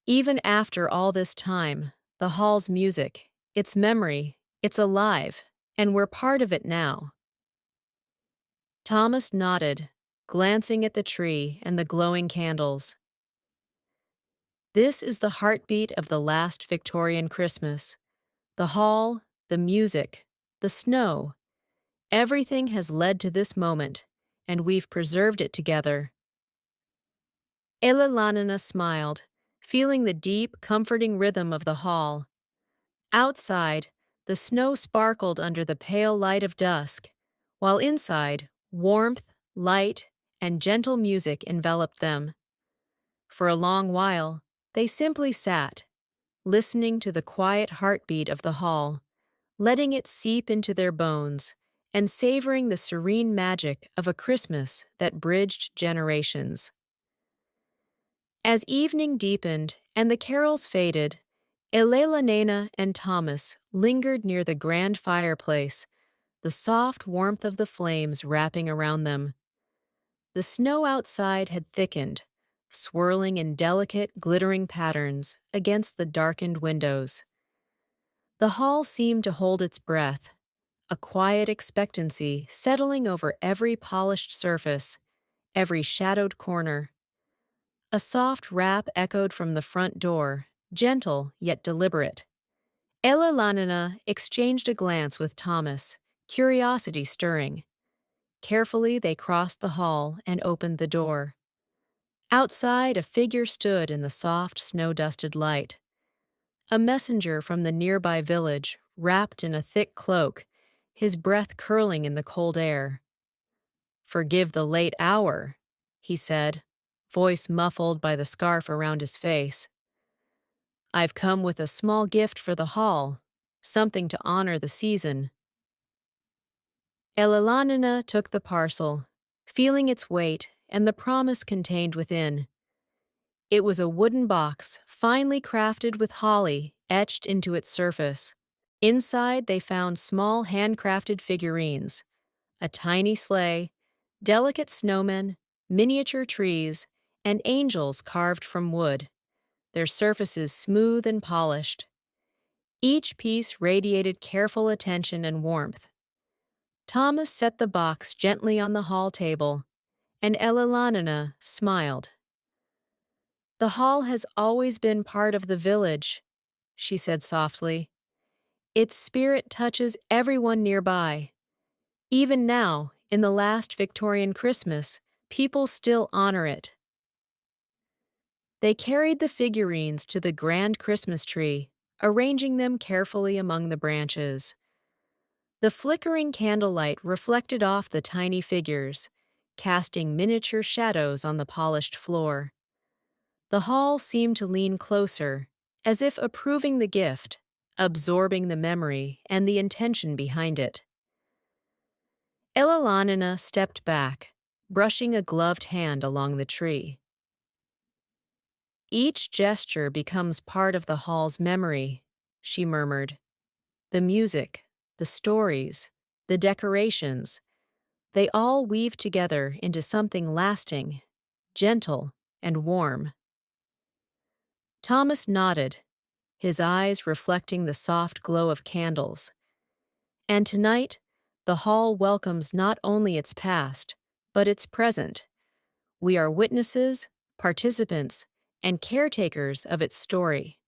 Even after all this time, the hall's music, its memory, it's alive, and we're part of it now. Thomas nodded, glancing at the tree and the glowing candles. This is the heartbeat of the last Victorian Christmas. The hall, the music, the snow, everything has led to this moment, and we've preserved it together. Elellanena smiled, feeling the deep, comforting rhythm of the hall. Outside, the snow sparkled under the pale light of dusk, while inside, warmth, light, and gentle music enveloped them. For a long while, they simply sat, listening to the quiet heartbeat of the hall, letting it seep into their bones, and savoring the serene magic of a Christmas that bridged generations. As evening deepened and the carols faded, Elellanena and Thomas lingered near the grand fireplace, the soft warmth of the flames wrapping around them. The snow outside had thickened, swirling in delicate, glittering patterns against the darkened windows. The hall seemed to hold its breath, a quiet expectancy settling over every polished surface, every shadowed corner. A soft rap echoed from the front door, gentle yet deliberate. Elellanena exchanged a glance with Thomas, curiosity stirring. Carefully they crossed the hall and opened the door. Outside, a figure stood in the soft, snow-dusted light. A messenger from the nearby village, wrapped in a thick cloak, his breath curling in the cold air. "Forgive the late hour," he said, voice muffled by the scarf around his face. "I've come with a small gift for the hall, something to honor the season." Elellanena took the parcel, feeling its weight and the promise contained within. It was a wooden box, finely crafted with holly etched into its surface. Inside they found small handcrafted figurines, a tiny sleigh, delicate snowmen, miniature trees, and angels carved from wood, their surfaces smooth and polished. Each piece radiated careful attention and warmth. Thomas set the box gently on the hall table, and Elellanena smiled. "The hall has always been part of the village," she said softly. "Its spirit touches everyone nearby. Even now, in the last Victorian Christmas, people still honor it." They carried the figurines to the grand Christmas tree, arranging them carefully among the branches. The flickering candlelight reflected off the tiny figures, casting miniature shadows on the polished floor. The hall seemed to lean closer, as if approving the gift, absorbing the memory and the intention behind it. Elellanena stepped back, brushing a gloved hand along the tree. "Each gesture becomes part of the hall's memory," she murmured. "The music, the stories, the decorations, they all weave together into something lasting, gentle, and warm." Thomas nodded, his eyes reflecting the soft glow of candles. And tonight, the hall welcomes not only its past, but its present. We are witnesses, participants, and caretakers of its story.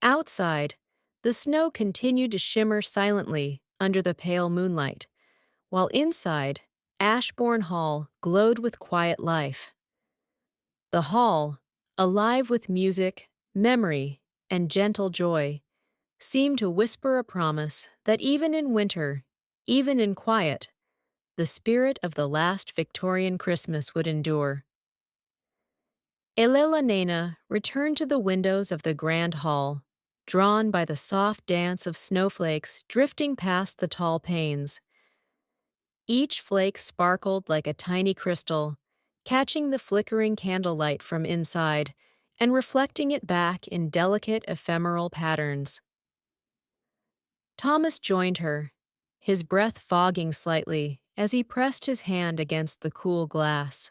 Outside, the snow continued to shimmer silently under the pale moonlight, while inside, Ashborne Hall glowed with quiet life. The hall, alive with music, memory, and gentle joy, seemed to whisper a promise that even in winter, even in quiet, the spirit of the last Victorian Christmas would endure. Elellanena returned to the windows of the grand hall, drawn by the soft dance of snowflakes drifting past the tall panes. Each flake sparkled like a tiny crystal, catching the flickering candlelight from inside and reflecting it back in delicate ephemeral patterns. Thomas joined her, his breath fogging slightly as he pressed his hand against the cool glass.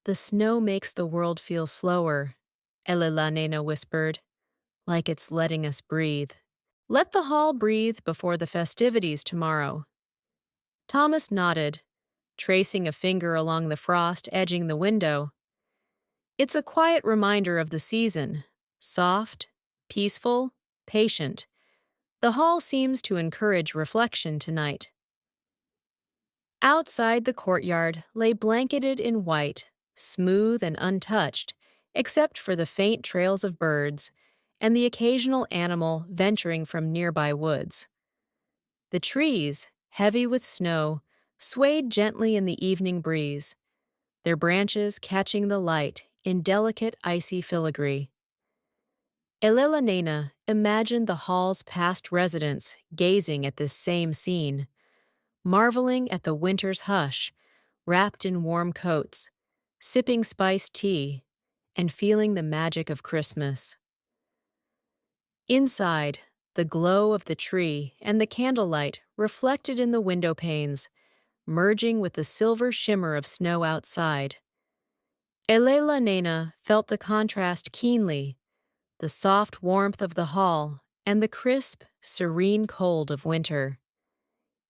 The snow makes the world feel slower, Elellanena whispered, like it's letting us breathe. Let the hall breathe before the festivities tomorrow. Thomas nodded, tracing a finger along the frost edging the window. It's a quiet reminder of the season, soft, peaceful, patient. The hall seems to encourage reflection tonight. Outside the courtyard lay blanketed in white, smooth and untouched, except for the faint trails of birds and the occasional animal venturing from nearby woods. The trees, heavy with snow, swayed gently in the evening breeze, their branches catching the light in delicate icy filigree. Elellanena imagined the hall's past residents gazing at this same scene, marveling at the winter's hush, wrapped in warm coats, sipping spiced tea, and feeling the magic of Christmas. Inside, the glow of the tree and the candlelight reflected in the window panes, merging with the silver shimmer of snow outside. Elellanena felt the contrast keenly, the soft warmth of the hall and the crisp, serene cold of winter.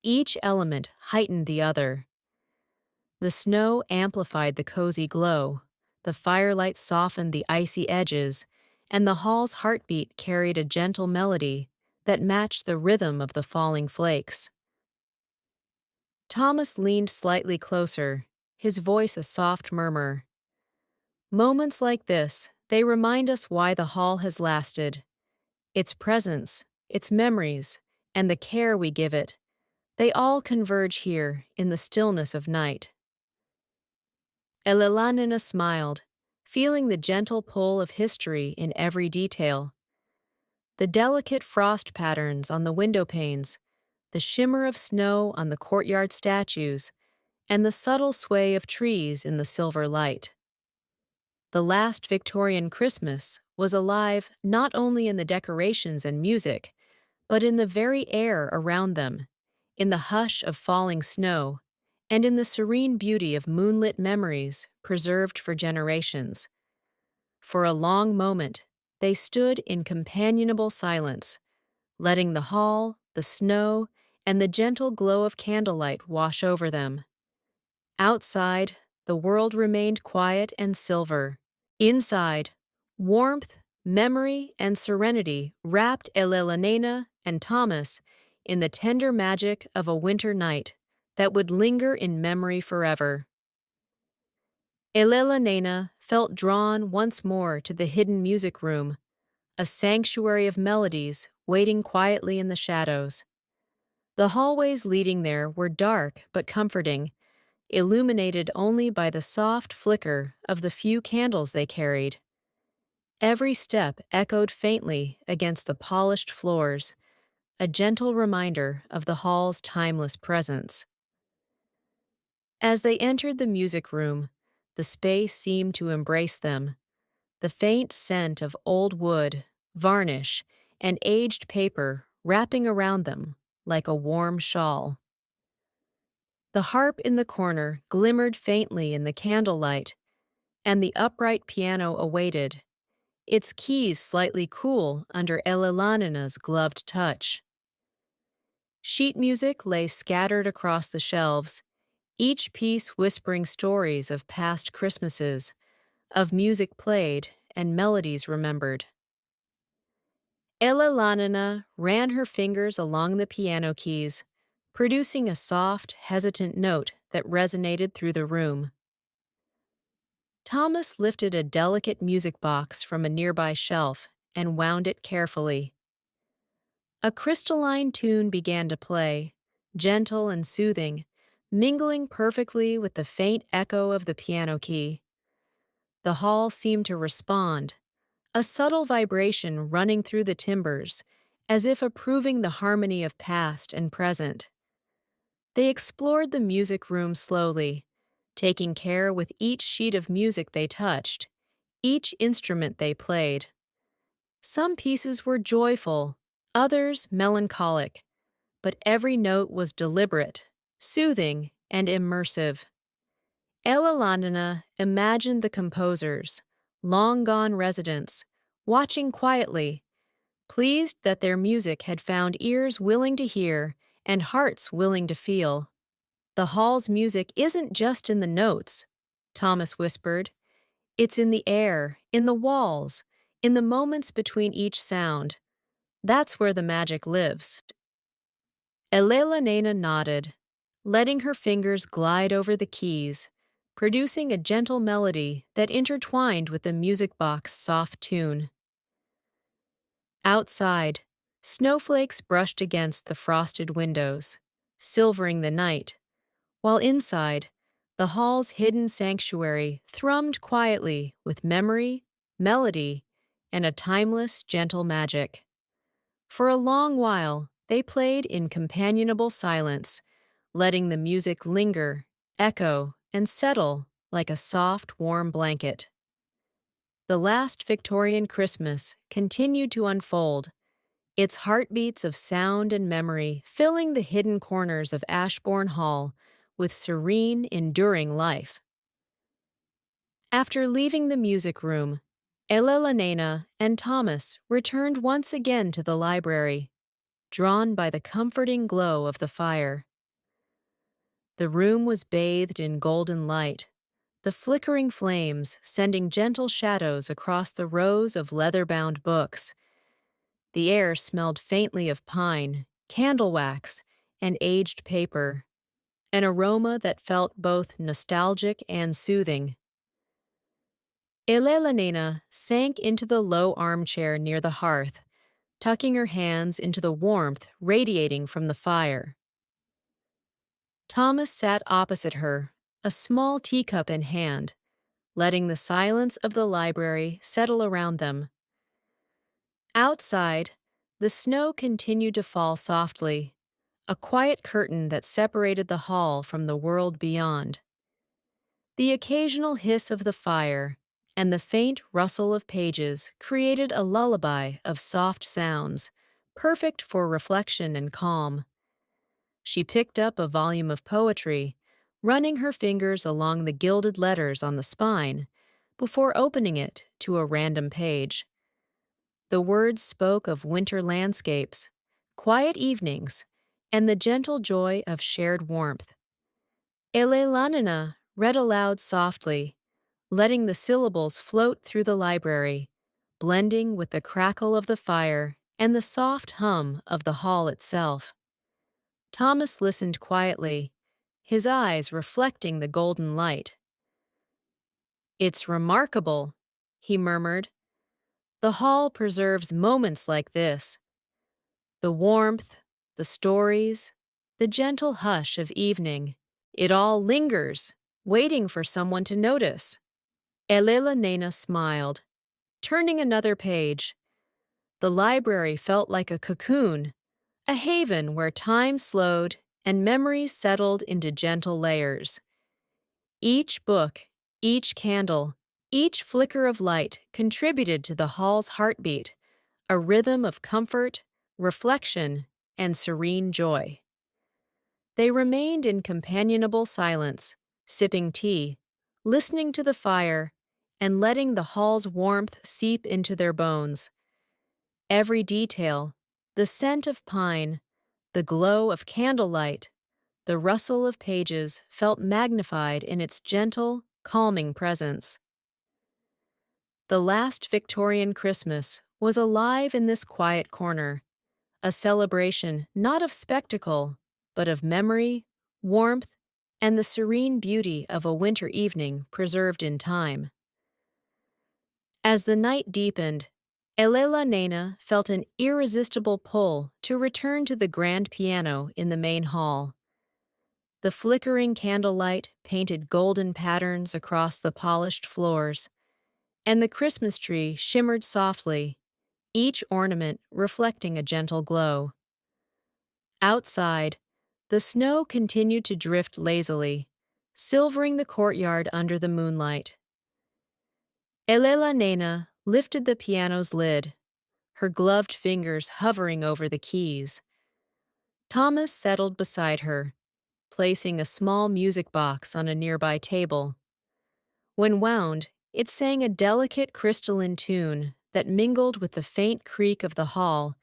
Each element heightened the other. The snow amplified the cozy glow, the firelight softened the icy edges, and the hall's heartbeat carried a gentle melody that matched the rhythm of the falling flakes. Thomas leaned slightly closer, his voice a soft murmur. Moments like this, they remind us why the hall has lasted. Its presence, its memories, and the care we give it, they all converge here in the stillness of night. Elellanena smiled, feeling the gentle pull of history in every detail. The delicate frost patterns on the window panes, the shimmer of snow on the courtyard statues, and the subtle sway of trees in the silver light. The last Victorian Christmas was alive not only in the decorations and music, but in the very air around them, in the hush of falling snow, and in the serene beauty of moonlit memories preserved for generations. For a long moment, they stood in companionable silence, letting the hall, the snow, and the gentle glow of candlelight wash over them. Outside, the world remained quiet and silver. Inside, warmth, memory, and serenity wrapped Elellanena and Thomas in the tender magic of a winter night that would linger in memory forever. Elellanena felt drawn once more to the hidden music room, a sanctuary of melodies waiting quietly in the shadows. The hallways leading there were dark but comforting, illuminated only by the soft flicker of the few candles they carried. Every step echoed faintly against the polished floors, a gentle reminder of the hall's timeless presence. As they entered the music room, the space seemed to embrace them, the faint scent of old wood, varnish, and aged paper wrapping around them like a warm shawl. The harp in the corner glimmered faintly in the candlelight, and the upright piano awaited, its keys slightly cool under Elellanenna's gloved touch. Sheet music lay scattered across the shelves, each piece whispering stories of past Christmases, of music played and melodies remembered. Elellanena ran her fingers along the piano keys, producing a soft, hesitant note that resonated through the room. Thomas lifted a delicate music box from a nearby shelf and wound it carefully. A crystalline tune began to play, gentle and soothing, mingling perfectly with the faint echo of the piano key. The hall seemed to respond, a subtle vibration running through the timbers, as if approving the harmony of past and present. They explored the music room slowly, taking care with each sheet of music they touched, each instrument they played. Some pieces were joyful, others melancholic, but every note was deliberate, soothing, and immersive. Elellanena imagined the composers, long-gone residents, watching quietly, pleased that their music had found ears willing to hear and hearts willing to feel. "The hall's music isn't just in the notes," Thomas whispered. "It's in the air, in the walls, in the moments between each sound. That's where the magic lives." Elellanena nodded, letting her fingers glide over the keys, producing a gentle melody that intertwined with the music box's soft tune. Outside, snowflakes brushed against the frosted windows, silvering the night, while inside, the hall's hidden sanctuary thrummed quietly with memory, melody, and a timeless, gentle magic. For a long while, they played in companionable silence, letting the music linger, echo, and settle like a soft, warm blanket. The last Victorian Christmas continued to unfold, its heartbeats of sound and memory filling the hidden corners of Ashborne Hall with serene, enduring life. After leaving the music room, Elellanena and Thomas returned once again to the library, drawn by the comforting glow of the fire. The room was bathed in golden light, the flickering flames sending gentle shadows across the rows of leather-bound books. The air smelled faintly of pine, candle wax, and aged paper, an aroma that felt both nostalgic and soothing. Elellanena sank into the low armchair near the hearth, tucking her hands into the warmth radiating from the fire. Thomas sat opposite her, a small teacup in hand, letting the silence of the library settle around them. Outside, the snow continued to fall softly, a quiet curtain that separated the hall from the world beyond. The occasional hiss of the fire and the faint rustle of pages created a lullaby of soft sounds, perfect for reflection and calm. She picked up a volume of poetry, running her fingers along the gilded letters on the spine, before opening it to a random page. The words spoke of winter landscapes, quiet evenings, and the gentle joy of shared warmth. Elellanena read aloud softly, letting the syllables float through the library, blending with the crackle of the fire and the soft hum of the hall itself. Thomas listened quietly, his eyes reflecting the golden light. "It's remarkable," he murmured. "The hall preserves moments like this. The warmth, the stories, the gentle hush of evening. It all lingers, waiting for someone to notice." Elellanena smiled, turning another page. The library felt like a cocoon, a haven where time slowed and memories settled into gentle layers. Each book, each candle, each flicker of light contributed to the hall's heartbeat, a rhythm of comfort, reflection, and serene joy. They remained in companionable silence, sipping tea, listening to the fire, and letting the hall's warmth seep into their bones. Every detail, the scent of pine, the glow of candlelight, the rustle of pages felt magnified in its gentle, calming presence. The last Victorian Christmas was alive in this quiet corner, a celebration not of spectacle, but of memory, warmth, and the serene beauty of a winter evening preserved in time. As the night deepened, Elellanena felt an irresistible pull to return to the grand piano in the main hall. The flickering candlelight painted golden patterns across the polished floors, and the Christmas tree shimmered softly, each ornament reflecting a gentle glow. Outside, the snow continued to drift lazily, silvering the courtyard under the moonlight. Elellanena lifted the piano's lid, her gloved fingers hovering over the keys. Thomas settled beside her, placing a small music box on a nearby table. When wound, it sang a delicate crystalline tune that mingled with the faint creak of the hall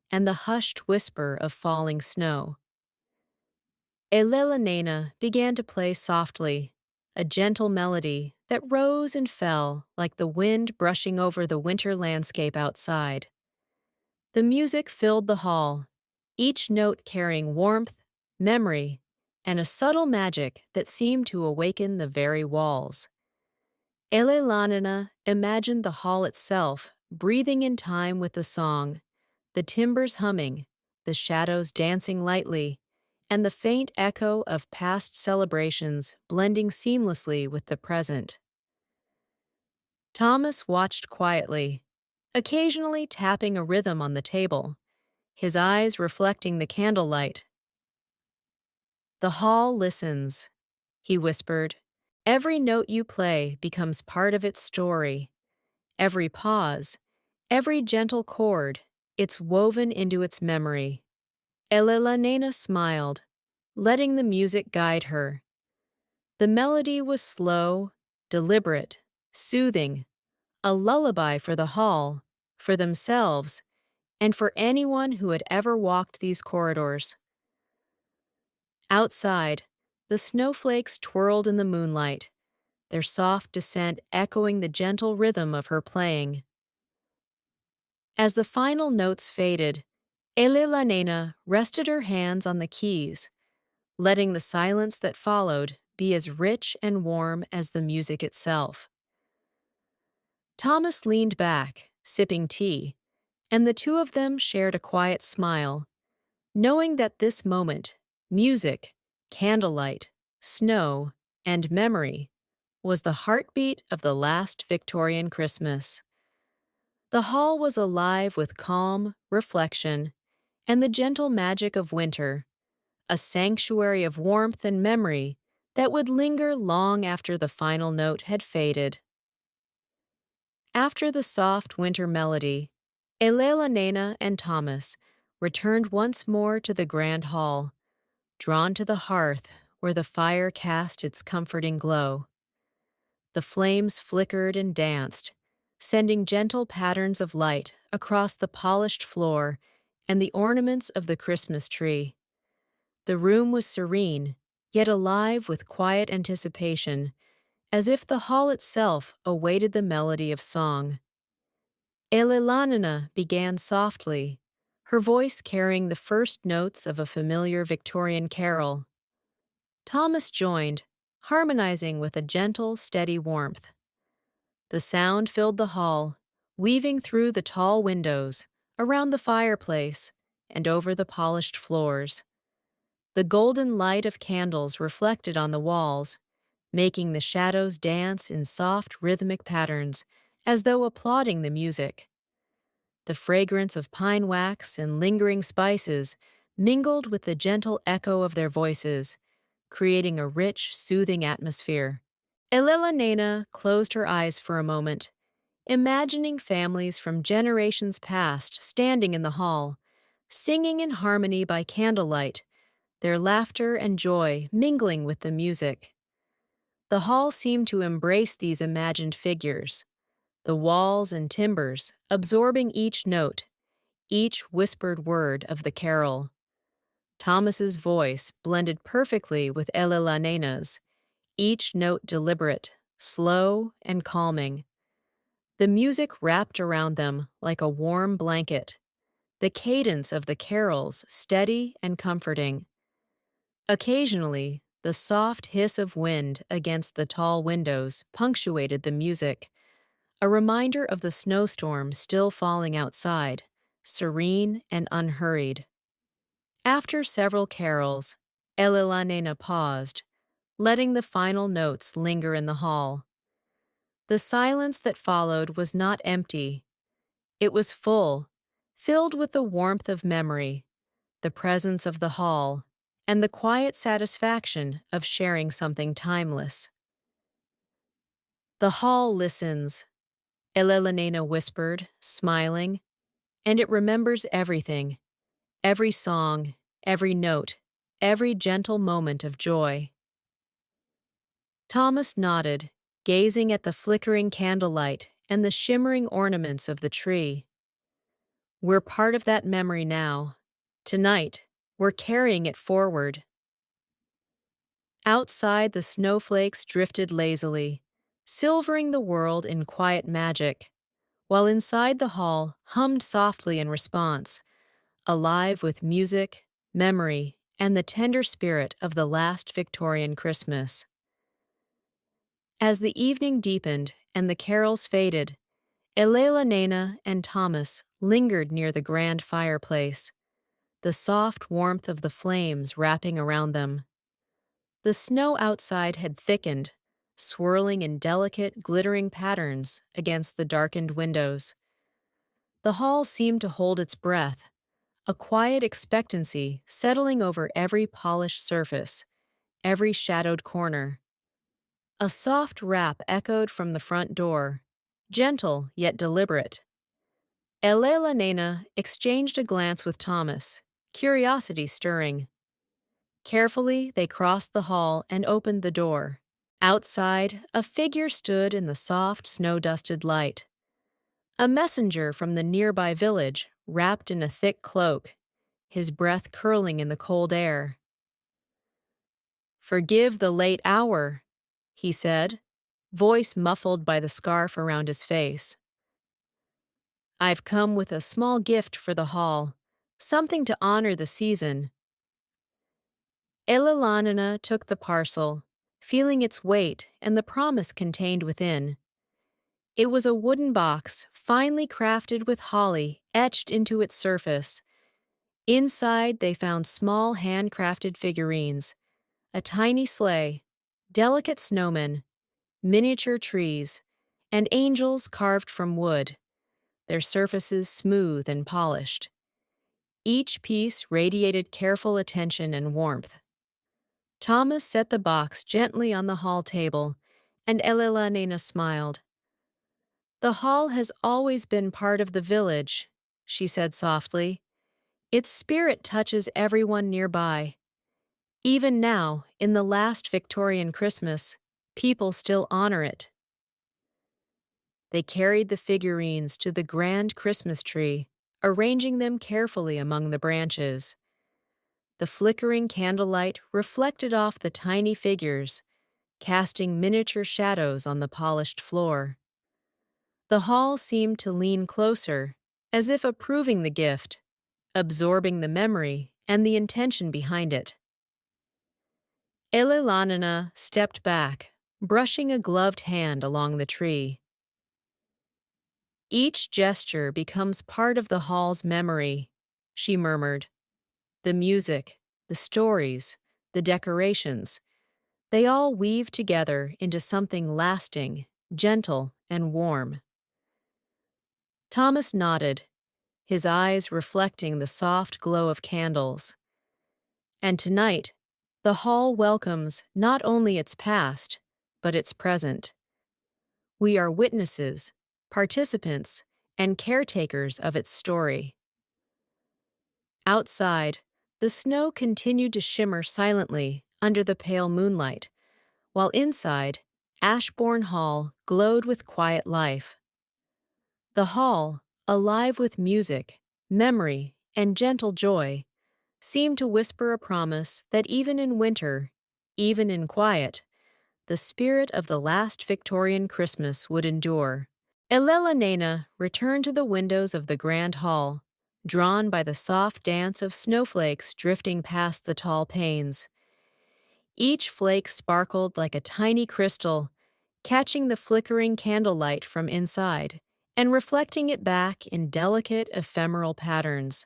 and the hushed whisper of falling snow. Elellanena began to play softly, a gentle melody that rose and fell like the wind brushing over the winter landscape outside. The music filled the hall, each note carrying warmth, memory, and a subtle magic that seemed to awaken the very walls. Elellanena imagined the hall itself breathing in time with the song, the timbers humming, the shadows dancing lightly, and the faint echo of past celebrations blending seamlessly with the present. Thomas watched quietly, occasionally tapping a rhythm on the table, his eyes reflecting the candlelight. "The hall listens," he whispered. "Every note you play becomes part of its story. Every pause, every gentle chord, it's woven into its memory." Elellanena smiled, letting the music guide her. The melody was slow, deliberate, soothing, a lullaby for the hall, for themselves, and for anyone who had ever walked these corridors. Outside, the snowflakes twirled in the moonlight, their soft descent echoing the gentle rhythm of her playing. As the final notes faded, Elellanena rested her hands on the keys, letting the silence that followed be as rich and warm as the music itself. Thomas leaned back, sipping tea, and the two of them shared a quiet smile, knowing that this moment, music, candlelight, snow, and memory, was the heartbeat of the last Victorian Christmas. The hall was alive with calm, reflection, and the gentle magic of winter, a sanctuary of warmth and memory that would linger long after the final note had faded. After the soft winter melody, Elellanena and Thomas returned once more to the grand hall, drawn to the hearth where the fire cast its comforting glow. The flames flickered and danced, sending gentle patterns of light across the polished floor and the ornaments of the Christmas tree. The room was serene, yet alive with quiet anticipation, as if the hall itself awaited the melody of song. Elellanena began softly, her voice carrying the first notes of a familiar Victorian carol. Thomas joined, harmonizing with a gentle, steady warmth. The sound filled the hall, weaving through the tall windows, around the fireplace, and over the polished floors. The golden light of candles reflected on the walls, making the shadows dance in soft rhythmic patterns as though applauding the music. The fragrance of pine wax and lingering spices mingled with the gentle echo of their voices, creating a rich, soothing atmosphere. Elellanena closed her eyes for a moment, imagining families from generations past standing in the hall, singing in harmony by candlelight, their laughter and joy mingling with the music. The hall seemed to embrace these imagined figures, the walls and timbers absorbing each note, each whispered word of the carol. Thomas's voice blended perfectly with Elellanenna's, each note deliberate, slow, and calming. The music wrapped around them like a warm blanket, the cadence of the carols steady and comforting. Occasionally, the soft hiss of wind against the tall windows punctuated the music, a reminder of the snowstorm still falling outside, serene and unhurried. After several carols, Elellanena paused, letting the final notes linger in the hall. The silence that followed was not empty. It was full, filled with the warmth of memory, the presence of the hall, and the quiet satisfaction of sharing something timeless. "The hall listens," Elellanena whispered, smiling, "and it remembers everything, every song, every note, every gentle moment of joy. Thomas nodded, gazing at the flickering candlelight and the shimmering ornaments of the tree. We're part of that memory now. Tonight, we're carrying it forward. Outside, the snowflakes drifted lazily, silvering the world in quiet magic, while inside the hall hummed softly in response, alive with music, memory, and the tender spirit of the last Victorian Christmas. As the evening deepened and the carols faded, Elellanena and Thomas lingered near the grand fireplace, the soft warmth of the flames wrapping around them. The snow outside had thickened, swirling in delicate, glittering patterns against the darkened windows. The hall seemed to hold its breath, a quiet expectancy settling over every polished surface, every shadowed corner. A soft rap echoed from the front door, gentle yet deliberate. Elellanena exchanged a glance with Thomas, curiosity stirring. Carefully, they crossed the hall and opened the door. Outside, a figure stood in the soft, snow-dusted light. A messenger from the nearby village, wrapped in a thick cloak, his breath curling in the cold air. "Forgive the late hour," he said, voice muffled by the scarf around his face. "I've come with a small gift for the hall, something to honor the season." Elellanena took the parcel, feeling its weight and the promise contained within. It was a wooden box, finely crafted with holly etched into its surface. Inside, they found small handcrafted figurines, a tiny sleigh, delicate snowmen, miniature trees, and angels carved from wood, their surfaces smooth and polished. Each piece radiated careful attention and warmth. Thomas set the box gently on the hall table, and Elellanena smiled. "The hall has always been part of the village," she said softly. "Its spirit touches everyone nearby. Even now, in the last Victorian Christmas, people still honor it." They carried the figurines to the grand Christmas tree, arranging them carefully among the branches. The flickering candlelight reflected off the tiny figures, casting miniature shadows on the polished floor. The hall seemed to lean closer, as if approving the gift, absorbing the memory and the intention behind it. Elellanena stepped back, brushing a gloved hand along the tree. "Each gesture becomes part of the hall's memory," she murmured. "The music, the stories, the decorations, they all weave together into something lasting, gentle, and warm." Thomas nodded, his eyes reflecting the soft glow of candles. And tonight, the hall welcomes not only its past, but its present. We are witnesses, participants, and caretakers of its story. Outside, the snow continued to shimmer silently under the pale moonlight, while inside, Ashborne Hall glowed with quiet life. The hall, alive with music, memory, and gentle joy, seemed to whisper a promise that even in winter, even in quiet, the spirit of the last Victorian Christmas would endure. Elellanena returned to the windows of the grand hall, drawn by the soft dance of snowflakes drifting past the tall panes. Each flake sparkled like a tiny crystal, catching the flickering candlelight from inside and reflecting it back in delicate, ephemeral patterns.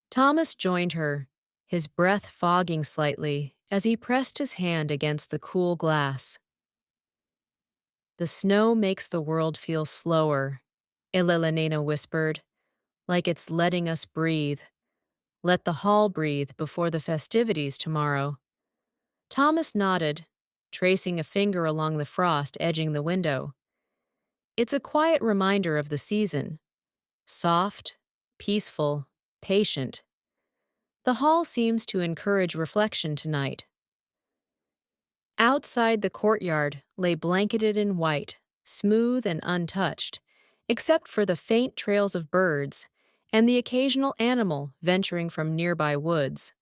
Thomas joined her, his breath fogging slightly as he pressed his hand against the cool glass. "The snow makes the world feel slower," Elellanena whispered, "like it's letting us breathe. Let the hall breathe before the festivities tomorrow." Thomas nodded, tracing a finger along the frost edging the window. "It's a quiet reminder of the season. Soft, peaceful, patient." The hall seems to encourage reflection tonight. Outside the courtyard lay blanketed in white, smooth and untouched, except for the faint trails of birds and the occasional animal venturing from nearby woods.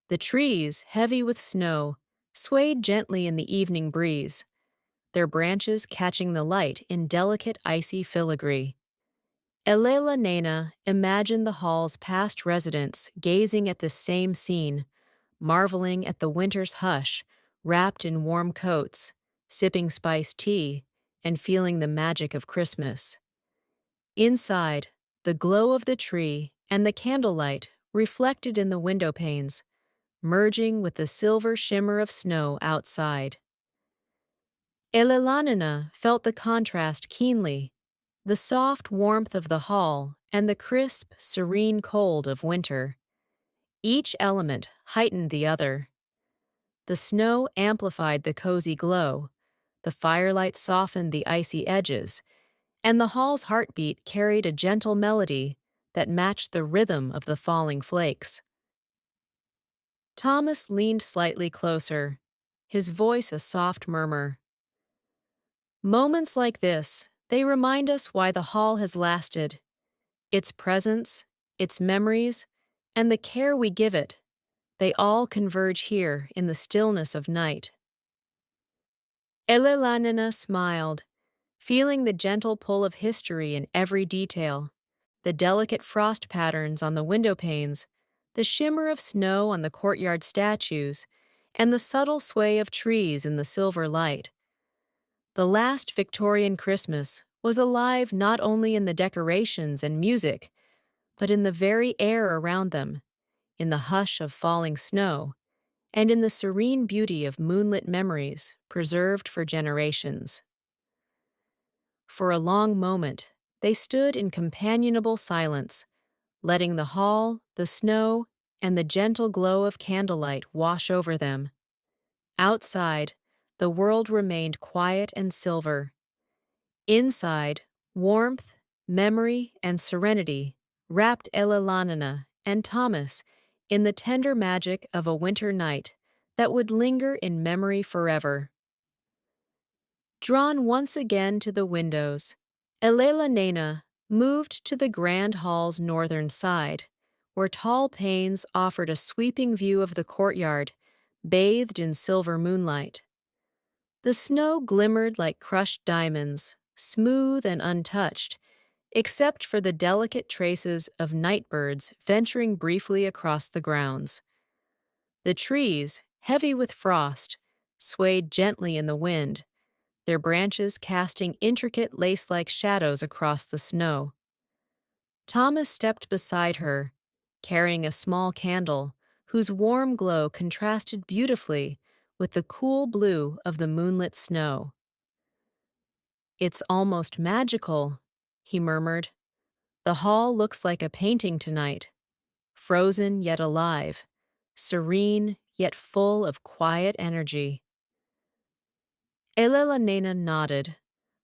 The trees, heavy with snow, swayed gently in the evening breeze, their branches catching the light in delicate icy filigree. Elellanena imagined the hall's past residents gazing at this same scene, marveling at the winter's hush, wrapped in warm coats, sipping spiced tea, and feeling the magic of Christmas. Inside, the glow of the tree and the candlelight reflected in the window panes, merging with the silver shimmer of snow outside. Elellanena felt the contrast keenly, the soft warmth of the hall and the crisp, serene cold of winter. Each element heightened the other. The snow amplified the cozy glow, the firelight softened the icy edges, and the hall's heartbeat carried a gentle melody that matched the rhythm of the falling flakes. Thomas leaned slightly closer, his voice a soft murmur. Moments like this, they remind us why the hall has lasted. Its presence, its memories, and the care we give it, they all converge here in the stillness of night. Elellanena smiled, feeling the gentle pull of history in every detail, the delicate frost patterns on the window panes, the shimmer of snow on the courtyard statues, and the subtle sway of trees in the silver light. The last Victorian Christmas was alive not only in the decorations and music, but in the very air around them, in the hush of falling snow, and in the serene beauty of moonlit memories preserved for generations. For a long moment, they stood in companionable silence, letting the hall, the snow, and the gentle glow of candlelight wash over them. Outside, the world remained quiet and silver. Inside, warmth, memory, and serenity wrapped Elellanena and Thomas in the tender magic of a winter night that would linger in memory forever. Drawn once again to the windows, Elellanena moved to the grand hall's northern side, where tall panes offered a sweeping view of the courtyard, bathed in silver moonlight. The snow glimmered like crushed diamonds, smooth and untouched, except for the delicate traces of nightbirds venturing briefly across the grounds. The trees, heavy with frost, swayed gently in the wind, their branches casting intricate lace-like shadows across the snow. Thomas stepped beside her, carrying a small candle whose warm glow contrasted beautifully with the cool blue of the moonlit snow. "It's almost magical," he murmured. "The hall looks like a painting tonight, frozen yet alive, serene yet full of quiet energy." Elellanena nodded,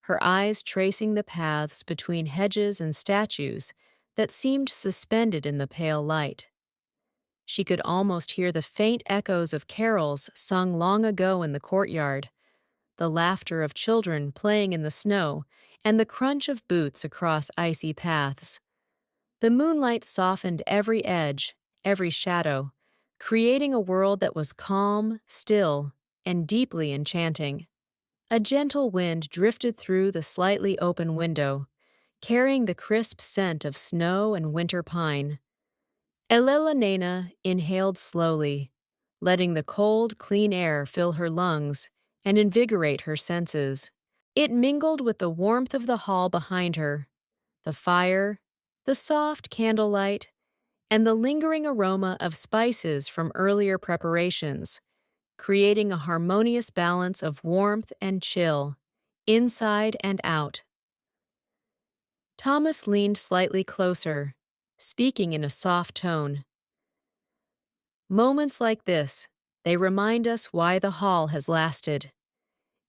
her eyes tracing the paths between hedges and statues that seemed suspended in the pale light. She could almost hear the faint echoes of carols sung long ago in the courtyard, the laughter of children playing in the snow, and the crunch of boots across icy paths. The moonlight softened every edge, every shadow, creating a world that was calm, still, and deeply enchanting. A gentle wind drifted through the slightly open window, carrying the crisp scent of snow and winter pine. Elellanena inhaled slowly, letting the cold, clean air fill her lungs and invigorate her senses. It mingled with the warmth of the hall behind her, the fire, the soft candlelight, and the lingering aroma of spices from earlier preparations, creating a harmonious balance of warmth and chill, inside and out. Thomas leaned slightly closer, speaking in a soft tone. "Moments like this, they remind us why the hall has lasted.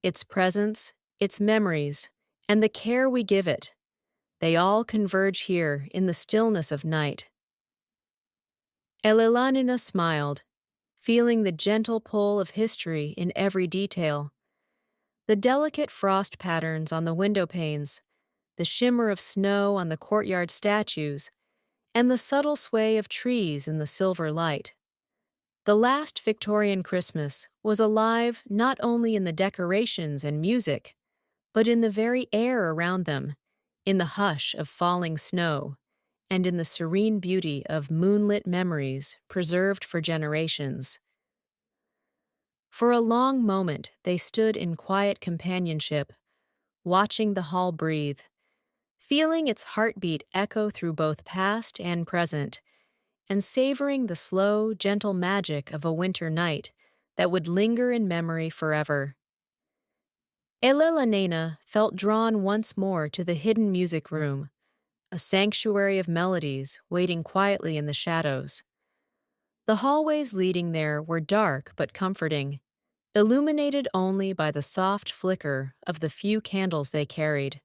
Its presence, its memories, and the care we give it, they all converge here in the stillness of night." Elellanena smiled, feeling the gentle pull of history in every detail. The delicate frost patterns on the window panes, the shimmer of snow on the courtyard statues, and the subtle sway of trees in the silver light. The last Victorian Christmas was alive not only in the decorations and music, but in the very air around them, in the hush of falling snow, and in the serene beauty of moonlit memories preserved for generations. For a long moment they stood in quiet companionship, watching the hall breathe, feeling its heartbeat echo through both past and present, and savoring the slow, gentle magic of a winter night that would linger in memory forever. Elellanena felt drawn once more to the hidden music room, a sanctuary of melodies waiting quietly in the shadows. The hallways leading there were dark but comforting, illuminated only by the soft flicker of the few candles they carried.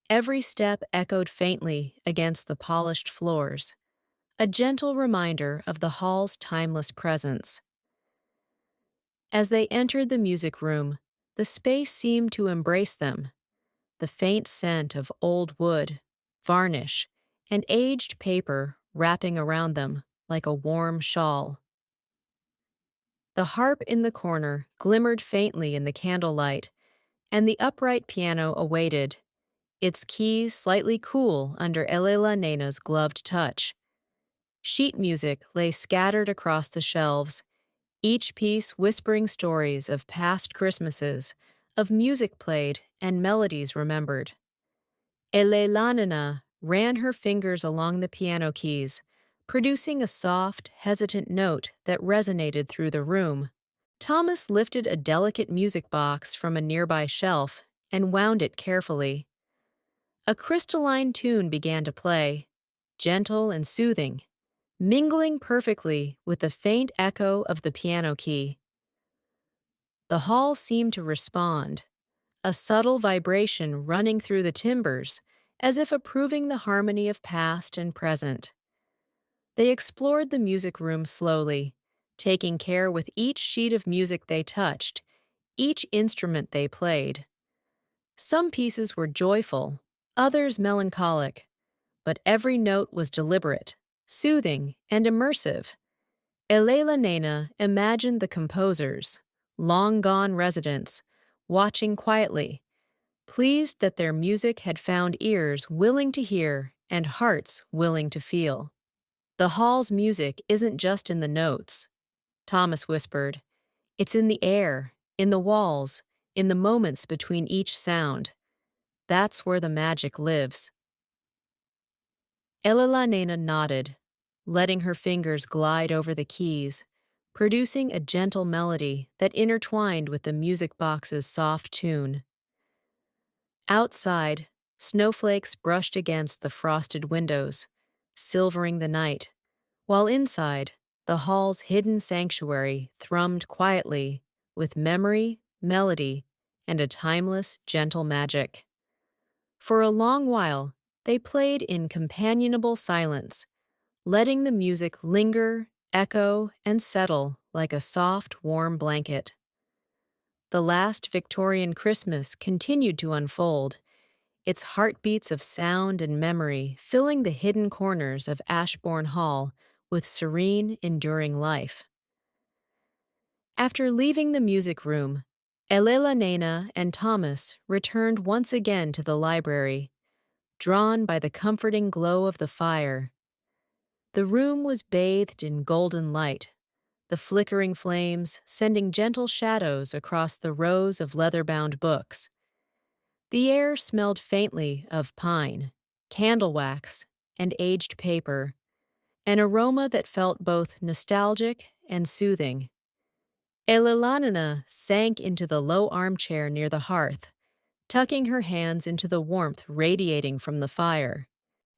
Every step echoed faintly against the polished floors, a gentle reminder of the hall's timeless presence. As they entered the music room, the space seemed to embrace them, the faint scent of old wood, varnish, and aged paper wrapping around them like a warm shawl. The harp in the corner glimmered faintly in the candlelight, and the upright piano awaited, its keys slightly cool under Elellanenna's gloved touch. Sheet music lay scattered across the shelves, each piece whispering stories of past Christmases, of music played and melodies remembered. Elellanena ran her fingers along the piano keys, producing a soft, hesitant note that resonated through the room. Thomas lifted a delicate music box from a nearby shelf and wound it carefully. A crystalline tune began to play, gentle and soothing, mingling perfectly with the faint echo of the piano key. The hall seemed to respond, a subtle vibration running through the timbers, as if approving the harmony of past and present. They explored the music room slowly, taking care with each sheet of music they touched, each instrument they played. Some pieces were joyful, others melancholic, but every note was deliberate, soothing, and immersive. Elellanena imagined the composers, long-gone residents, watching quietly, pleased that their music had found ears willing to hear and hearts willing to feel. "The hall's music isn't just in the notes," Thomas whispered. "It's in the air, in the walls, in the moments between each sound. That's where the magic lives." Elellanena nodded, letting her fingers glide over the keys, producing a gentle melody that intertwined with the music box's soft tune. Outside, snowflakes brushed against the frosted windows, silvering the night, while inside, the hall's hidden sanctuary thrummed quietly with memory, melody, and a timeless, gentle magic. For a long while, they played in companionable silence, letting the music linger, echo, and settle like a soft, warm blanket. The last Victorian Christmas continued to unfold, its heartbeats of sound and memory filling the hidden corners of Ashborne Hall with serene, enduring life. After leaving the music room, Elellanena and Thomas returned once again to the library, drawn by the comforting glow of the fire. The room was bathed in golden light, the flickering flames sending gentle shadows across the rows of leather-bound books. The air smelled faintly of pine, candle wax, and aged paper, an aroma that felt both nostalgic and soothing. Elellanena sank into the low armchair near the hearth, tucking her hands into the warmth radiating from the fire.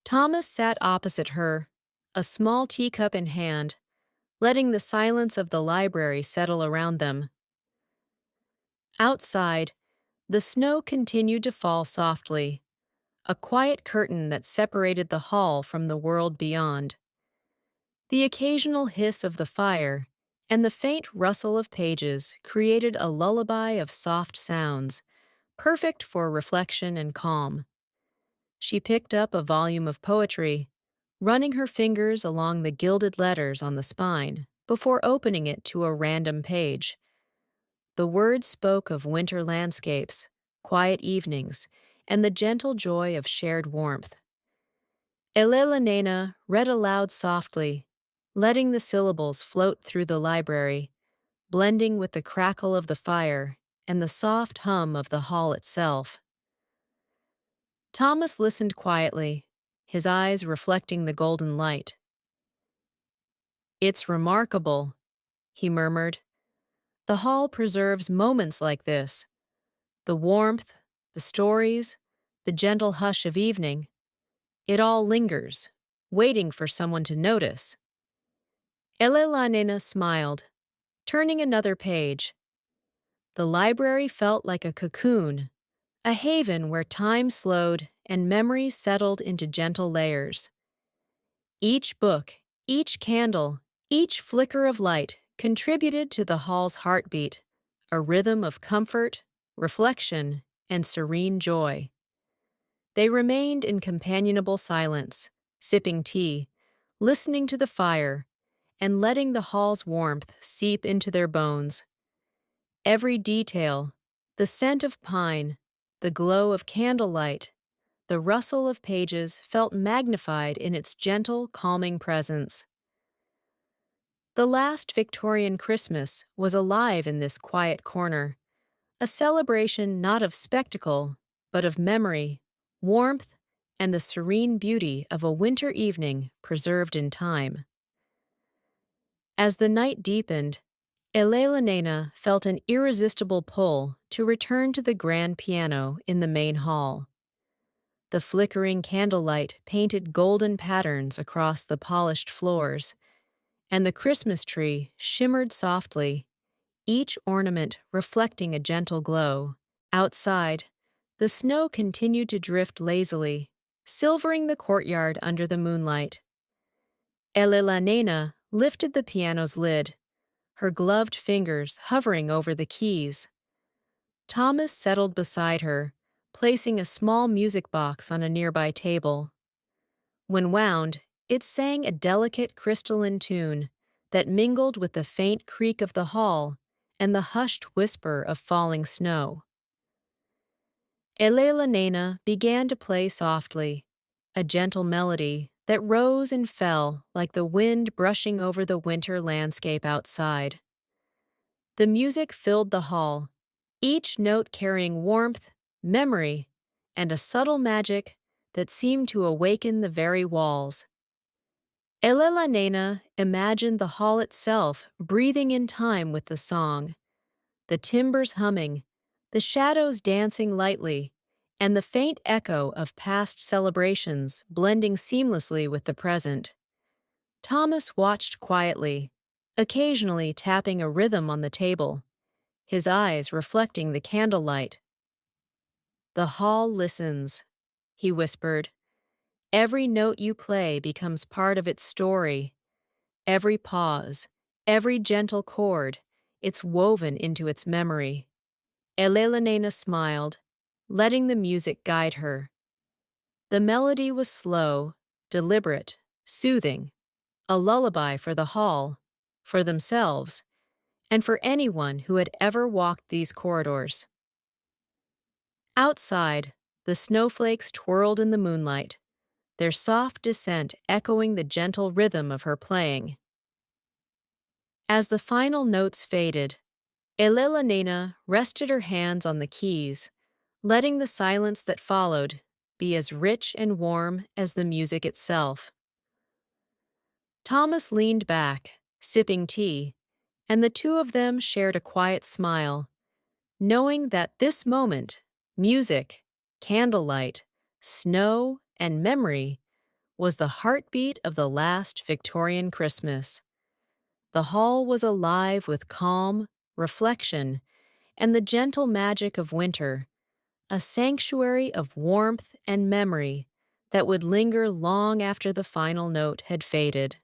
Thomas sat opposite her, a small teacup in hand, letting the silence of the library settle around them. Outside, the snow continued to fall softly, a quiet curtain that separated the hall from the world beyond. The occasional hiss of the fire and the faint rustle of pages created a lullaby of soft sounds, perfect for reflection and calm. She picked up a volume of poetry, running her fingers along the gilded letters on the spine before opening it to a random page. The words spoke of winter landscapes, quiet evenings, and the gentle joy of shared warmth. Elellanena read aloud softly, letting the syllables float through the library, blending with the crackle of the fire and the soft hum of the hall itself. Thomas listened quietly, his eyes reflecting the golden light. "It's remarkable," he murmured. "The hall preserves moments like this. The warmth, the stories, the gentle hush of evening. It all lingers, waiting for someone to notice." Elellanena smiled, turning another page. The library felt like a cocoon, a haven where time slowed and memories settled into gentle layers. Each book, each candle, each flicker of light contributed to the hall's heartbeat, a rhythm of comfort, reflection, and serene joy. They remained in companionable silence, sipping tea, listening to the fire, and letting the hall's warmth seep into their bones. Every detail, the scent of pine, the glow of candlelight, the rustle of pages felt magnified in its gentle, calming presence. The last Victorian Christmas was alive in this quiet corner, a celebration not of spectacle, but of memory, warmth, and the serene beauty of a winter evening preserved in time. As the night deepened, Elellanena felt an irresistible pull to return to the grand piano in the main hall. The flickering candlelight painted golden patterns across the polished floors, and the Christmas tree shimmered softly, each ornament reflecting a gentle glow. Outside, the snow continued to drift lazily, silvering the courtyard under the moonlight. Elellanena lifted the piano's lid, her gloved fingers hovering over the keys. Thomas settled beside her, placing a small music box on a nearby table. When wound, it sang a delicate crystalline tune that mingled with the faint creak of the hall and the hushed whisper of falling snow. Elellanena began to play softly, a gentle melody that rose and fell like the wind brushing over the winter landscape outside. The music filled the hall, each note carrying warmth, memory, and a subtle magic that seemed to awaken the very walls. Elellanena imagined the hall itself breathing in time with the song, the timbers humming, the shadows dancing lightly, and the faint echo of past celebrations blending seamlessly with the present. Thomas watched quietly, occasionally tapping a rhythm on the table, his eyes reflecting the candlelight. "The hall listens," he whispered. "Every note you play becomes part of its story. Every pause, every gentle chord, it's woven into its memory." Elellanena smiled, letting the music guide her. The melody was slow, deliberate, soothing, a lullaby for the hall, for themselves, and for anyone who had ever walked these corridors. Outside, the snowflakes twirled in the moonlight, their soft descent echoing the gentle rhythm of her playing. As the final notes faded, Elellanena rested her hands on the keys, letting the silence that followed be as rich and warm as the music itself. Thomas leaned back, sipping tea, and the two of them shared a quiet smile, knowing that this moment, music, candlelight, snow, and memory, was the heartbeat of the last Victorian Christmas. The hall was alive with calm, reflection, and the gentle magic of winter, a sanctuary of warmth and memory that would linger long after the final note had faded.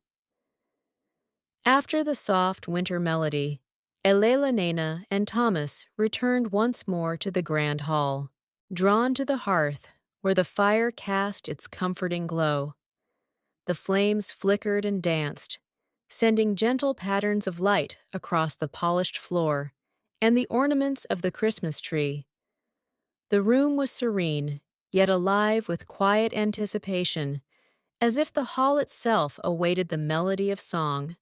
After the soft winter melody, Elellanena and Thomas returned once more to the grand hall, drawn to the hearth where the fire cast its comforting glow. The flames flickered and danced, sending gentle patterns of light across the polished floor and the ornaments of the Christmas tree. The room was serene, yet alive with quiet anticipation, as if the hall itself awaited the melody of song.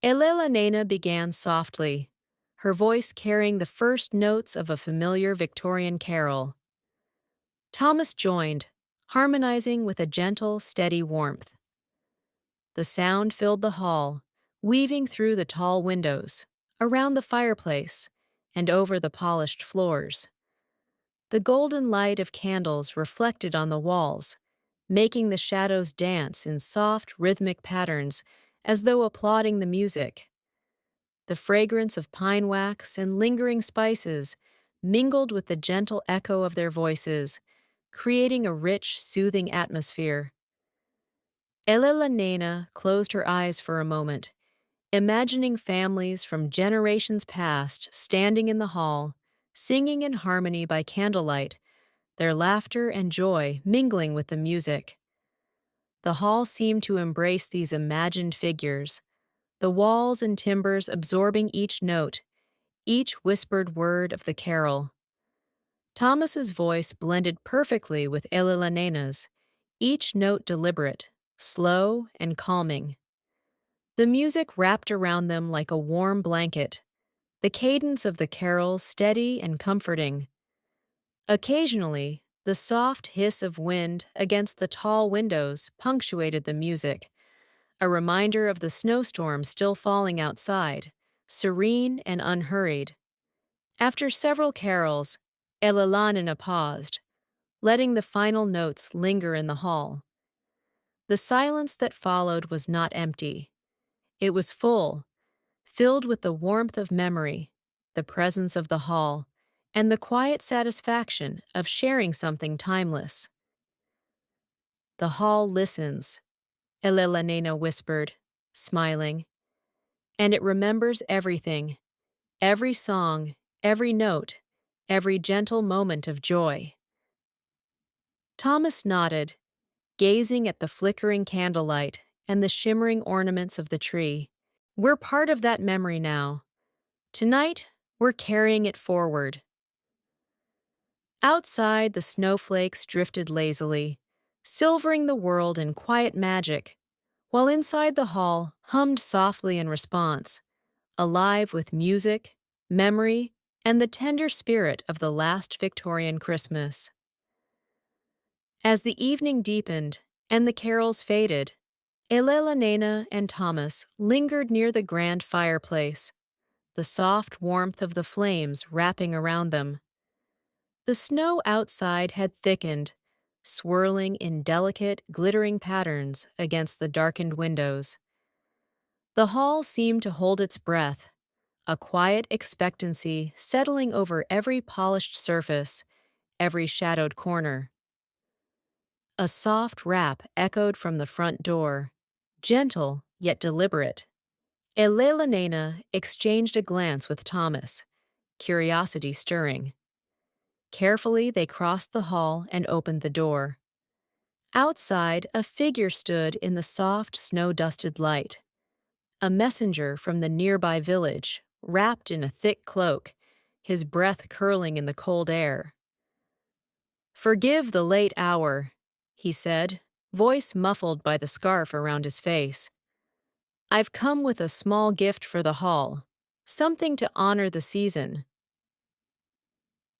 Elellanena began softly, her voice carrying the first notes of a familiar Victorian carol. Thomas joined, harmonizing with a gentle, steady warmth. The sound filled the hall, weaving through the tall windows, around the fireplace, and over the polished floors. The golden light of candles reflected on the walls, making the shadows dance in soft, rhythmic patterns as though applauding the music. The fragrance of pine wax and lingering spices mingled with the gentle echo of their voices, creating a rich, soothing atmosphere. Elellanena closed her eyes for a moment, imagining families from generations past standing in the hall, singing in harmony by candlelight, their laughter and joy mingling with the music. The hall seemed to embrace these imagined figures, the walls and timbers absorbing each note, each whispered word of the carol. Thomas's voice blended perfectly with Elellanenna's, each note deliberate, slow, and calming. The music wrapped around them like a warm blanket, the cadence of the carols steady and comforting. Occasionally, the soft hiss of wind against the tall windows punctuated the music, a reminder of the snowstorm still falling outside, serene and unhurried. After several carols, Elellanena paused, letting the final notes linger in the hall. The silence that followed was not empty. It was full, filled with the warmth of memory, the presence of the hall, and the quiet satisfaction of sharing something timeless. "The hall listens," Elellanena whispered, smiling, "and it remembers everything, every song, every note, every gentle moment of joy." Thomas nodded, gazing at the flickering candlelight and the shimmering ornaments of the tree. "We're part of that memory now. Tonight, we're carrying it forward." Outside, the snowflakes drifted lazily, silvering the world in quiet magic, while inside the hall hummed softly in response, alive with music, memory, and the tender spirit of the last Victorian Christmas. As the evening deepened and the carols faded, Elellanena and Thomas lingered near the grand fireplace, the soft warmth of the flames wrapping around them. The snow outside had thickened, swirling in delicate, glittering patterns against the darkened windows. The hall seemed to hold its breath, a quiet expectancy settling over every polished surface, every shadowed corner. A soft rap echoed from the front door, gentle yet deliberate. Elellanena exchanged a glance with Thomas, curiosity stirring. Carefully, they crossed the hall and opened the door. Outside, a figure stood in the soft, snow-dusted light. A messenger from the nearby village, wrapped in a thick cloak, his breath curling in the cold air. "Forgive the late hour," he said, voice muffled by the scarf around his face. "I've come with a small gift for the hall, something to honor the season."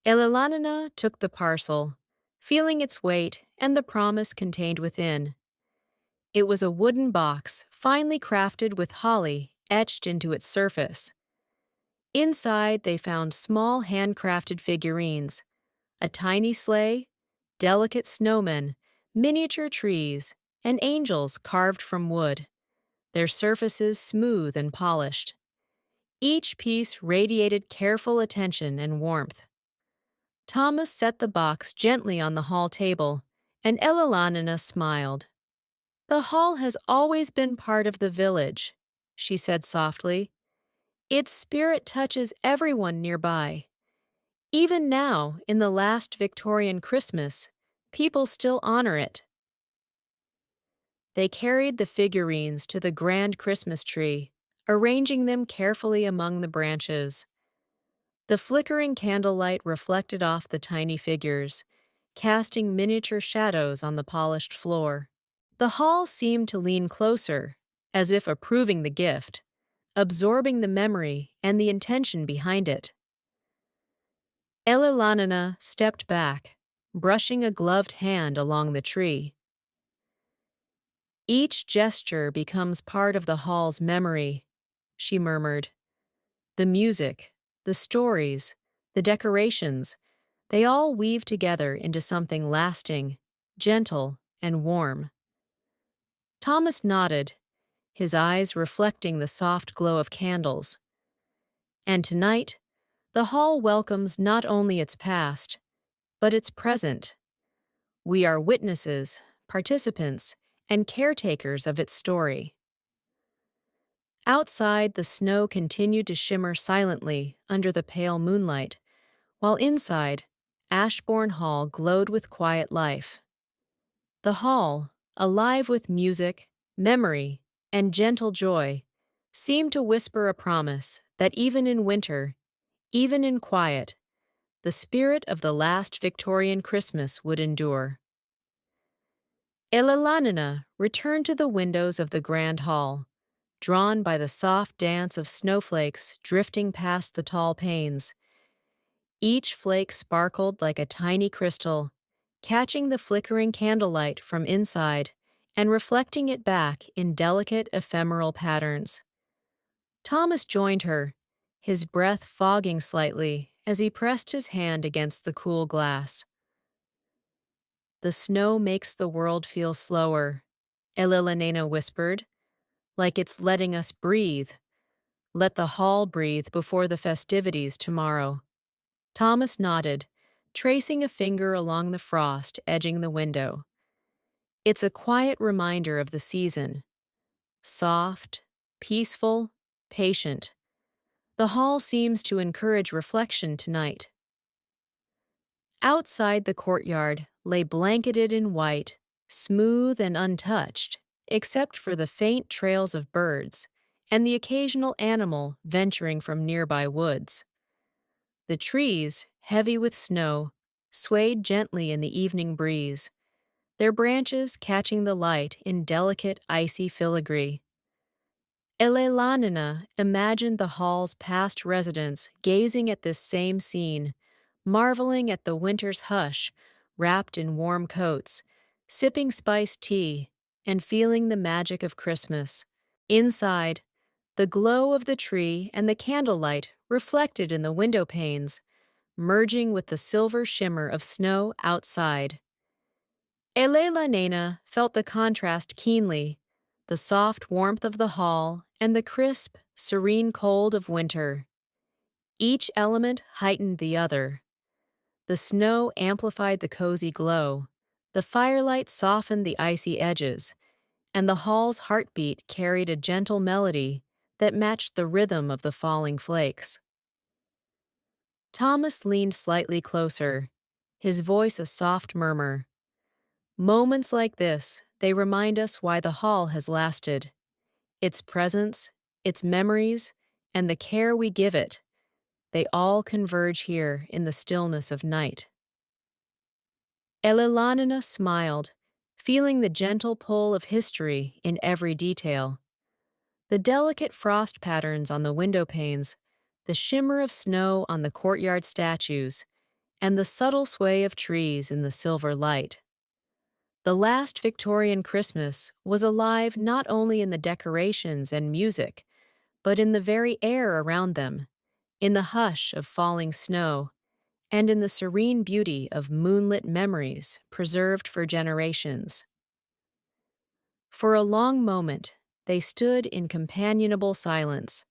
Elellanena took the parcel, feeling its weight and the promise contained within. It was a wooden box, finely crafted with holly etched into its surface. Inside, they found small handcrafted figurines, a tiny sleigh, delicate snowmen, miniature trees, and angels carved from wood, their surfaces smooth and polished. Each piece radiated careful attention and warmth. Thomas set the box gently on the hall table, and Elellanena smiled. "The hall has always been part of the village," she said softly. Its spirit touches everyone nearby. Even now, in the last Victorian Christmas, people still honor it. They carried the figurines to the grand Christmas tree, arranging them carefully among the branches. The flickering candlelight reflected off the tiny figures, casting miniature shadows on the polished floor. The hall seemed to lean closer, as if approving the gift, absorbing the memory and the intention behind it. Elellanena stepped back, brushing a gloved hand along the tree. Each gesture becomes part of the hall's memory, she murmured. The music, the stories, the decorations, they all weave together into something lasting, gentle, and warm. Thomas nodded, his eyes reflecting the soft glow of candles. And tonight, the hall welcomes not only its past, but its present. We are witnesses, participants, and caretakers of its story. Outside, the snow continued to shimmer silently under the pale moonlight, while inside, Ashborne Hall glowed with quiet life. The hall, alive with music, memory, and gentle joy, seemed to whisper a promise that even in winter, even in quiet, the spirit of the last Victorian Christmas would endure. Elellanena returned to the windows of the grand hall, drawn by the soft dance of snowflakes drifting past the tall panes. Each flake sparkled like a tiny crystal, catching the flickering candlelight from inside and reflecting it back in delicate ephemeral patterns. Thomas joined her, his breath fogging slightly as he pressed his hand against the cool glass. The snow makes the world feel slower, Elellanena whispered, like it's letting us breathe. Let the hall breathe before the festivities tomorrow. Thomas nodded, tracing a finger along the frost edging the window. It's a quiet reminder of the season. Soft, peaceful, patient. The hall seems to encourage reflection tonight. Outside the courtyard lay blanketed in white, smooth and untouched, except for the faint trails of birds and the occasional animal venturing from nearby woods. The trees, heavy with snow, swayed gently in the evening breeze, their branches catching the light in delicate icy filigree. Elellanena imagined the hall's past residents gazing at this same scene, marveling at the winter's hush, wrapped in warm coats, sipping spiced tea, and feeling the magic of Christmas. Inside, the glow of the tree and the candlelight reflected in the window panes, merging with the silver shimmer of snow outside. Elellanena felt the contrast keenly, the soft warmth of the hall and the crisp, serene cold of winter. Each element heightened the other. The snow amplified the cozy glow, the firelight softened the icy edges, and the hall's heartbeat carried a gentle melody that matched the rhythm of the falling flakes. Thomas leaned slightly closer, his voice a soft murmur. Moments like this, they remind us why the hall has lasted. Its presence, its memories, and the care we give it, they all converge here in the stillness of night. Elellanena smiled, feeling the gentle pull of history in every detail. The delicate frost patterns on the window panes, the shimmer of snow on the courtyard statues, and the subtle sway of trees in the silver light. The last Victorian Christmas was alive not only in the decorations and music, but in the very air around them, in the hush of falling snow, and in the serene beauty of moonlit memories preserved for generations. For a long moment, they stood in companionable silence,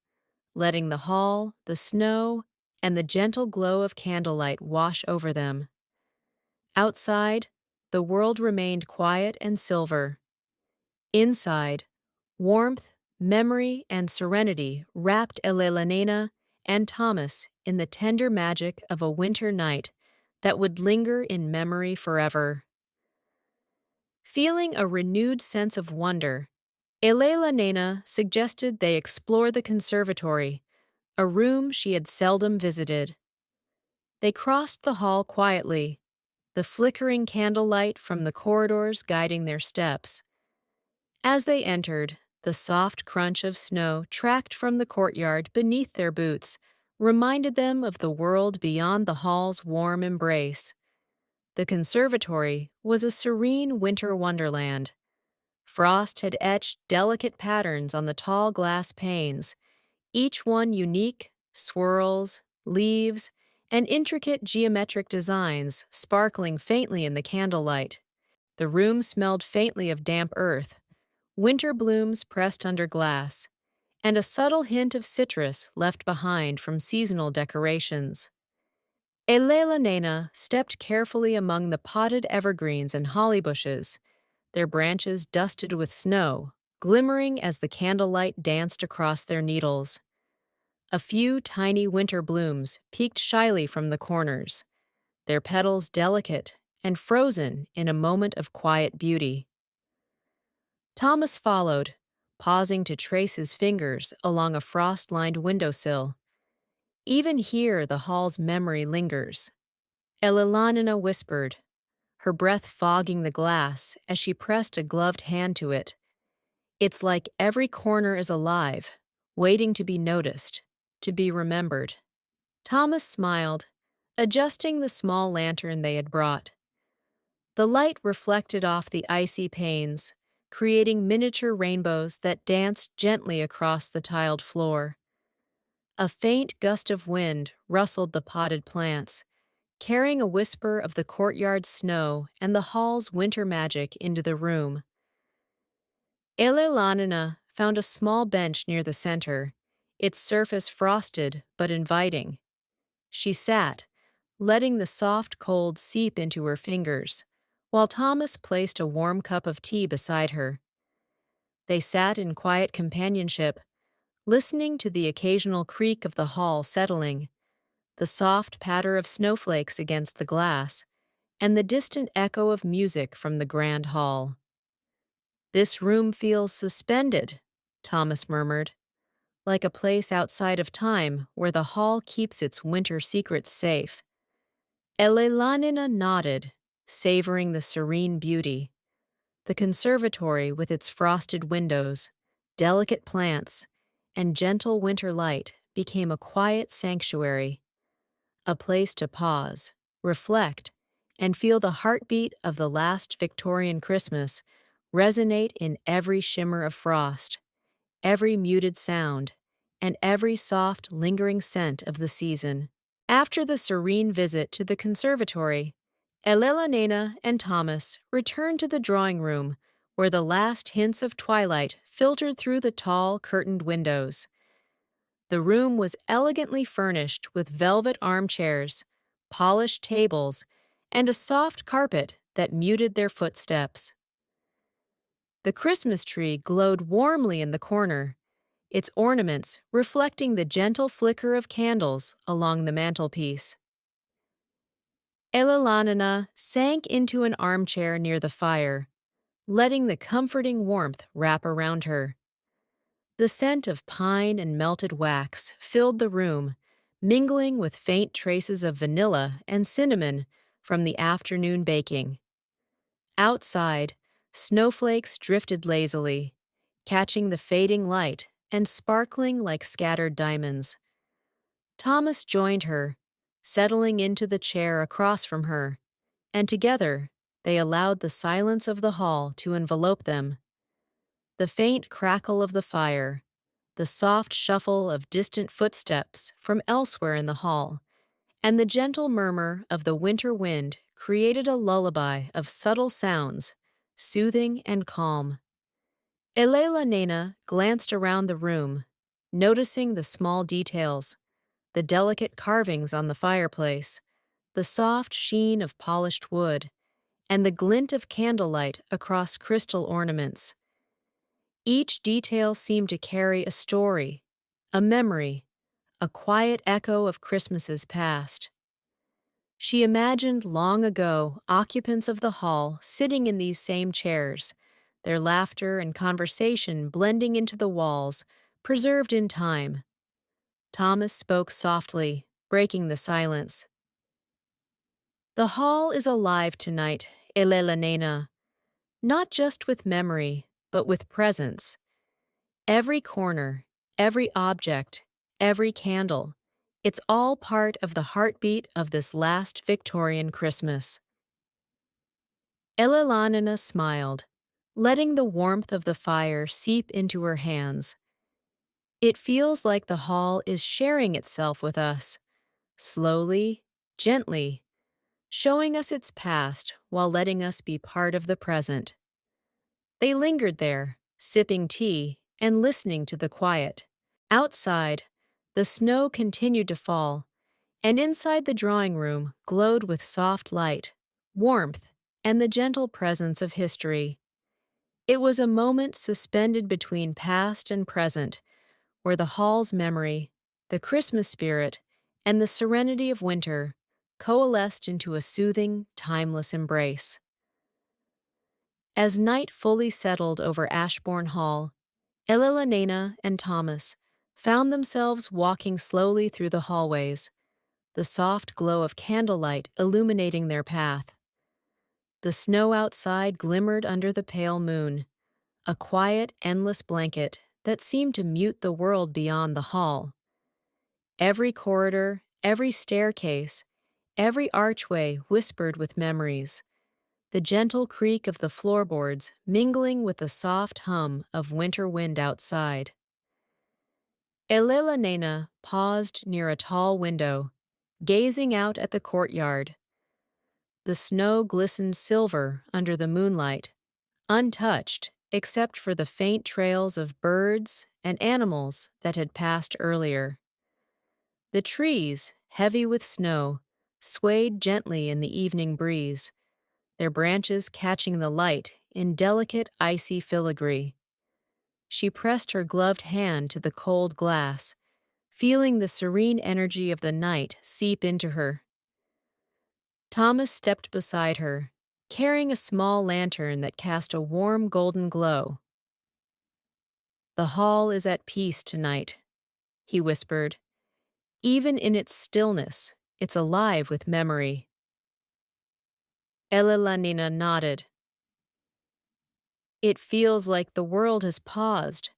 letting the hall, the snow, and the gentle glow of candlelight wash over them. Outside, the world remained quiet and silver. Inside, warmth, memory and serenity wrapped Elellanena and Thomas in the tender magic of a winter night that would linger in memory forever. Feeling a renewed sense of wonder, Elellanena suggested they explore the conservatory, a room she had seldom visited. They crossed the hall quietly, the flickering candlelight from the corridors guiding their steps. As they entered, the soft crunch of snow tracked from the courtyard beneath their boots reminded them of the world beyond the hall's warm embrace. The conservatory was a serene winter wonderland. Frost had etched delicate patterns on the tall glass panes, each one unique, swirls, leaves, and intricate geometric designs sparkling faintly in the candlelight. The room smelled faintly of damp earth, winter blooms pressed under glass, and a subtle hint of citrus left behind from seasonal decorations. Elellanena stepped carefully among the potted evergreens and holly bushes, their branches dusted with snow, glimmering as the candlelight danced across their needles. A few tiny winter blooms peeked shyly from the corners, their petals delicate and frozen in a moment of quiet beauty. Thomas followed, pausing to trace his fingers along a frost-lined windowsill. Even here the hall's memory lingers. Elellanena whispered, her breath fogging the glass as she pressed a gloved hand to it. It's like every corner is alive, waiting to be noticed, to be remembered. Thomas smiled, adjusting the small lantern they had brought. The light reflected off the icy panes, creating miniature rainbows that danced gently across the tiled floor. A faint gust of wind rustled the potted plants, carrying a whisper of the courtyard's snow and the hall's winter magic into the room. Elellanena found a small bench near the center, its surface frosted but inviting. She sat, letting the soft cold seep into her fingers, while Thomas placed a warm cup of tea beside her. They sat in quiet companionship, listening to the occasional creak of the hall settling, the soft patter of snowflakes against the glass, and the distant echo of music from the grand hall. "This room feels suspended," Thomas murmured, "like a place outside of time where the hall keeps its winter secrets safe." Elellanena nodded, savoring the serene beauty. The conservatory with its frosted windows, delicate plants, and gentle winter light became a quiet sanctuary, a place to pause, reflect, and feel the heartbeat of the last Victorian Christmas resonate in every shimmer of frost, every muted sound, and every soft, lingering scent of the season. After the serene visit to the conservatory, Elellanena and Thomas returned to the drawing room, where the last hints of twilight filtered through the tall, curtained windows. The room was elegantly furnished with velvet armchairs, polished tables, and a soft carpet that muted their footsteps. The Christmas tree glowed warmly in the corner, its ornaments reflecting the gentle flicker of candles along the mantelpiece. Elellanena sank into an armchair near the fire, letting the comforting warmth wrap around her. The scent of pine and melted wax filled the room, mingling with faint traces of vanilla and cinnamon from the afternoon baking. Outside, snowflakes drifted lazily, catching the fading light and sparkling like scattered diamonds. Thomas joined her, settling into the chair across from her, and together they allowed the silence of the hall to envelope them. The faint crackle of the fire, the soft shuffle of distant footsteps from elsewhere in the hall, and the gentle murmur of the winter wind created a lullaby of subtle sounds, soothing and calm. Elellanena glanced around the room, noticing the small details, the delicate carvings on the fireplace, the soft sheen of polished wood, and the glint of candlelight across crystal ornaments. Each detail seemed to carry a story, a memory, a quiet echo of Christmases past. She imagined long ago occupants of the hall sitting in these same chairs, their laughter and conversation blending into the walls, preserved in time. Thomas spoke softly, breaking the silence. The hall is alive tonight, Elellanena, not just with memory, but with presence. Every corner, every object, every candle, it's all part of the heartbeat of this last Victorian Christmas. Elellanena smiled, letting the warmth of the fire seep into her hands. It feels like the hall is sharing itself with us, slowly, gently, showing us its past while letting us be part of the present. They lingered there, sipping tea and listening to the quiet. Outside, the snow continued to fall, and inside the drawing room glowed with soft light, warmth, and the gentle presence of history. It was a moment suspended between past and present, where the hall's memory, the Christmas spirit, and the serenity of winter coalesced into a soothing, timeless embrace. As night fully settled over Ashborne Hall, Elellanena and Thomas found themselves walking slowly through the hallways, the soft glow of candlelight illuminating their path. The snow outside glimmered under the pale moon, a quiet, endless blanket that seemed to mute the world beyond the hall. Every corridor, every staircase, every archway whispered with memories, the gentle creak of the floorboards mingling with the soft hum of winter wind outside. Elellanena paused near a tall window, gazing out at the courtyard. The snow glistened silver under the moonlight, untouched except for the faint trails of birds and animals that had passed earlier. The trees, heavy with snow, swayed gently in the evening breeze, their branches catching the light in delicate, icy filigree. She pressed her gloved hand to the cold glass, feeling the serene energy of the night seep into her. Thomas stepped beside her, carrying a small lantern that cast a warm golden glow. "The hall is at peace tonight," he whispered. "Even in its stillness, it's alive with memory." Elellanena nodded. "It feels like the world has paused,"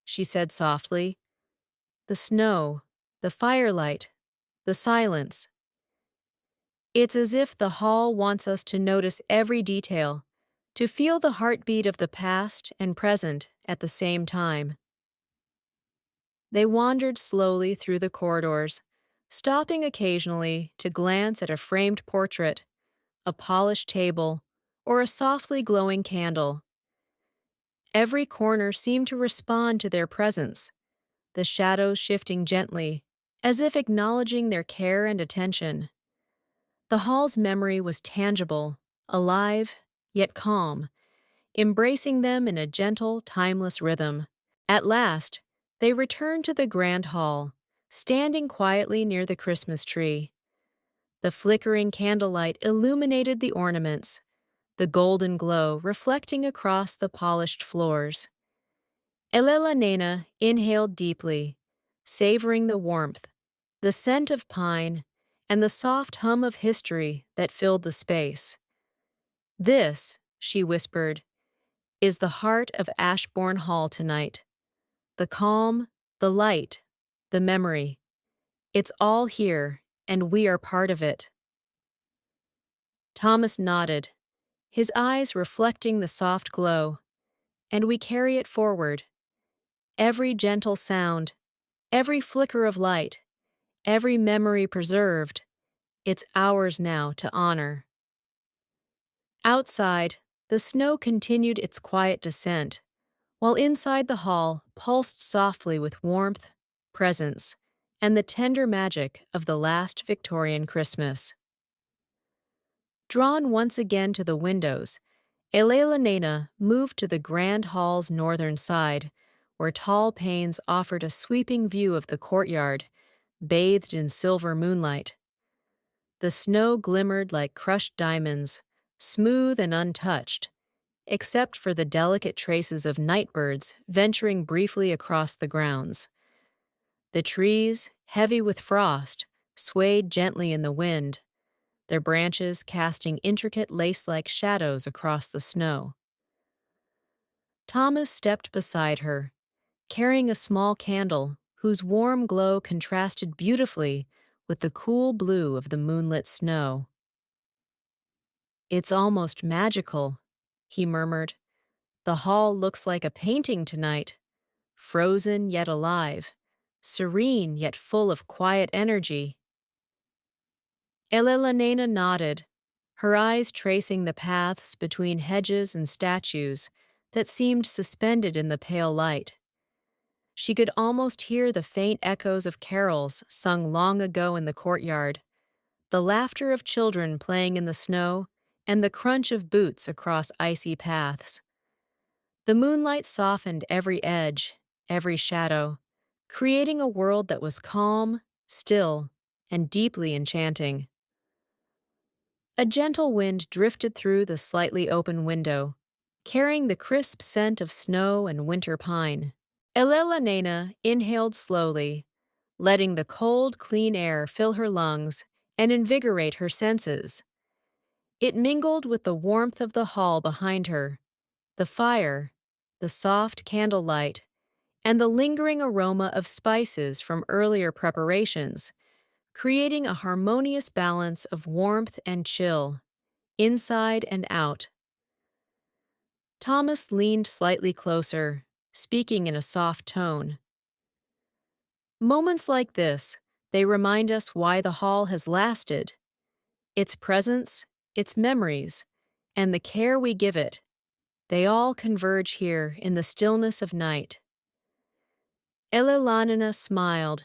she said softly. "The snow, the firelight, the silence. It's as if the hall wants us to notice every detail, to feel the heartbeat of the past and present at the same time." They wandered slowly through the corridors, stopping occasionally to glance at a framed portrait, a polished table, or a softly glowing candle. Every corner seemed to respond to their presence, the shadows shifting gently, as if acknowledging their care and attention. The hall's memory was tangible, alive, yet calm, embracing them in a gentle, timeless rhythm. At last, they returned to the grand hall, standing quietly near the Christmas tree. The flickering candlelight illuminated the ornaments, the golden glow reflecting across the polished floors. Elellanena inhaled deeply, savoring the warmth, the scent of pine, and the soft hum of history that filled the space. "This," she whispered, "is the heart of Ashborne Hall tonight. The calm, the light, the memory. It's all here, and we are part of it." Thomas nodded, his eyes reflecting the soft glow. "And we carry it forward. Every gentle sound, every flicker of light, every memory preserved, it's ours now to honor." Outside, the snow continued its quiet descent, while inside the hall pulsed softly with warmth, presence, and the tender magic of the last Victorian Christmas. Drawn once again to the windows, Elellanena moved to the grand hall's northern side, where tall panes offered a sweeping view of the courtyard, bathed in silver moonlight. The snow glimmered like crushed diamonds, smooth and untouched, except for the delicate traces of nightbirds venturing briefly across the grounds. The trees, heavy with frost, swayed gently in the wind, their branches casting intricate lace-like shadows across the snow. Thomas stepped beside her, carrying a small candle whose warm glow contrasted beautifully with the cool blue of the moonlit snow. "It's almost magical," he murmured. "The hall looks like a painting tonight, frozen yet alive, serene yet full of quiet energy." Elellanena nodded, her eyes tracing the paths between hedges and statues that seemed suspended in the pale light. She could almost hear the faint echoes of carols sung long ago in the courtyard, the laughter of children playing in the snow, and the crunch of boots across icy paths. The moonlight softened every edge, every shadow, creating a world that was calm, still, and deeply enchanting. A gentle wind drifted through the slightly open window, carrying the crisp scent of snow and winter pine. Elellanena inhaled slowly, letting the cold, clean air fill her lungs and invigorate her senses. It mingled with the warmth of the hall behind her, the fire, the soft candlelight, and the lingering aroma of spices from earlier preparations, creating a harmonious balance of warmth and chill, inside and out. Thomas leaned slightly closer, speaking in a soft tone. "Moments like this, they remind us why the hall has lasted. Its presence, its memories, and the care we give it, they all converge here in the stillness of night." Elellanena smiled,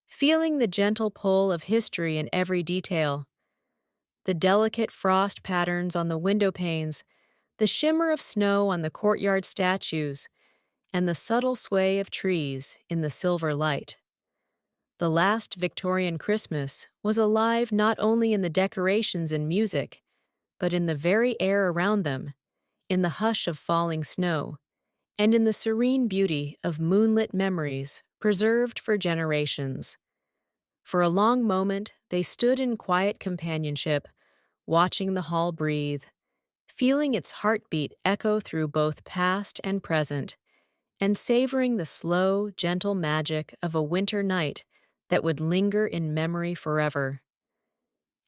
feeling the gentle pull of history in every detail. The delicate frost patterns on the window panes, the shimmer of snow on the courtyard statues, and the subtle sway of trees in the silver light. The last Victorian Christmas was alive not only in the decorations and music, but in the very air around them, in the hush of falling snow, and in the serene beauty of moonlit memories preserved for generations. For a long moment, they stood in quiet companionship, watching the hall breathe, feeling its heartbeat echo through both past and present, and savoring the slow, gentle magic of a winter night that would linger in memory forever.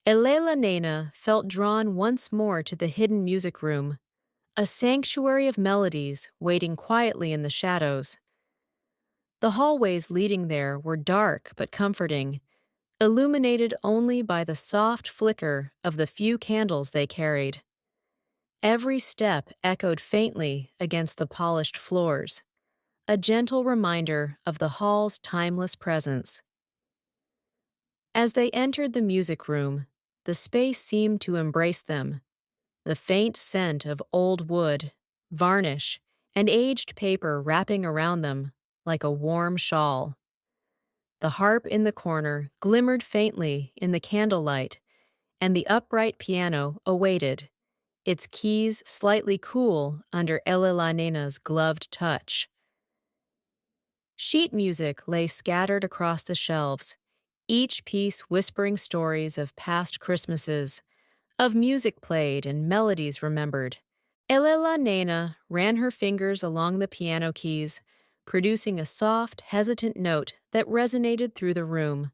Elellanena felt drawn once more to the hidden music room, a sanctuary of melodies waiting quietly in the shadows. The hallways leading there were dark but comforting, illuminated only by the soft flicker of the few candles they carried. Every step echoed faintly against the polished floors, a gentle reminder of the hall's timeless presence. As they entered the music room, the space seemed to embrace them, the faint scent of old wood, varnish, and aged paper wrapping around them like a warm shawl. The harp in the corner glimmered faintly in the candlelight, and the upright piano awaited, its keys slightly cool under Elellanenna's gloved touch. Sheet music lay scattered across the shelves, each piece whispering stories of past Christmases, of music played and melodies remembered. Elellanena ran her fingers along the piano keys, producing a soft, hesitant note that resonated through the room.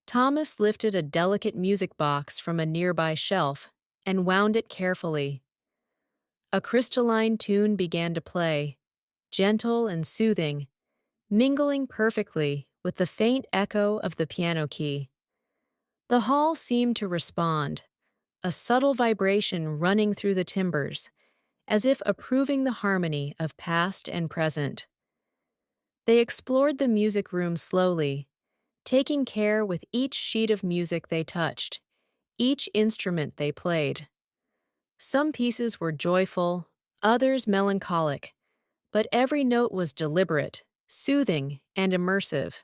Thomas lifted a delicate music box from a nearby shelf and wound it carefully. A crystalline tune began to play, gentle and soothing, mingling perfectly with the faint echo of the piano key. The hall seemed to respond, a subtle vibration running through the timbers, as if approving the harmony of past and present. They explored the music room slowly, taking care with each sheet of music they touched, each instrument they played. Some pieces were joyful, others melancholic, but every note was deliberate, soothing, and immersive.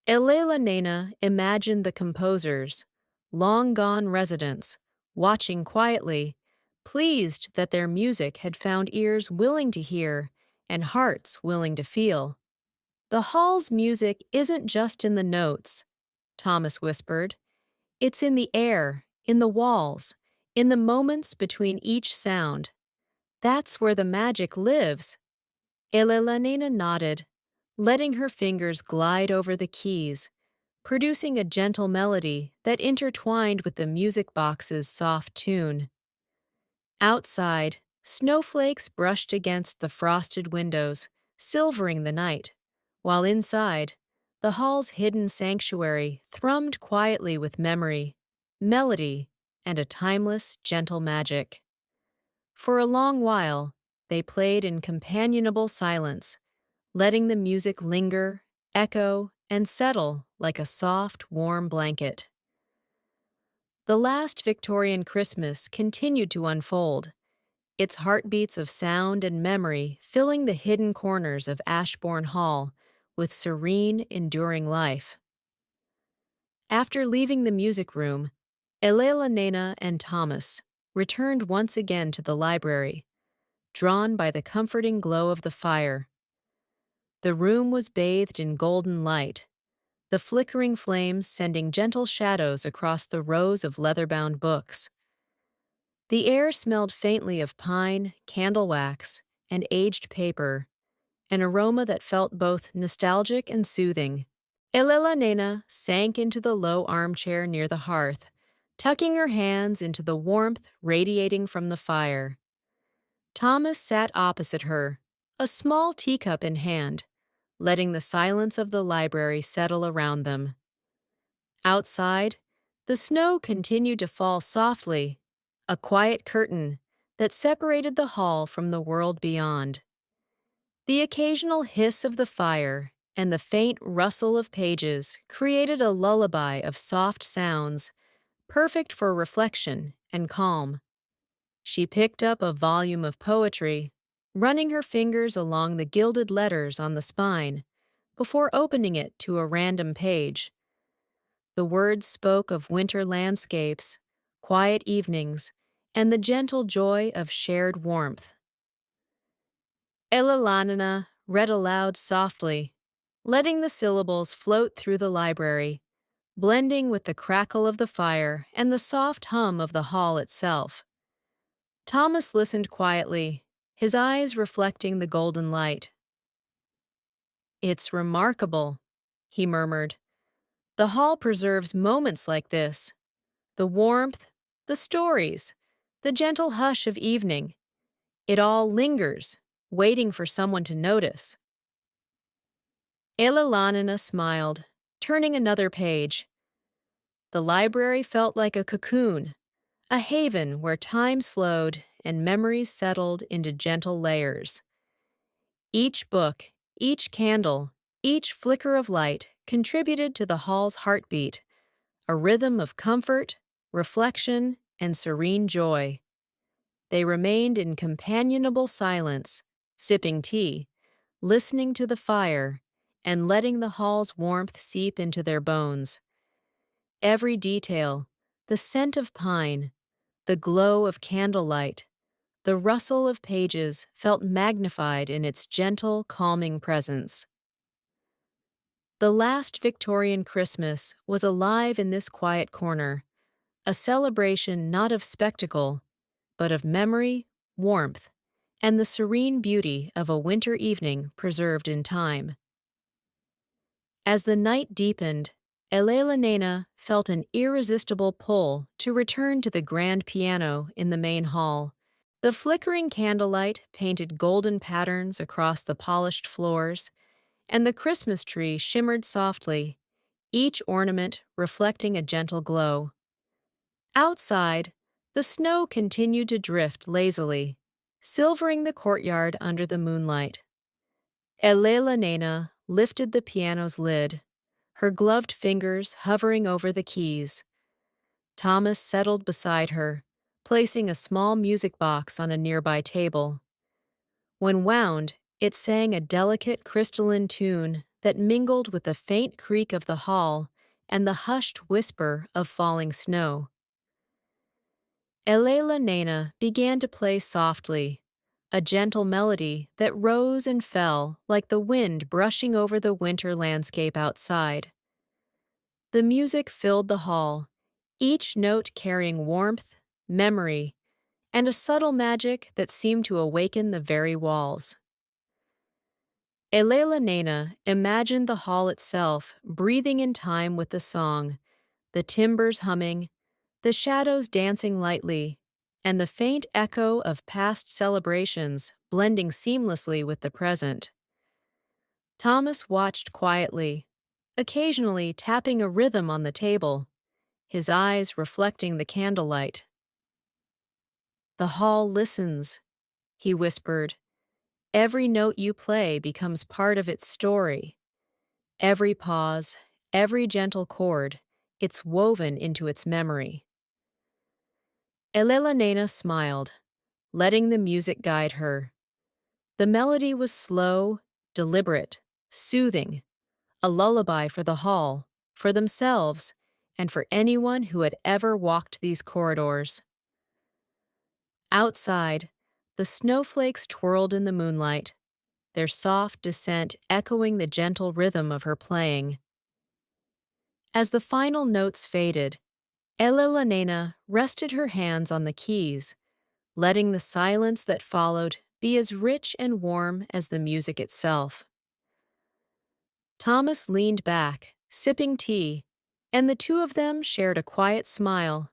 Elellanena imagined the composers, long-gone residents, watching quietly, pleased that their music had found ears willing to hear and hearts willing to feel. "The hall's music isn't just in the notes," Thomas whispered. "It's in the air, in the walls, in the moments between each sound. That's where the magic lives." Elellanena nodded, letting her fingers glide over the keys, producing a gentle melody that intertwined with the music box's soft tune. Outside, snowflakes brushed against the frosted windows, silvering the night, while inside, the hall's hidden sanctuary thrummed quietly with memory, melody, and a timeless, gentle magic. For a long while, they played in companionable silence, letting the music linger, echo, and settle like a soft, warm blanket. The last Victorian Christmas continued to unfold, its heartbeats of sound and memory filling the hidden corners of Ashborne Hall with serene, enduring life. After leaving the music room, Elellanena and Thomas returned once again to the library, drawn by the comforting glow of the fire. The room was bathed in golden light, the flickering flames sending gentle shadows across the rows of leather-bound books. The air smelled faintly of pine, candle wax, and aged paper, an aroma that felt both nostalgic and soothing. Elellanena sank into the low armchair near the hearth, tucking her hands into the warmth radiating from the fire. Thomas sat opposite her, a small teacup in hand, letting the silence of the library settle around them. Outside, the snow continued to fall softly, a quiet curtain that separated the hall from the world beyond. The occasional hiss of the fire and the faint rustle of pages created a lullaby of soft sounds, perfect for reflection and calm. She picked up a volume of poetry, running her fingers along the gilded letters on the spine, before opening it to a random page. The words spoke of winter landscapes, quiet evenings, and the gentle joy of shared warmth. Elellanena read aloud softly, letting the syllables float through the library, blending with the crackle of the fire and the soft hum of the hall itself. Thomas listened quietly, his eyes reflecting the golden light. "It's remarkable," he murmured. "The hall preserves moments like this. The warmth, the stories, the gentle hush of evening. It all lingers, waiting for someone to notice." Elellanena smiled, turning another page. The library felt like a cocoon, a haven where time slowed and memories settled into gentle layers. Each book, each candle, each flicker of light contributed to the hall's heartbeat, a rhythm of comfort, reflection, and serene joy. They remained in companionable silence, sipping tea, listening to the fire, and letting the hall's warmth seep into their bones. Every detail, the scent of pine, the glow of candlelight, the rustle of pages felt magnified in its gentle, calming presence. The last Victorian Christmas was alive in this quiet corner, a celebration not of spectacle, but of memory, warmth, and the serene beauty of a winter evening preserved in time. As the night deepened, Elellanena felt an irresistible pull to return to the grand piano in the main hall. The flickering candlelight painted golden patterns across the polished floors, and the Christmas tree shimmered softly, each ornament reflecting a gentle glow. Outside, the snow continued to drift lazily, silvering the courtyard under the moonlight. Elellanena lifted the piano's lid, her gloved fingers hovering over the keys. Thomas settled beside her, placing a small music box on a nearby table. When wound, it sang a delicate crystalline tune that mingled with the faint creak of the hall and the hushed whisper of falling snow. Elellanena began to play softly, a gentle melody that rose and fell like the wind brushing over the winter landscape outside. The music filled the hall, each note carrying warmth, memory, and a subtle magic that seemed to awaken the very walls. Elellanena imagined the hall itself breathing in time with the song, the timbers humming, the shadows dancing lightly, and the faint echo of past celebrations blending seamlessly with the present. Thomas watched quietly, occasionally tapping a rhythm on the table, his eyes reflecting the candlelight. "The hall listens," he whispered. "Every note you play becomes part of its story. Every pause, every gentle chord, it's woven into its memory." Elellanena smiled, letting the music guide her. The melody was slow, deliberate, soothing, a lullaby for the hall, for themselves, and for anyone who had ever walked these corridors. Outside, the snowflakes twirled in the moonlight, their soft descent echoing the gentle rhythm of her playing. As the final notes faded, Elellanena rested her hands on the keys, letting the silence that followed be as rich and warm as the music itself. Thomas leaned back, sipping tea, and the two of them shared a quiet smile,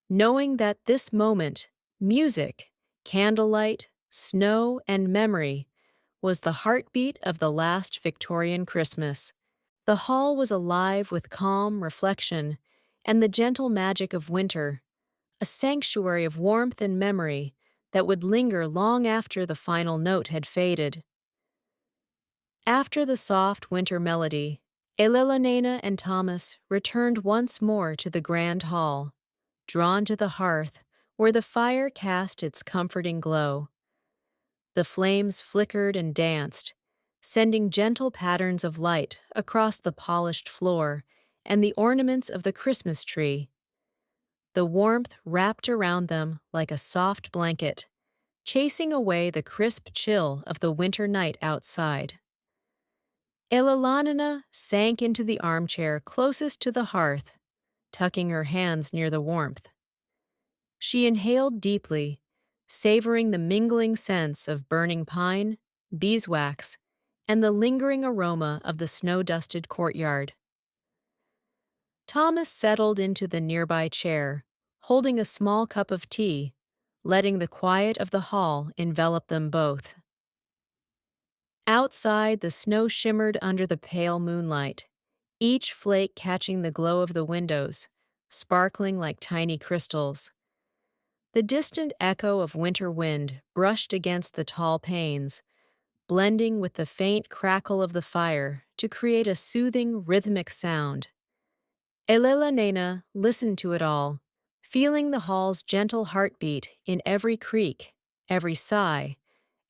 knowing that this moment, music, candlelight, snow, and memory, was the heartbeat of the last Victorian Christmas. The hall was alive with calm reflection and the gentle magic of winter, a sanctuary of warmth and memory that would linger long after the final note had faded. After the soft winter melody, Elellanena and Thomas returned once more to the grand hall, drawn to the hearth where the fire cast its comforting glow. The flames flickered and danced, sending gentle patterns of light across the polished floor and the ornaments of the Christmas tree. The warmth wrapped around them like a soft blanket, chasing away the crisp chill of the winter night outside. Elellanena sank into the armchair closest to the hearth, tucking her hands near the warmth. She inhaled deeply, savoring the mingling scents of burning pine, beeswax, and the lingering aroma of the snow-dusted courtyard. Thomas settled into the nearby chair, holding a small cup of tea, letting the quiet of the hall envelop them both. Outside, the snow shimmered under the pale moonlight, each flake catching the glow of the windows, sparkling like tiny crystals. The distant echo of winter wind brushed against the tall panes, blending with the faint crackle of the fire to create a soothing, rhythmic sound. Elellanena listened to it all, feeling the hall's gentle heartbeat in every creak, every sigh,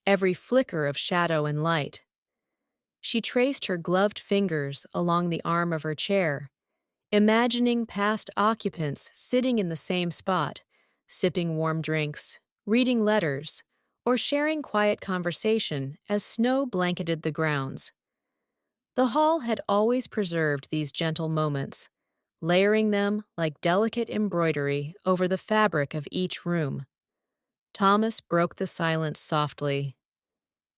every flicker of shadow and light. She traced her gloved fingers along the arm of her chair, imagining past occupants sitting in the same spot, sipping warm drinks, reading letters, or sharing quiet conversation as snow blanketed the grounds. The hall had always preserved these gentle moments, layering them like delicate embroidery over the fabric of each room. Thomas broke the silence softly.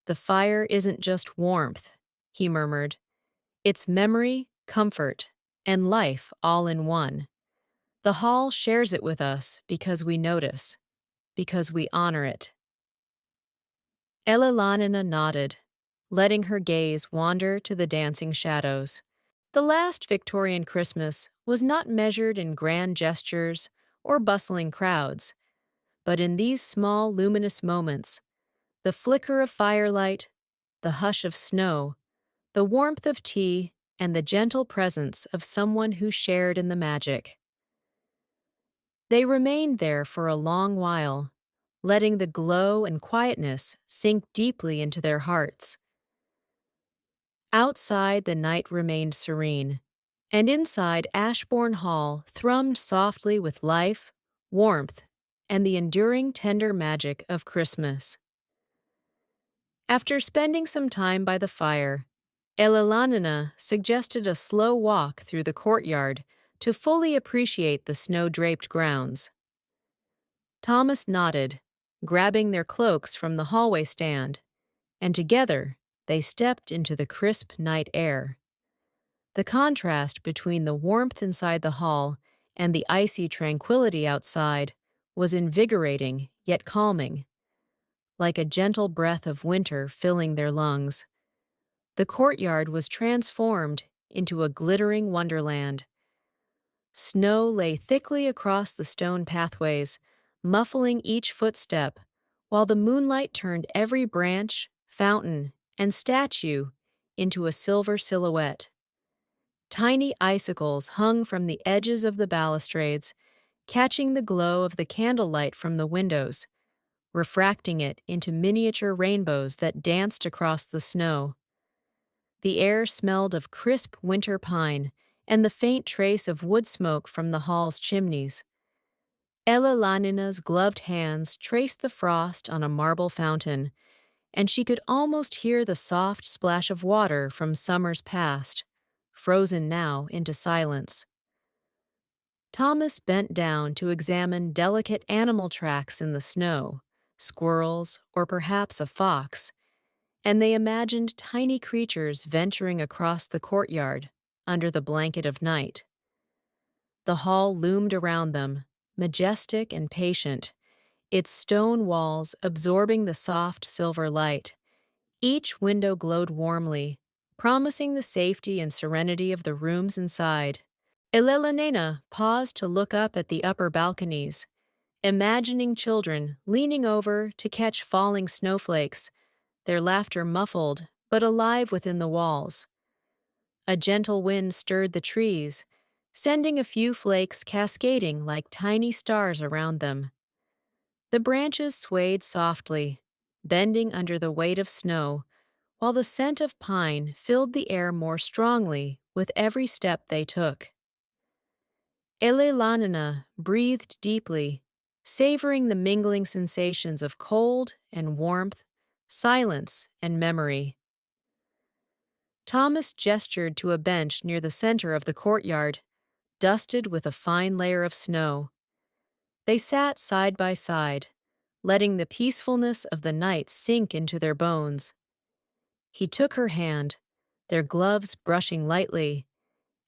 "The fire isn't just warmth," he murmured. "It's memory, comfort, and life all in one. The hall shares it with us because we notice, because we honor it." Elellanena nodded, letting her gaze wander to the dancing shadows. The last Victorian Christmas was not measured in grand gestures or bustling crowds, but in these small luminous moments, the flicker of firelight, the hush of snow, the warmth of tea, and the gentle presence of someone who shared in the magic. They remained there for a long while, letting the glow and quietness sink deeply into their hearts. Outside, the night remained serene, and inside Ashborne Hall thrummed softly with life, warmth, and the enduring tender magic of Christmas. After spending some time by the fire, Elellanena suggested a slow walk through the courtyard to fully appreciate the snow-draped grounds. Thomas nodded, grabbing their cloaks from the hallway stand, and together they stepped into the crisp night air. The contrast between the warmth inside the hall and the icy tranquility outside was invigorating yet calming, like a gentle breath of winter filling their lungs. The courtyard was transformed into a glittering wonderland. Snow lay thickly across the stone pathways, muffling each footstep, while the moonlight turned every branch, fountain, and statue into a silver silhouette. Tiny icicles hung from the edges of the balustrades, catching the glow of the candlelight from the windows, refracting it into miniature rainbows that danced across the snow. The air smelled of crisp winter pine and the faint trace of wood smoke from the hall's chimneys. Elellanenna's gloved hands traced the frost on a marble fountain, and she could almost hear the soft splash of water from summers past, frozen now into silence. Thomas bent down to examine delicate animal tracks in the snow, squirrels, or perhaps a fox, and they imagined tiny creatures venturing across the courtyard under the blanket of night. The hall loomed around them, majestic and patient, its stone walls absorbing the soft silver light. Each window glowed warmly, promising the safety and serenity of the rooms inside. Elellanena paused to look up at the upper balconies, imagining children leaning over to catch falling snowflakes, their laughter muffled but alive within the walls. A gentle wind stirred the trees, sending a few flakes cascading like tiny stars around them. The branches swayed softly, bending under the weight of snow, while the scent of pine filled the air more strongly with every step they took. Elellanena breathed deeply, savoring the mingling sensations of cold and warmth, silence and memory. Thomas gestured to a bench near the center of the courtyard, dusted with a fine layer of snow. They sat side by side, letting the peacefulness of the night sink into their bones. He took her hand, their gloves brushing lightly,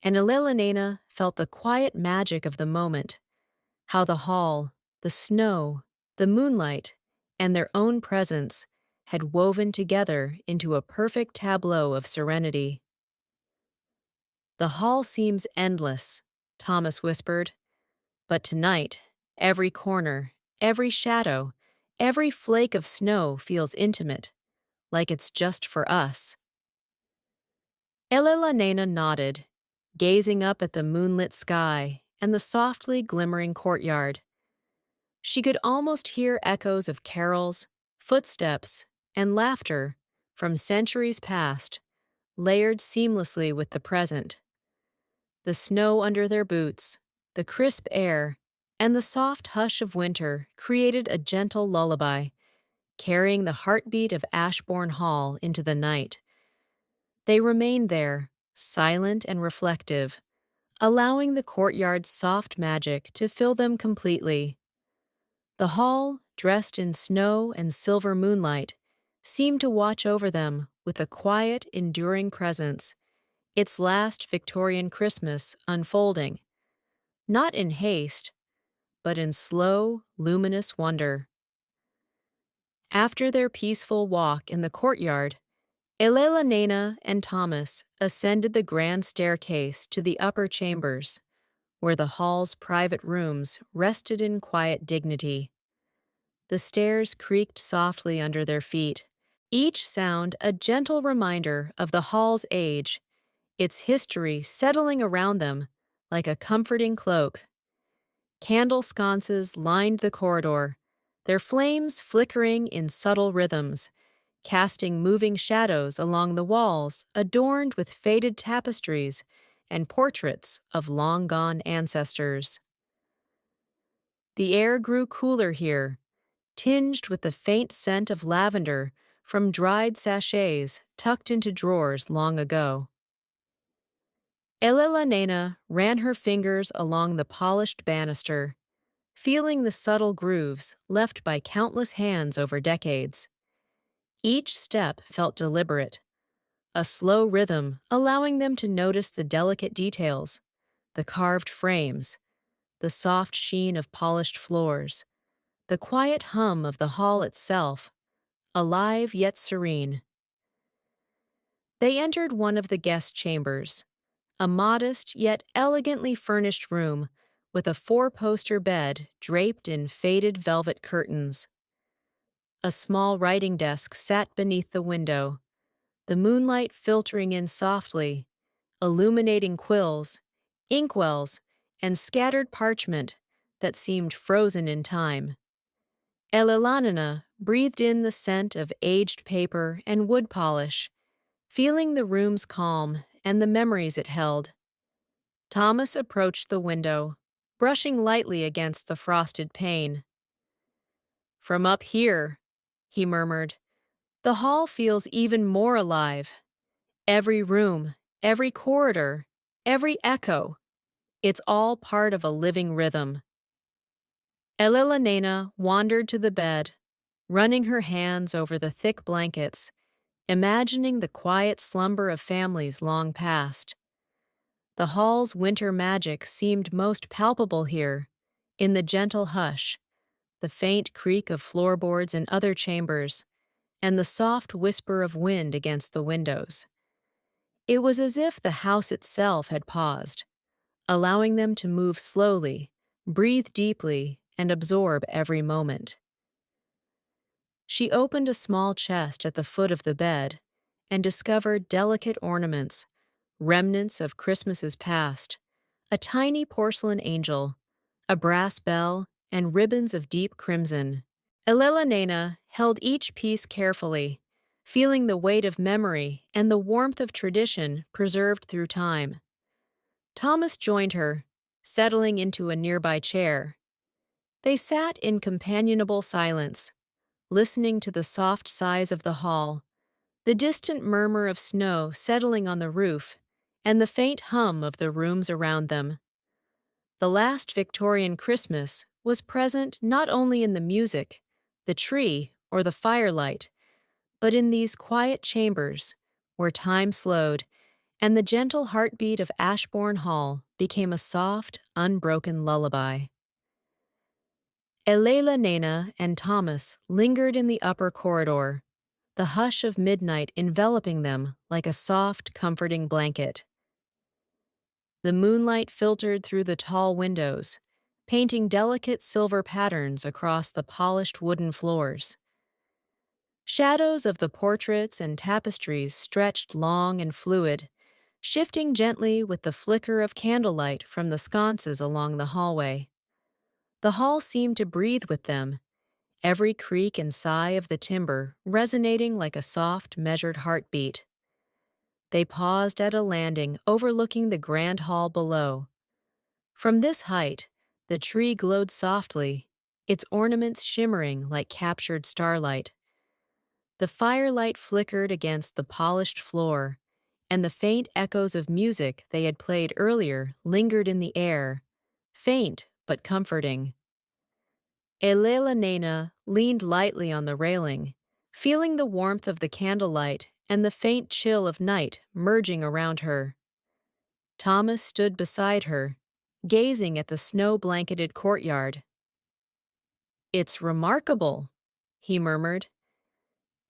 and Elellanena felt the quiet magic of the moment, how the hall, the snow, the moonlight, and their own presence had woven together into a perfect tableau of serenity. "The hall seems endless," Thomas whispered, "but tonight, every corner, every shadow, every flake of snow feels intimate, like it's just for us." Elellanena nodded, gazing up at the moonlit sky and the softly glimmering courtyard. She could almost hear echoes of carols, footsteps, and laughter from centuries past, layered seamlessly with the present. The snow under their boots, the crisp air, and the soft hush of winter created a gentle lullaby, carrying the heartbeat of Ashborne Hall into the night. They remained there, silent and reflective, allowing the courtyard's soft magic to fill them completely. The hall, dressed in snow and silver moonlight, seemed to watch over them with a quiet, enduring presence, its last Victorian Christmas unfolding, not in haste, but in slow, luminous wonder. After their peaceful walk in the courtyard, Elellanena and Thomas ascended the grand staircase to the upper chambers, where the hall's private rooms rested in quiet dignity. The stairs creaked softly under their feet, each sound a gentle reminder of the hall's age, its history settling around them like a comforting cloak. Candle sconces lined the corridor, their flames flickering in subtle rhythms, casting moving shadows along the walls adorned with faded tapestries and portraits of long-gone ancestors. The air grew cooler here, tinged with the faint scent of lavender from dried sachets tucked into drawers long ago. Elellanena ran her fingers along the polished banister, feeling the subtle grooves left by countless hands over decades. Each step felt deliberate, a slow rhythm allowing them to notice the delicate details, the carved frames, the soft sheen of polished floors, the quiet hum of the hall itself, alive yet serene. They entered one of the guest chambers, a modest yet elegantly furnished room with a four-poster bed draped in faded velvet curtains. A small writing desk sat beneath the window, the moonlight filtering in softly, illuminating quills, inkwells, and scattered parchment that seemed frozen in time. Elellanena breathed in the scent of aged paper and wood polish, feeling the room's calm and the memories it held. Thomas approached the window, brushing lightly against the frosted pane. "From up here," he murmured, "the hall feels even more alive. Every room, every corridor, every echo, it's all part of a living rhythm." Elellanena wandered to the bed, running her hands over the thick blankets, imagining the quiet slumber of families long past. The hall's winter magic seemed most palpable here, in the gentle hush, the faint creak of floorboards in other chambers, and the soft whisper of wind against the windows. It was as if the house itself had paused, allowing them to move slowly, breathe deeply, and absorb every moment. She opened a small chest at the foot of the bed and discovered delicate ornaments, remnants of Christmases past, a tiny porcelain angel, a brass bell, and ribbons of deep crimson. Elellanena held each piece carefully, feeling the weight of memory and the warmth of tradition preserved through time. Thomas joined her, settling into a nearby chair. They sat in companionable silence, listening to the soft sighs of the hall, the distant murmur of snow settling on the roof, and the faint hum of the rooms around them. The last Victorian Christmas was present not only in the music, the tree, or the firelight, but in these quiet chambers where time slowed and the gentle heartbeat of Ashborne Hall became a soft, unbroken lullaby. Elellanena and Thomas lingered in the upper corridor, the hush of midnight enveloping them like a soft, comforting blanket. The moonlight filtered through the tall windows, painting delicate silver patterns across the polished wooden floors. Shadows of the portraits and tapestries stretched long and fluid, shifting gently with the flicker of candlelight from the sconces along the hallway. The hall seemed to breathe with them, every creak and sigh of the timber resonating like a soft, measured heartbeat. They paused at a landing overlooking the grand hall below. From this height, the tree glowed softly, its ornaments shimmering like captured starlight. The firelight flickered against the polished floor, and the faint echoes of music they had played earlier lingered in the air, faint but comforting. Elellanena leaned lightly on the railing, feeling the warmth of the candlelight and the faint chill of night merging around her. Thomas stood beside her, gazing at the snow-blanketed courtyard. "It's remarkable," he murmured.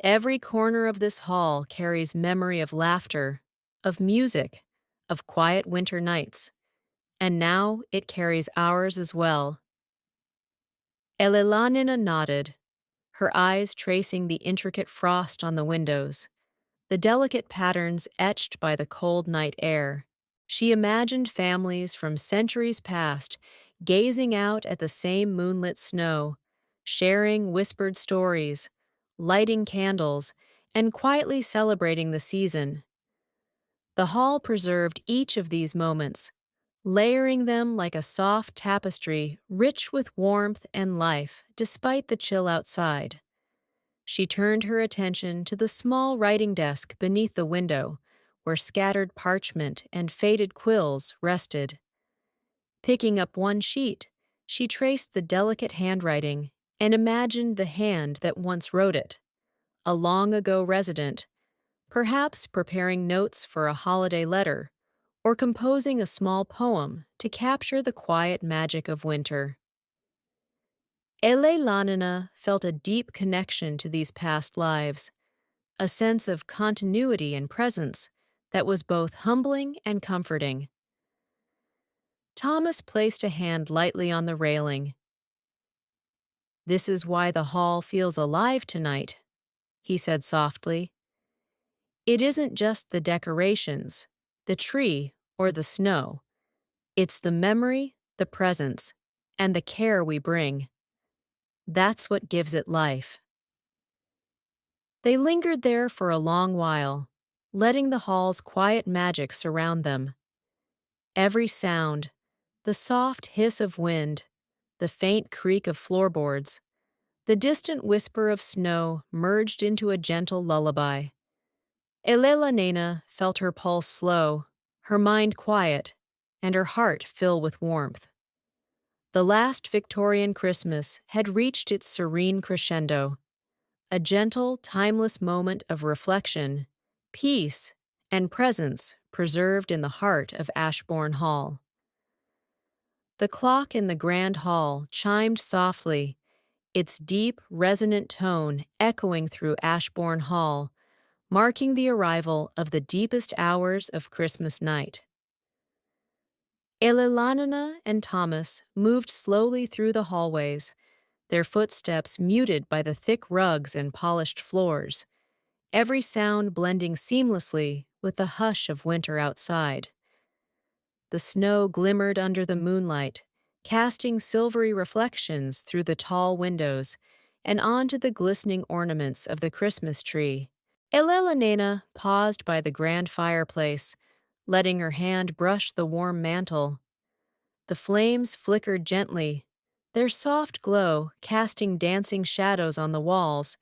"Every corner of this hall carries memory of laughter, of music, of quiet winter nights, and now it carries ours as well." Elellanena nodded, her eyes tracing the intricate frost on the windows, the delicate patterns etched by the cold night air. She imagined families from centuries past gazing out at the same moonlit snow, sharing whispered stories, lighting candles, and quietly celebrating the season. The hall preserved each of these moments, layering them like a soft tapestry rich with warmth and life despite the chill outside. She turned her attention to the small writing desk beneath the window, where scattered parchment and faded quills rested. Picking up one sheet, she traced the delicate handwriting and imagined the hand that once wrote it, a long-ago resident, perhaps preparing notes for a holiday letter or composing a small poem to capture the quiet magic of winter. Elellanena felt a deep connection to these past lives, a sense of continuity and presence that was both humbling and comforting. Thomas placed a hand lightly on the railing. "This is why the hall feels alive tonight," he said softly. "It isn't just the decorations, the tree, or the snow. It's the memory, the presence, and the care we bring. That's what gives it life." They lingered there for a long while, letting the hall's quiet magic surround them. Every sound, the soft hiss of wind, the faint creak of floorboards, the distant whisper of snow merged into a gentle lullaby. Elellanena felt her pulse slow, her mind quiet, and her heart fill with warmth. The last Victorian Christmas had reached its serene crescendo, a gentle, timeless moment of reflection, peace, and presence preserved in the heart of Ashborne Hall. The clock in the grand hall chimed softly, its deep, resonant tone echoing through Ashborne Hall, marking the arrival of the deepest hours of Christmas night. Elellanena and Thomas moved slowly through the hallways, their footsteps muted by the thick rugs and polished floors, every sound blending seamlessly with the hush of winter outside. The snow glimmered under the moonlight, casting silvery reflections through the tall windows and onto the glistening ornaments of the Christmas tree. Elellanena paused by the grand fireplace, letting her hand brush the warm mantle. The flames flickered gently, their soft glow casting dancing shadows on the walls,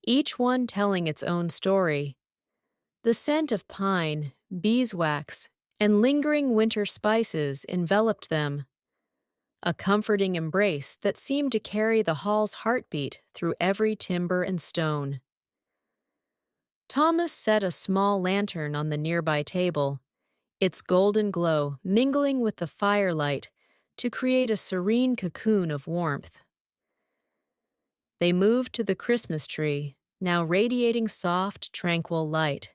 each one telling its own story. The scent of pine, beeswax, and lingering winter spices enveloped them, a comforting embrace that seemed to carry the hall's heartbeat through every timber and stone. Thomas set a small lantern on the nearby table, its golden glow mingling with the firelight to create a serene cocoon of warmth. They moved to the Christmas tree, now radiating soft, tranquil light.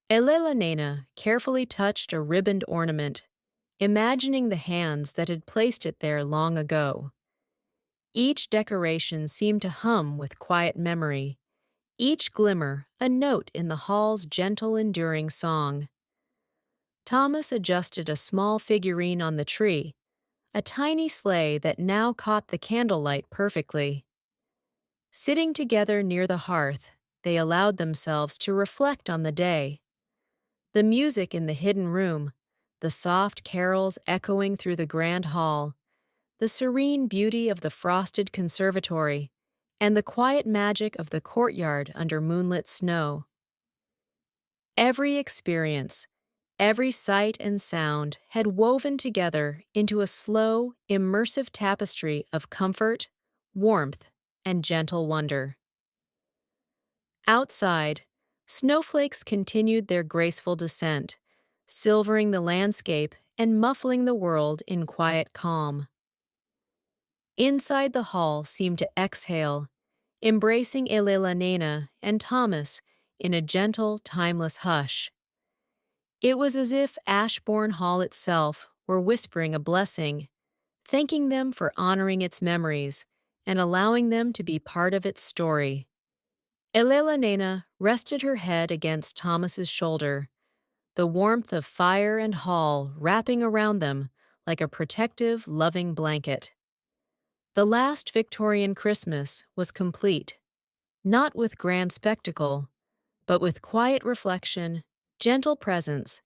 Elellanena carefully touched a ribboned ornament, imagining the hands that had placed it there long ago. Each decoration seemed to hum with quiet memory, each glimmer a note in the hall's gentle, enduring song. Thomas adjusted a small figurine on the tree, a tiny sleigh that now caught the candlelight perfectly. Sitting together near the hearth, they allowed themselves to reflect on the day. The music in the hidden room, the soft carols echoing through the grand hall, the serene beauty of the frosted conservatory, and the quiet magic of the courtyard under moonlit snow. Every experience, every sight and sound had woven together into a slow, immersive tapestry of comfort, warmth, and gentle wonder. Outside, snowflakes continued their graceful descent, silvering the landscape and muffling the world in quiet calm. Inside the hall seemed to exhale, embracing Elellanena and Thomas in a gentle, timeless hush. It was as if Ashborne Hall itself were whispering a blessing, thanking them for honoring its memories and allowing them to be part of its story. Elellanena rested her head against Thomas's shoulder, the warmth of fire and hall wrapping around them like a protective, loving blanket. The last Victorian Christmas was complete, not with grand spectacle, but with quiet reflection, gentle presence,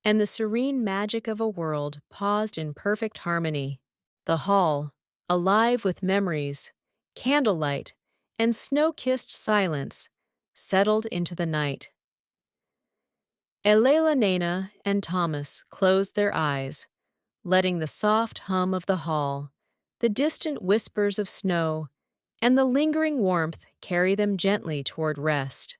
and the serene magic of a world paused in perfect harmony. The hall, alive with memories, candlelight, and snow-kissed silence, settled into the night. Elellanena and Thomas closed their eyes, letting the soft hum of the hall, the distant whispers of snow, and the lingering warmth carry them gently toward rest.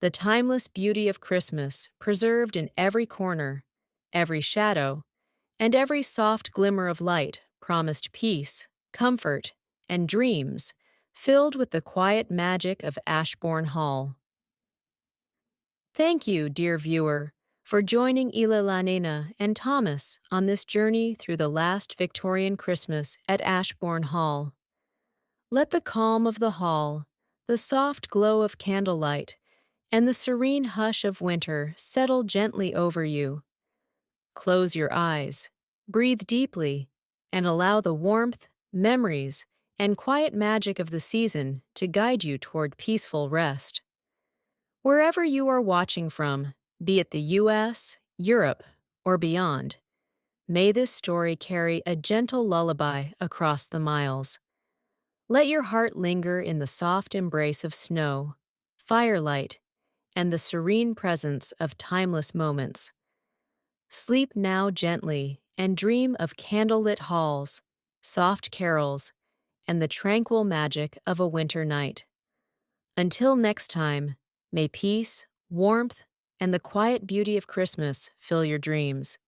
The timeless beauty of Christmas preserved in every corner, every shadow, and every soft glimmer of light promised peace, comfort, and dreams filled with the quiet magic of Ashborne Hall. Thank you, dear viewer, for joining Elellanena and Thomas on this journey through the last Victorian Christmas at Ashborne Hall. Let the calm of the hall, the soft glow of candlelight, and the serene hush of winter settle gently over you. Close your eyes, breathe deeply, and allow the warmth, memories, and quiet magic of the season to guide you toward peaceful rest. Wherever you are watching from, be it the US, Europe, or beyond, may this story carry a gentle lullaby across the miles. Let your heart linger in the soft embrace of snow, firelight, and the serene presence of timeless moments. Sleep now gently and dream of candlelit halls, soft carols, and the tranquil magic of a winter night. Until next time, may peace, warmth, and the quiet beauty of Christmas fill your dreams.